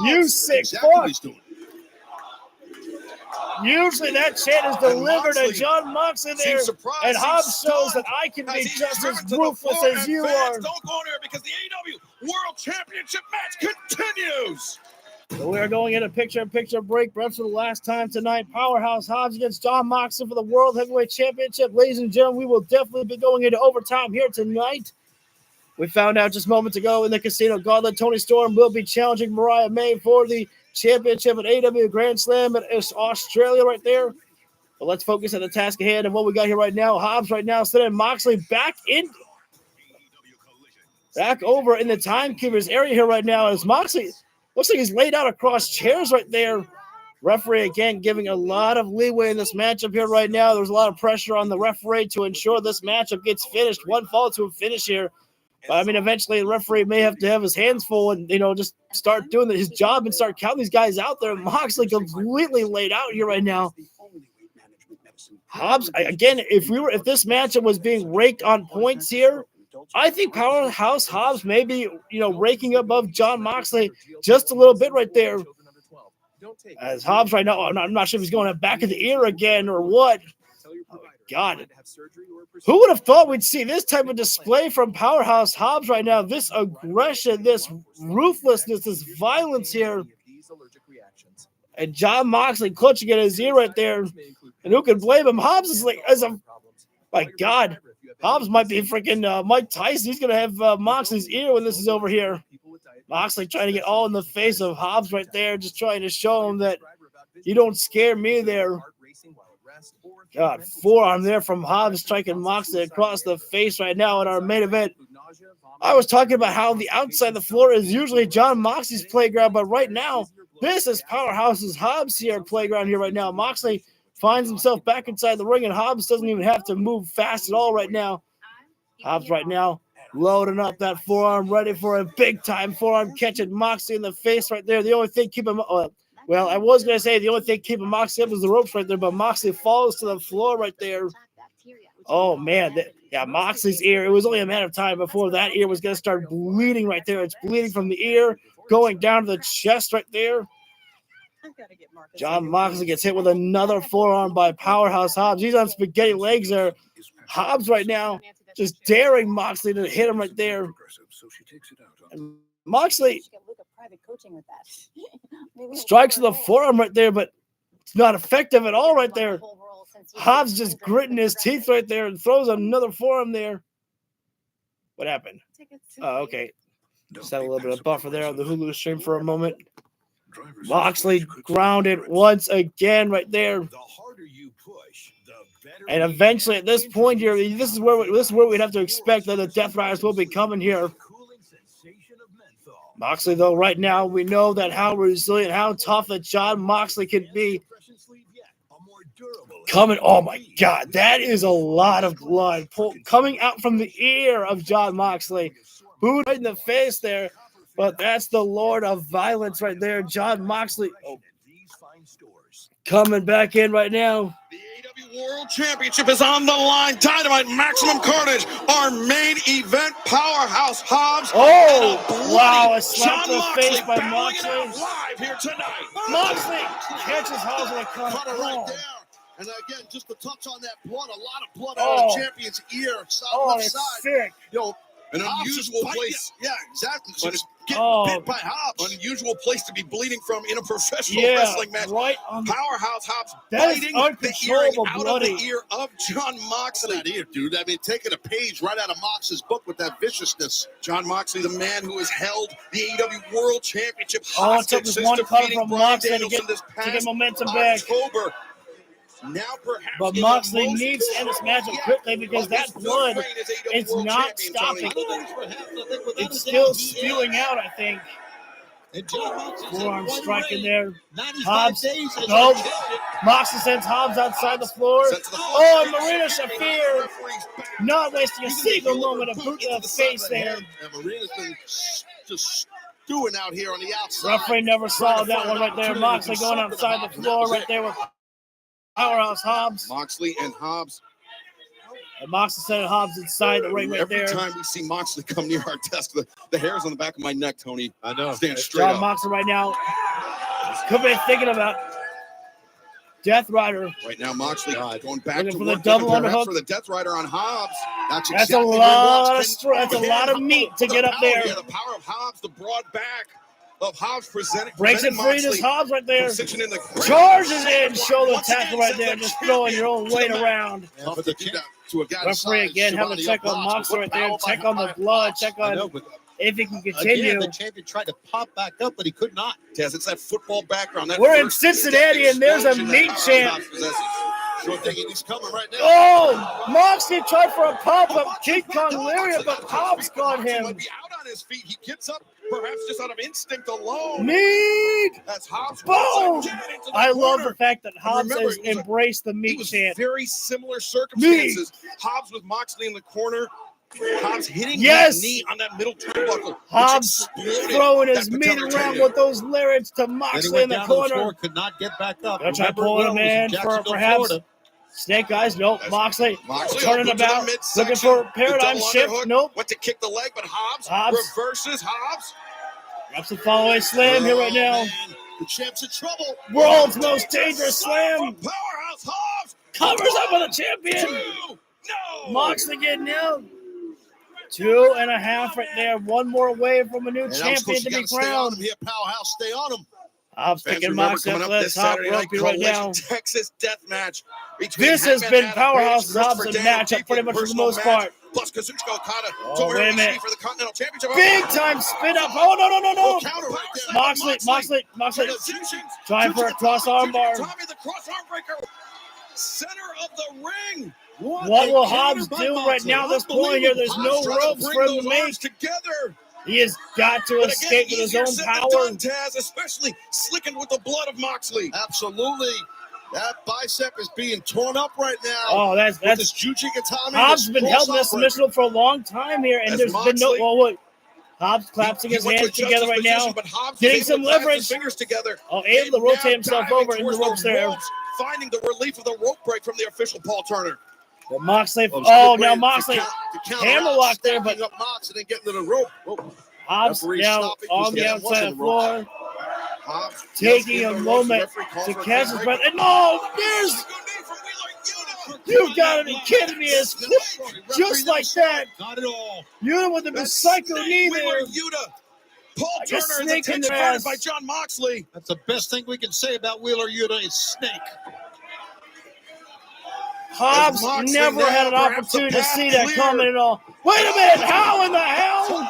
You sick fuck. Usually that chant is delivered to John Moxley there, and Hobbs shows that I can be just as ruthless as you are. Don't go there because the AEW World Championship match continues. So we are going in a picture-in-picture break, perhaps for the last time tonight. Powerhouse Hobbs against John Moxley for the World Heavyweight Championship. Ladies and gentlemen, we will definitely be going into overtime here tonight. We found out just moments ago in the Casino Gauntlet, Tony Storm will be challenging Mariah May for the championship at AEW Grand Slam in Australia right there. But let's focus on the task ahead and what we got here right now. Hobbs right now sending Moxley back over in the timekeeper's area here right now as Moxley looks like he's laid out across chairs right there. Referee again giving a lot of leeway in this matchup here right now. There's a lot of pressure on the referee to ensure this matchup gets finished. One fall to a finish here. But I mean, eventually the referee may have to have his hands full and, just start doing his job and start counting these guys out there. Moxley completely laid out here right now. Hobbs, again, if this matchup was being raked on points here, I think Powerhouse Hobbs may be, raking above John Moxley just a little bit right there. As Hobbs right now, I'm not sure if he's going back of the ear again or what. Oh, God. Who would have thought we'd see this type of display from Powerhouse Hobbs right now? This aggression, this ruthlessness, this violence here. And John Moxley clutching at his ear right there. And who can blame him? Hobbs is my God. Hobbs might be freaking Mike Tyson. He's going to have Moxley's ear when this is over here. Moxley trying to get all in the face of Hobbs right there, just trying to show him that you don't scare me there. God, forearm there from Hobbs striking Moxley across the face right now in our main event. I was talking about how the outside of the floor is usually John Moxley's playground, but right now, this is Powerhouse's Hobbs here playground here right now. Moxley finds himself back inside the ring, and Hobbs doesn't even have to move fast at all right now. Hobbs right now loading up that forearm, ready for a big-time forearm, catching Moxley in the face right there. The only thing keeping well, I was going to say the only thing keeping Moxley up is the ropes right there, but Moxley falls to the floor right there. Oh, man. Moxley's ear. It was only a matter of time before that ear was going to start bleeding right there. It's bleeding from the ear, going down to the chest right there. John Moxley gets hit with another forearm by Powerhouse Hobbs. He's on spaghetti legs there. Hobbs right now just daring Moxley to hit him right there. And Moxley strikes with the forearm right there, but it's not effective at all right there. Hobbs just gritting his teeth right there and throws another forearm there. What happened? Oh, okay. Just had a little bit of buffer there on the Hulu stream for a moment. Moxley grounded once again right there. And eventually at this point here, this is where we'd have to expect that the Death Riders will be coming here. Moxley, though, right now, we know that how resilient, how tough that John Moxley can be. Coming, oh my God, that is a lot of blood coming out from the ear of John Moxley. Boot right in the face there, but that's the Lord of Violence right there, John Moxley. Oh. Coming back in right now. World Championship is on the line. Dynamite, Maximum Carnage, our main event. Powerhouse Hobbs. Oh, wow, a slap to the Moxley face by Moxley. Live here tonight. Moxley catches Hobbs with a cutter right there. And again, just to touch on that blood, a lot of blood out of the champion's ear. Left it's side. sick. An unusual place. Yeah, exactly. So just getting bit by Hobbs. Unusual place to be bleeding from in a professional Yeah, wrestling match. right on the, Powerhouse Hobbs that is biting the earring uncontrollable out bloody. of the ear of John Moxley. That ear, dude. I mean, taking a page right out of Mox's book with that viciousness. John Moxley, the man who has held the AEW World Championship Oh, it took hostage this since one cutter defeating from Bryan Moxley to Danielson this get past momentum back. October. Now perhaps But Moxley needs to end this match quickly because that blood is not stopping. It's still spewing out, I think. Forearm striking there. Hobbs. Nope. Moxley sends Hobbs outside the floor. Oh, and Marina Shafir not wasting a single moment of boot to the face there. And Marina's been just stewing out here on the outside. Referee never saw that one right there. Moxley going outside the floor right there with Powerhouse Hobbs. Moxley and Hobbs. And Moxley sent Hobbs inside the ring right there. Every time we see Moxley come near our desk, the hairs on the back of my neck, Tony, I know. stand straight John up. Moxley right now could be thinking about Death Rider. Right now, Moxley going back looking to for work the double perhaps underhook. for the Death Rider on Hobbs. That's exactly a what he lot wants. of that's a lot of meat to get up there. Yeah, the power of Hobbs, the broad back of Hobbs Breaks it free to Hobbs right there. Position in the Charges in, shoulder tackle right there, just throwing your own weight around. But the kid to a guy Referee again having to check on Moxley right there, check on the blood, check on if he can continue. Again, the champion tried to pop back up, but he could not. Yes, it's that football background. That We're in Cincinnati, and there's a meat champ. Sure thinking he's coming right now. Oh, Moxley tried for a pop-up King Kong Lariat, but Hobbs got him. Might be out on his feet. He gets up, perhaps just out of instinct alone. Meat! As Hobbs Boom! I love corner. the fact that Hobbs remember, has it was embraced the It meat was chant. very similar circumstances. Hobbs with Moxley in the corner. Hobbs hitting his knee on that middle turnbuckle. Hobbs throwing his meat around with those lyrics to Then he Moxley went in the down to the corner. floor, could not get back up. They'll try Remember pulling him when it was in for Jacksonville, perhaps Florida. Snake Eyes. Nope. Moxley turning up to the about, midsection. looking for a The paradigm double shift. underhook. Nope. Went to kick the leg, but Hobbs reverses Hobbs. Drops the follow-away slam here right now. The champ's in trouble. World's most dangerous slam. Powerhouse Hobbs Covers up on the champion. No. Moxley getting out. 2.5 right there. One more away from a new champion to be crowned. Here, Powerhouse, stay on him. I'm Fans thinking remember Moxley coming up up this this top Saturday night, rope right now. Collision Texas death match. between This has Hangman been Adam Powerhouse Page, Hobbs Christopher and Daniel matchup Keith pretty in much for the personal most match, part. Plus Kazuchika Okada, Oh, Tomohiro wait a minute. Ishii for the Continental Championship. Big time spin up. Oh, no. Counter right there. Moxley. Transitions. Trying for a cross arm bar. Tommy, the cross arm breaker. Center of the ring. What will Hobbs do right now at this point here? There's no ropes for him to make. Together. He has got to escape with his own power. Taz, especially slickened with the blood of Moxley. Absolutely. That bicep is being torn up right now. Oh, that's this Juji Gatami. Hobbs has been held in this submission for a long time here, and there's been no. Well, look, Hobbs collapsing his hands together right now, getting some leverage. Fingers together. Oh, able to rotate himself over in the ropes there. Finding the relief of the rope break from the official Paul Turner. Well, Moxley. Oh, now Moxley hammerlock there, but up Mox and then getting to the rope. Hobbs now on the outside of the floor, taking a moment to catch his breath. And no, there's. You gotta be kidding me! It's just like that. Not at all. Yuta with the psycho knee there. Paul Turner is snake guarded by John Moxley. That's the best thing we can say about Wheeler Yuta is snake. Hobbs never had an opportunity to see that coming at all. Wait a minute! How in the hell?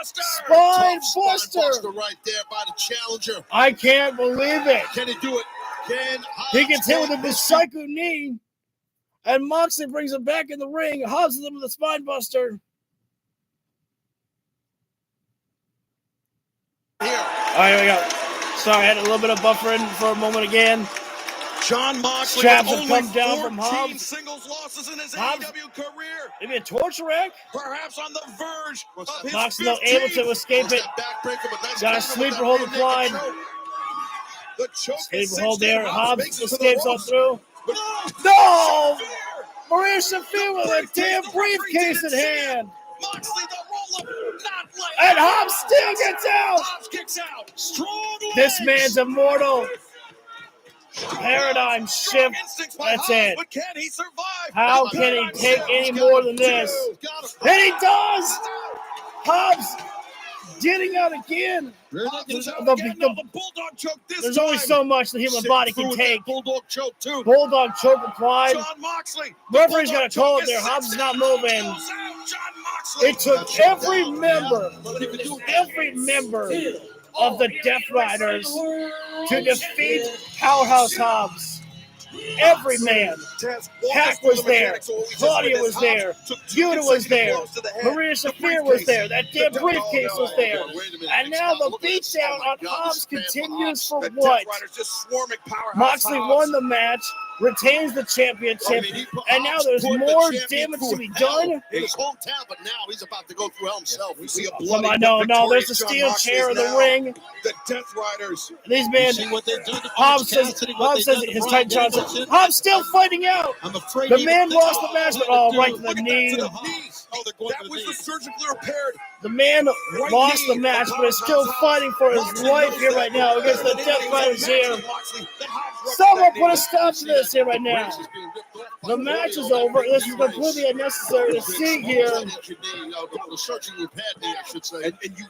Spine buster right there by the challenger. I can't believe it. Can he do it? He gets hit with a psycho knee, and Moxley brings him back in the ring. Hobbs him with a spine buster. All right, here we go. Sorry, I had a little bit of buffering for a moment again. John Moxley Straps with have only come down from 14 Hobbs. singles losses in his Hobbs, AEW career. Maybe a torch rack? Perhaps on the verge of his Moxley 15th. able to escape it. Got a sleeper hold applied. The choke Sleeper hold there. Hobbs escapes all through. No! Maria Shafir with a damn briefcase in hand. Moxley, the roll-up, not like And Hobbs still gets out. Hobbs kicks out. Strong This legs. man's immortal. Paradigm shift. That's it. But can he survive? How can he take any more than this? And he does. Hobbs getting out again. The bulldog choke this There's time. only so much the human body can take. Bulldog choke too. Bulldog choke applied. John Moxley. Referee's got to call it there. Hobbs is not moving. It took every member of the Death Riders to defeat Powerhouse Hobbs. Every man. Hack was there. Claudia was there. Yuta was there. Maria Shafir was there. That damn briefcase was there. And now the beatdown on Hobbs continues for what? Moxley won the match, retains the championship, and now there's more damage to be done. In his hometown, but now he's about to go through hell himself. We see a Come bloody on, no, there's a steel chair in the ring. The Death Riders. These men, Hobbs says his tight Johnson. Hobbs still fighting out. The man lost the match, but right to the knee. That was the surgically repaired. The man lost the match, but is still fighting for his life here right now against the Death Riders here. Someone put a stop to this here right now. The match is over. This is completely unnecessary to see here. Surgically repaired knee, I should say. And you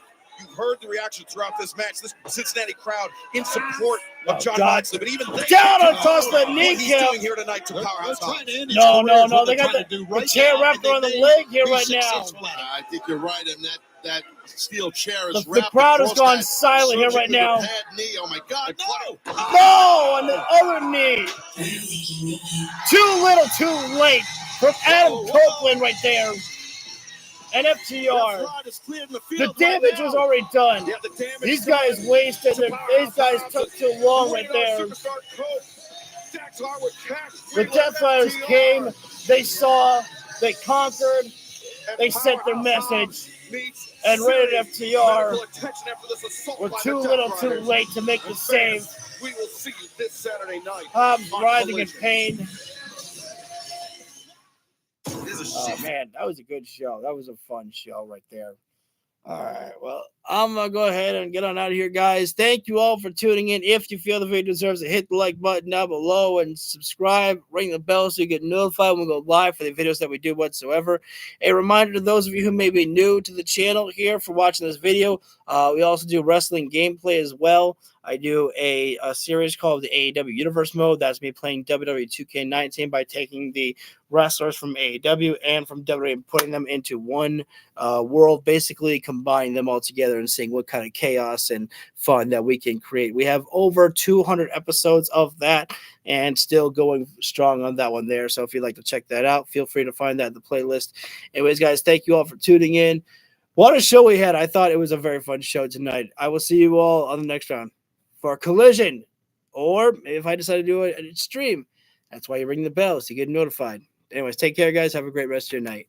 heard the reaction throughout this match. This Cincinnati crowd in support of John Moxley, but even they down across the what he's kneecap. doing here tonight to Powerhouse Hobbs. No. They got the chair wrapped around the leg here right now. I think you're right, and that steel chair is The crowd has gone silent here right now. Knee. Oh my God, No, and the other knee. Too little, too late from Adam Copeland right there. And FTR. The damage was already done. These guys wasted. These guys took too long right there. The Death Riders came. They saw. They conquered. They sent their message. And rated FTR were too little, too late to make the save. We will see you this Saturday night. Hobbs writhing in pain. Oh man, that was a good show. That was a fun show right there. All right, well, I'm gonna go ahead and get on out of here, guys. Thank you all for tuning in. If you feel the video deserves it, hit the like button down below and subscribe, ring the bell so you get notified when we go live for the videos that we do whatsoever. A reminder to those of you who may be new to the channel here for watching this video, we also do wrestling gameplay as well. I do a series called the AEW Universe Mode. That's me playing WWE 2K19 by taking the wrestlers from AEW and from WWE and putting them into one world, basically combining them all together and seeing what kind of chaos and fun that we can create. We have over 200 episodes of that and still going strong on that one there. So if you'd like to check that out, feel free to find that in the playlist. Anyways, guys, thank you all for tuning in. What a show we had. I thought it was a very fun show tonight. I will see you all on the next round for Collision Or if I decide to do a stream, that's why you ring the bell so you get notified. Anyways, take care, guys. Have a great rest of your night.